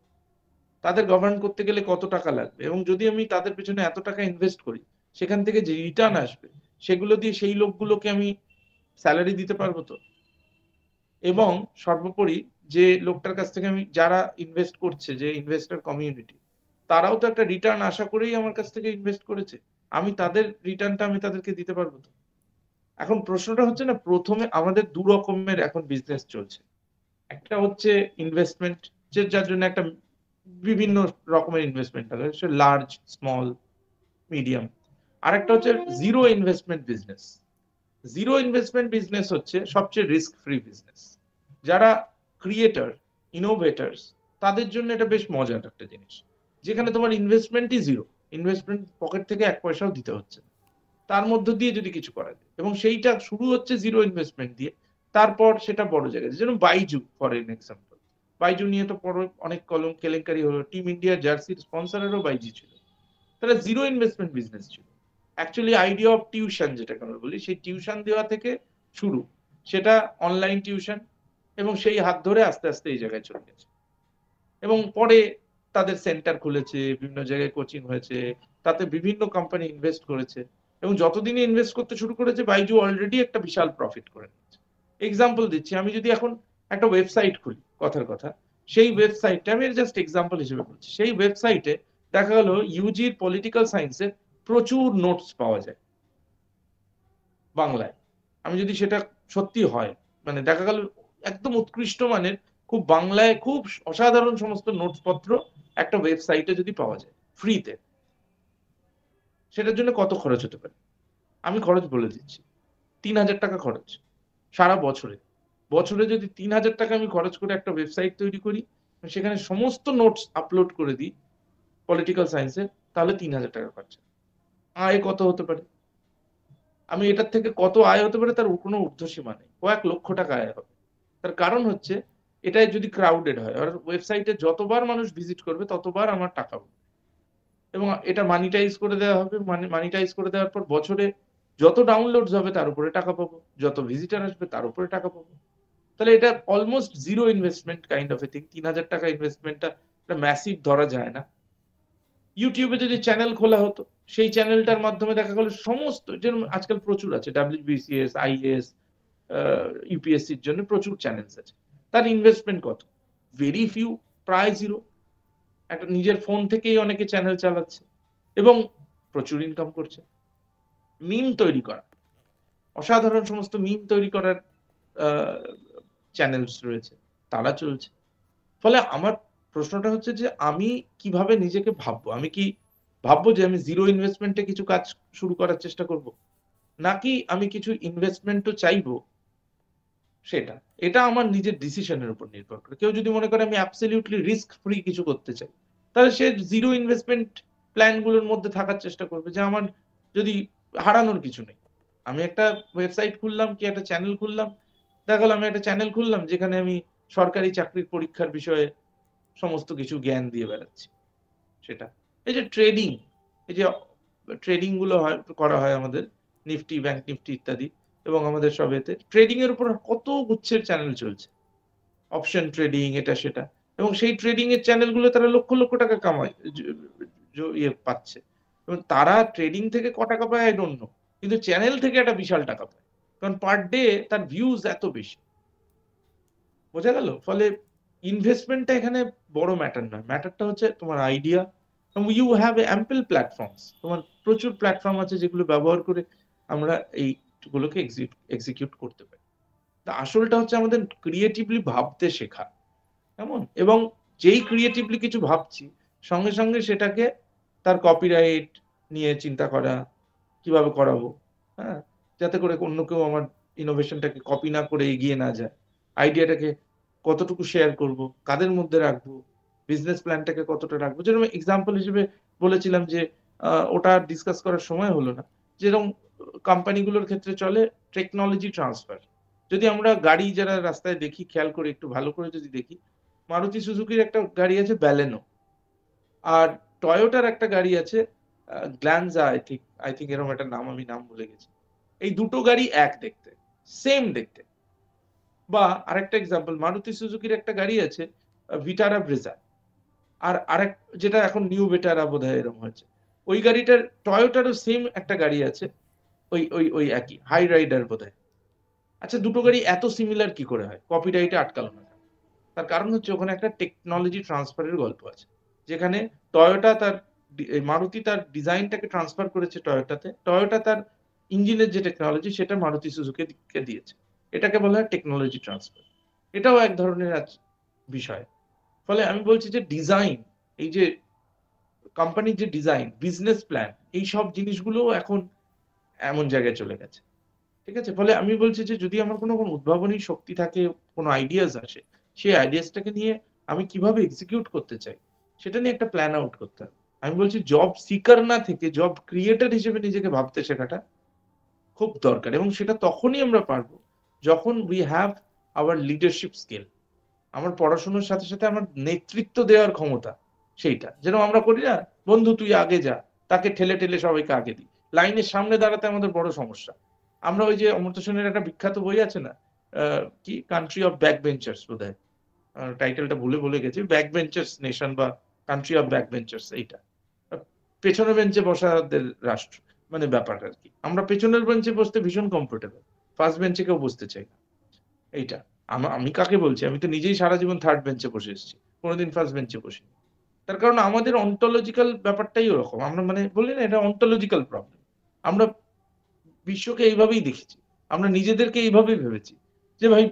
তাদের গভর্ন করতে গেলে কত টাকা লাগবে, এবং যদি আমি তাদের পেছনে এত টাকা ইনভেস্ট করি, সেখান থেকে যে রিটার্ন আসবে সেগুলো দিয়ে সেই লোকগুলোকে আমি স্যালারি দিতে পারবো তো? এবং সর্বোপরি যে লোকটার কাছ থেকে আমি, যারা ইনভেস্ট করছে, যে ইনভেস্টর কমিউনিটি, তারাও তো একটা রিটার্ন আশা করেই আমার কাছ থেকে ইনভেস্ট করেছে, আমি তাদের রিটার্নটা আমি তাদেরকে দিতে পারবো তো? এখন প্রশ্নটা হচ্ছে না, প্রথমে আমাদের দু রকমের এখন বিজনেস চলছে। একটা হচ্ছে ইনভেস্টমেন্ট, যার জন্য একটা বিভিন্ন রকমের ইনভেস্টমেন্ট আছে, লার্জ, স্মল, মিডিয়াম। আর একটা হচ্ছে zero investment business. Zero investment business হচ্ছে সবচেয়ে রিস্ক ফ্রি বিজনেস। যারা ক্রিয়েটর, ইনোভেটার্স, তাদের জন্য এটা বেশ মজার একটা জিনিস, যেখানে তোমার ইনভেস্টমেন্টই জিরো, ইনভেস্টমেন্ট পকেট থেকে এক পয়সাও দিতে হচ্ছে, তার মধ্য দিয়ে যদি কিছু করা যায়, এবং সেইটা শুরু হচ্ছে জিরো ইনভেস্টমেন্ট দিয়ে, তারপর সেটা বড় জায়গায়, যেমন বাইজু ফর এক্সাম্পল। বাইজু নিয়ে তো পরে অনেক কেলেঙ্কারি হলো, টিম ইন্ডিয়া জার্সির স্পন্সরেরও বাইজু ছিল, তারা জিরো ইনভেস্টমেন্ট বিজনেস ছিল। অ্যাকচুয়ালি আইডিয়া অফ টিউশন যেটাকে আমরা বলি, সেই টিউশন দেওয়া থেকে শুরু, সেটা অনলাইন টিউশন, এবং সেই হাত ধরে আস্তে আস্তে এই জায়গায় চলে গেছে, এবং পরে তাদের সেন্টার খুলেছে, বিভিন্ন জায়গায় কোচিং হয়েছে, তাতে বিভিন্ন কোম্পানি ইনভেস্ট করেছে, এবং যতদিনে ইনভেস্ট করতে শুরু করেছে বাইজু অলরেডি একটা বিশাল প্রফিট করে নিচ্ছে। এক্সাম্পল দিচ্ছি, আমি যদি এখন একটা ওয়েবসাইট খুলি, কথার কথা, সেই ওয়েবসাইটটা আমি জাস্ট এক্সাম্পল হিসেবে বলছি, সেই ওয়েবসাইটে দেখা গেল ইউজির পলিটিক্যাল সায়েন্সের প্রচুর নোটস পাওয়া যায় বাংলায়। আমি যদি সেটা সত্যি হয়, মানে দেখা গেল একদম উৎকৃষ্ট মানের, খুব বাংলায় খুব অসাধারণ সমস্ত নোটস পত্র একটা ওয়েবসাইটে যদি পাওয়া যায় ফ্রিতে, সেটার জন্য কত খরচ হতে পারে? আমি খরচ বলে দিচ্ছি, 3,000 টাকা খরচ সারা বছরে। বছরে যদি 3,000 টাকা আমি খরচ করে একটা ওয়েবসাইট তৈরি করি, সেখানে সমস্ত নোটস আপলোড করে দিই পলিটিক্যাল সায়েন্সের, তাহলে 3,000 টাকা খরচা। আয় কত হতে পারে? আমি এটার থেকে কত আয় হতে পারে তার কোনো ঊর্ধ্বসীমা নেই, কয়েক লক্ষ টাকা আয় হবে। তার কারণ হচ্ছে এটাই যদি ক্রাউডেড হয়, আর ওয়েবসাইটে যতবার মানুষ ভিজিট করবে ততবার আমার টাকা হবে, এবং এটা মানিটাইজ করে দেওয়া হবে। মানিটাইজ করে দেওয়ার পর বছরে যত ডাউনলোডস হবে তার উপরে টাকা পাবো, যত ভিজিটার আসবে তার উপরে টাকা পাবো। তাহলে এটা almost zero investment kind of a thing. 3,000 টাকা ইনভেস্টমেন্টটা ম্যাসিভ ধরা যায় না। ইউটিউবে যদি চ্যানেল খোলা হতো, সেই চ্যানেলটার মাধ্যমে দেখা গেল সমস্ত, যেরকম আজকাল প্রচুর আছে, WBCS, IAS, ইউপিএসসির জন্য প্রচুর চ্যানেলস আছে, তার ইনভেস্টমেন্ট কত? ভেরি ফিউ, প্রায় জিরো। একটা নিজের ফোন থেকেই অনেকে চ্যানেল চালাচ্ছে এবং প্রচুর ইনকাম করছে। মিম তৈরি করা, অসাধারণ সমস্ত মিম তৈরি করার চ্যানেলস রয়েছে, তারা চলছে। ফলে আমার প্রশ্নটা হচ্ছে যে আমি কিভাবে নিজেকে ভাববো, আমি কি ভাববো যে আমি জিরো ইনভেস্টমেন্টে কিছু কাজ শুরু করার চেষ্টা করব, নাকি আমি কিছু ইনভেস্টমেন্টও চাইবো সেটা, এটা আমার নিজের ডিসিশনের উপর নির্ভর করে। কেউ যদি মনে করে আমি অ্যাবসলিউটলি রিস্ক ফ্রি কিছু করতে চাই, তাহলে সে জিরো ইনভেস্টমেন্ট প্ল্যান গুলোর মধ্যে থাকার চেষ্টা করবে, যে আমার যদি হারানোর কিছু নেই। আমি একটা ওয়েবসাইট খুললাম কি একটা চ্যানেল খুললাম, দেখা গেল আমি একটা চ্যানেল খুললাম যেখানে আমি সরকারি চাকরির পরীক্ষার বিষয়ে সমস্ত কিছু জ্ঞান দিয়ে বেড়াচ্ছি। সেটা এই যে ট্রেডিং, এই যে ট্রেডিং গুলো হয় করা হয় আমাদের নিফটি, ব্যাংক নিফটি ইত্যাদি, এবং আমাদের সব এতে ট্রেডিং এর উপর কত গুচ্ছের চ্যানেল চলছে, অপশন ট্রেডিং এটা সেটা, এবং সেই ট্রেডিং এর চ্যানেলগুলো তারা লক্ষ লক্ষ টাকা কামায়, ইয়ে পাচ্ছে, এবং তারা ট্রেডিং থেকে ক টাকা পায় আই ডোন্ট নো, কিন্তু চ্যানেল থেকে একটা বিশাল টাকা পায়, কারণ পার ডে তার ভিউজ এত বেশি। বোঝা গেল? ফলে ইনভেস্টমেন্টটা এখানে বড় ম্যাটার নয়, ম্যাটারটা হচ্ছে তোমার idea. You have ample platforms, তোমার প্রচুর প্ল্যাটফর্ম আছে যেগুলো ব্যবহার করে আমরা এইগুলোকে এক্সিকিউট করতে পারি। আসলটা হচ্ছে আমাদের ক্রিয়েটিভলি ভাবতে শেখা, কেমন, এবং যেই ক্রিয়েটিভলি কিছু ভাবছি সঙ্গে সঙ্গে সেটাকে তার কপিরাইট নিয়ে চিন্তা করা, কিভাবে করাবো, হ্যাঁ, যাতে করে অন্য কেউ আমার ইনোভেশনটাকে কপি না করে এগিয়ে না যায়, আইডিয়াটাকে কতটুকু শেয়ার করব, কাদের মধ্যে রাখবো, বিজনেস প্ল্যানটাকে কতটা রাখবো। যেরকম এক্সাম্পল হিসেবে বলেছিলাম যে ওটা ডিসকাস করার সময় হলো না, যেরকম কোম্পানিগুলোর ক্ষেত্রে চলে টেকনোলজি ট্রান্সফার। যদি আমরা গাড়ি যারা রাস্তায় দেখি, খেয়াল করে একটু ভালো করে যদি দেখি, মারুতি সুজুকির একটা গাড়ি আছে ব্যালেনো, আর টয়োটার একটা গাড়ি আছে গ্ল্যানজা, আই থিঙ্ক এরকম একটা নাম, আমি নাম ভুলে গেছি। এই দুটো গাড়ি এক দেখতে, সেম দেখতে। বা আরেকটা এক্সাম্পল, মারুতি সুজুকির একটা গাড়ি আছে ভিটারা ব্রেজা, আর আরেক যেটা এখন নিউ ভিটারা বোধহয় এরকম হয়েছে, ওই গাড়িটার টয়োটারও সেম একটা গাড়ি আছে, ওই ওই ওই একই হাই রাইডার বোধহয়। আচ্ছা, দুটো গাড়ি এত সিমিলার কি করে হয়? কপিরাইটে আটকালো না। তার কারণ হচ্ছে ওখানে একটা টেকনোলজি ট্রান্সফারের গল্প আছে, যেখানে টয়োটা তার মারুতি তার ডিজাইনটাকে ট্রান্সফার করেছে টয়োটাতে, টয়োটা তার ইঞ্জিনের যে টেকনোলজি সেটা মারুতি সুজুকিকে দিয়েছে। এটাকে বলা হয় টেকনোলজি ট্রান্সফার। এটাও এক ধরনের বিষয়। ফলে আমি বলছি যে ডিজাইন, এই যে কোম্পানির যে ডিজাইন, বিজনেস প্ল্যান, এই সব জিনিসগুলো এখন এমন জায়গায় চলে গেছে। ঠিক আছে? ফলে আমি বলছি যে যদি আমার কোনো উদ্ভাবনী শক্তি থাকে, কোনো আইডিয়াস আসে, সেই আইডিয়াসটাকে নিয়ে আমি কিভাবে এক্সিকিউট করতে চাই সেটা নিয়ে একটা প্ল্যান আউট করতে হবে। আমি বলছি জব সিকার না থেকে জব ক্রিয়েটর হিসেবে নিজেকে ভাবতে শেখাটা খুব দরকার, এবং সেটা তখনই আমরা পারবো যখন we have our leadership skill. আমার পড়াশোনার সাথে সাথে আমার নেতৃত্ব দেওয়ার ক্ষমতা, সেইটা যেন আমরা করি না, বন্ধু তুই আগে যা, তাকে ঠেলে ঠেলে সবাইকে আগে দিই। লাইনের সামনে দাঁড়াতে আমাদের বড় সমস্যা। আমরা ওই যে অমর্ত্য সেনের একটা বিখ্যাত বই আছে না, কি কান্ট্রি অফ ব্যাক বেঞ্চার্স, বোধহয় টাইটেলটা ভুলে গেছি, ব্যাক বেঞ্চার্স নেশন বা কান্ট্রি অফ ব্যাক বেঞ্চার্স, এইটা পেছনের বেঞ্চে বসাদের রাষ্ট্র, মানে ব্যাপারটা আর কি। আমরা পেছনের বেঞ্চে বসতে ভীষণ কমফোর্টেবল, ফার্স্ট বেঞ্চে কেউ বসতে চাই না। এইটা আমি কাকে বলছি? আমি তো নিজেই সারা জীবন থার্ড বেঞ্চে বসে এসেছি, কোনোদিন ফার্স্ট বেঞ্চে বসিনি। তার কারণ আমাদের অন্টোলজিক্যাল ব্যাপারটাই ওরকম, আমরা মানে বলি না এটা অন্টোলজিক্যাল প্রবলেম। আমরা বিশ্বকে এইভাবেই দেখেছি, আমরা নিজেদেরকে এইভাবেই ভেবেছি যে ভাই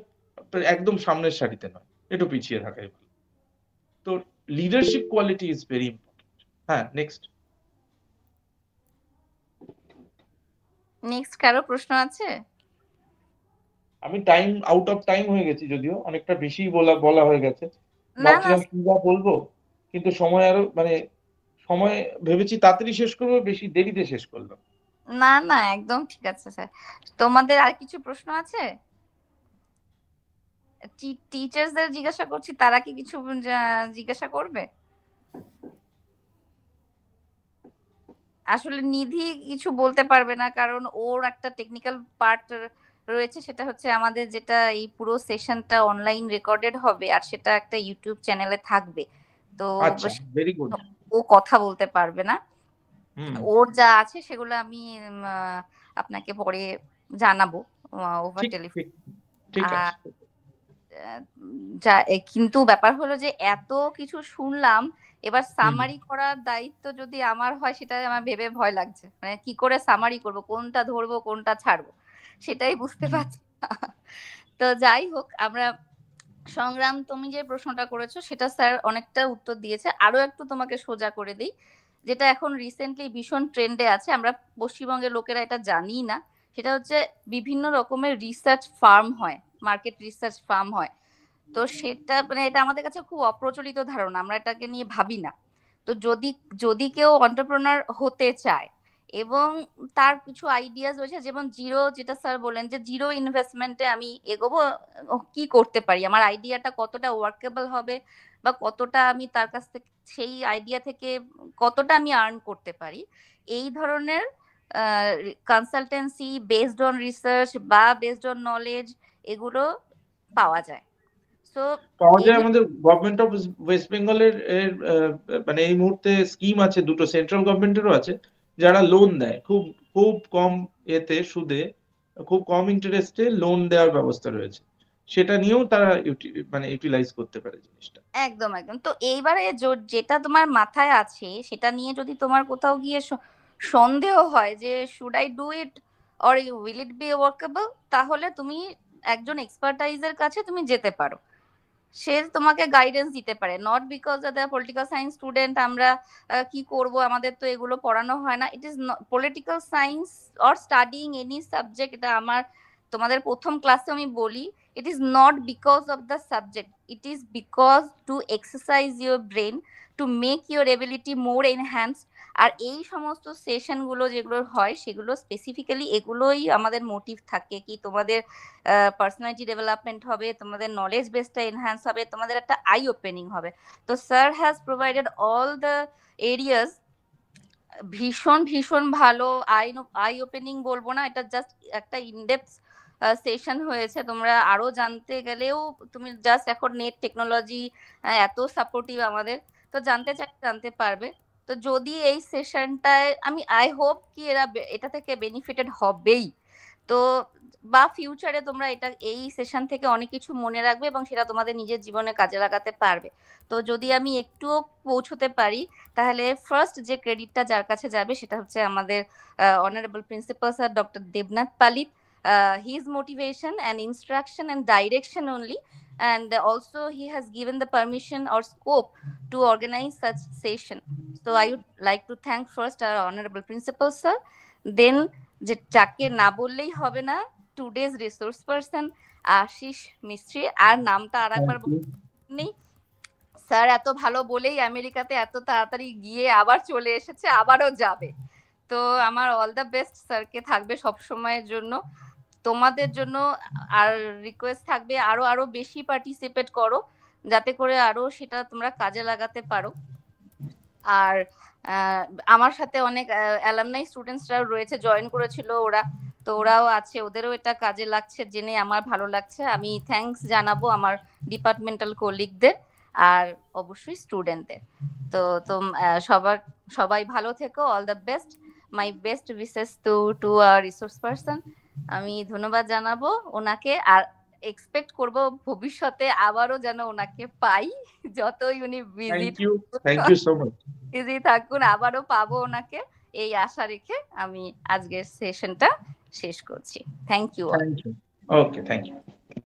একদম সামনের সারিতে নয়, একটু পিছিয়ে থাকাই ভালো। তো leadership quality is very important. হ্যাঁ, নেক্সট কারো প্রশ্ন আছে? আমি টাইম আউট অফ টাইম হয়ে গেছি, যদিও অনেকটা বেশি বলা হয়ে গেছে। না না ভাবছিলাম কি যা বলবো, কিন্তু সময় আরো মানে সময় ভেবেছি তাড়াতাড়ি শেষ করবো, বেশি দেরিতে শেষ করলাম। না না একদম ঠিক আছে স্যার। তোমাদের আর কিছু প্রশ্ন আছে? টিচার্সদের জিজ্ঞাসা করছি, তারা কি কিছু জিজ্ঞাসা করবে? আসলে নিধি কিছু বলতে পারবে না, কারণ ওর একটা টেকনিক্যাল পার্ট রয়েছে, সেটা হচ্ছে আমাদের যেটা এই পুরো সেশনটা অনলাইন রেকর্ডেড হবে আর সেটা একটা ইউটিউব চ্যানেলে থাকবে, তো আচ্ছা, ভেরি গুড। ও কথা বলতে পারবে না। ওর যা আছে সেগুলো আমি আপনাকে পরে জানাবো ওভার টেলিফোন। ঠিক আছে। কিন্তু ব্যাপার হলো যে এত কিছু শুনলাম, এবার সামারি করার দায়িত্ব যদি আমার হয় সেটা আমার ভেবে ভয় লাগছে, মানে কি করে সামারি করব, কোনটা ধরবো কোনটা ছাড়বো সেটাই বুঝতে পারছি না। তো যাই হোক, আমরা সংগ্রাম, তুমি যে প্রশ্নটা করেছো সেটা স্যার অনেকটা উত্তর দিয়েছে। আরো একটু তোমাকে সোজা করে দিই, যেটা এখন রিসেন্টলি ভীষণ ট্রেন্ডে আছে, আমরা পশ্চিমবঙ্গের লোকেরা এটা জানি না, সেটা হচ্ছে বিভিন্ন রকমের রিসার্চ ফার্ম হয়, মার্কেট রিসার্চ ফার্ম হয়। তো সেটা মানে এটা আমাদের কাছে খুব অপ্রচলিত ধারণা, আমরা এটাকে নিয়ে ভাবি না। তো যদি যদি কেউ এন্টারপ্রেনার হতে চায় এবং তার কিছু আইডিয়াস রয়েছে, যেমন জিরো, যেটা স্যার বলেন যে জিরো ইনভেস্টমেন্টে আমি এগোবো, কি করতে পারি, আমার আইডিয়াটা কতটা ওয়ার্কেবল হবে বা কতটা আমি তার কাছ থেকে সেই আইডিয়া থেকে কতটা আমি আর্ন করতে পারি, এই ধরনের কনসালটেন্সি বেসড অন রিসার্চ বা বেসড অন নলেজ এগুলো পাওয়া যায়। পাওয়া যায়। আমাদের গভর্নমেন্ট অফ ওয়েস্ট বেঙ্গলের মানে এই মুহূর্তে স্কিম আছে দুটো, সেন্ট্রাল গভর্নমেন্টেরও আছে, যারা লোন দেয় খুব খুব কম এতে সুদে, খুব কম ইন্টারেস্টে লোন দেওয়ার ব্যবস্থা রয়েছে, সেটা নিয়েও তারা মানে ইউটিলাইজ করতে পারে জিনিসটা। একদম একদম। তো এইবারে যেটা তোমার মাথায় আছে সেটা নিয়ে যদি তোমার কোথাও গিয়ে সন্দেহ হয় যে should I do it or will it be workable, তাহলে তুমি একজন এক্সপার্টাইজের কাছে তুমি যেতে পারো, সে তোমাকে গাইডেন্স দিতে পারে। Not because the political science student আমরা কি করব, আমাদের তো এগুলো পড়ানো হয় না। It is political science or studying any subject, এটা আমার তোমাদের প্রথম ক্লাসে আমি বলি, it is not because of the subject, it is because to exercise your brain, to make your ability more enhanced। আর এই সমস্ত সেশন গুলো যেগুলো হয় সেগুলো স্পেসিফিক্যালি এগুলোই আমাদের মোটিভ থাকে, কি তোমাদের পার্সোনালিটি ডেভেলপমেন্ট হবে, তোমাদের নলেজ বেসটা এনহ্যান্স হবে, তোমাদের একটা আই ওপেনিং হবে। তো sir has provided all the areas, ভীষণ ভীষণ ভালো আই ওপেনিং বলবো না, এটা জাস্ট একটা ইনডেপথ সেশন হয়েছে। তোমরা আরো জানতে গেলেও তুমি জাস্ট এখন নেট টেকনোলজি এত সাপোর্টিভ আমাদের, তো জানতে জানতে পারবে। তো যদি এই সেশনটায় আমি আই হোপ কি এরা এটা থেকে বেনিফিটেড হবেই, তো বা ফিউচারে তোমরা এটা এই সেশন থেকে অনেক কিছু মনে রাখবে এবং সেটা তোমাদের নিজের জীবনে কাজে লাগাতে পারবে। তো যদি আমি একটুও পৌঁছতে পারি তাহলে ফার্স্ট যে ক্রেডিটটা যার কাছে যাবে সেটা হচ্ছে আমাদের honourable principal sir doctor Debnath পালিত, his motivation and instruction and direction only, and also he has given the permission or scope to organize such session. So I would like to thank first our honorable principal sir, then যে যাকে না বললেই হবে না, today's resource person Ashis মিস্ত্রি, আর নামটা আর একবার নেই, স্যার এত ভালো বলেই আমেরিকাতে এত তাড়াতাড়ি গিয়ে আবার চলে এসেছে, আবারও যাবে। তো আমার অল দ্য বেস্ট স্যারকে থাকবে সব সময়ের জন্য, তোমাদের জন্য আর রিকোয়েস্ট থাকবে আরো আরো বেশি পার্টিসিপেট করো যাতে করে আরো সেটা তোমরা কাজে লাগাতে পারো। আর আমার সাথে অনেক অ্যালামনাই স্টুডেন্টসরা রয়েছে, জয়েন করেছিল ওরা, তো ওরাও আছে, ওদেরও এটা কাজে লাগছে জেনে আমার ভালো লাগছে। আমি থ্যাঙ্কস জানাবো আমার ডিপার্টমেন্টাল কলিগদের আর অবশ্যই স্টুডেন্টদের। তো সবাই ভালো থেকো, all the best, my best wishes to our resource person. আমি ধন্যবাদ জানাবো ওনাকে, আর এক্সপেক্ট করব ভবিষ্যতে আবারও যেন ওনাকে পাই, যতই উনি বিজি থাকুন আবারও পাবো ওনাকে, এই আশা রেখে আমি আজকের সেশনটা শেষ করছি। Thank you. Okay, thank you.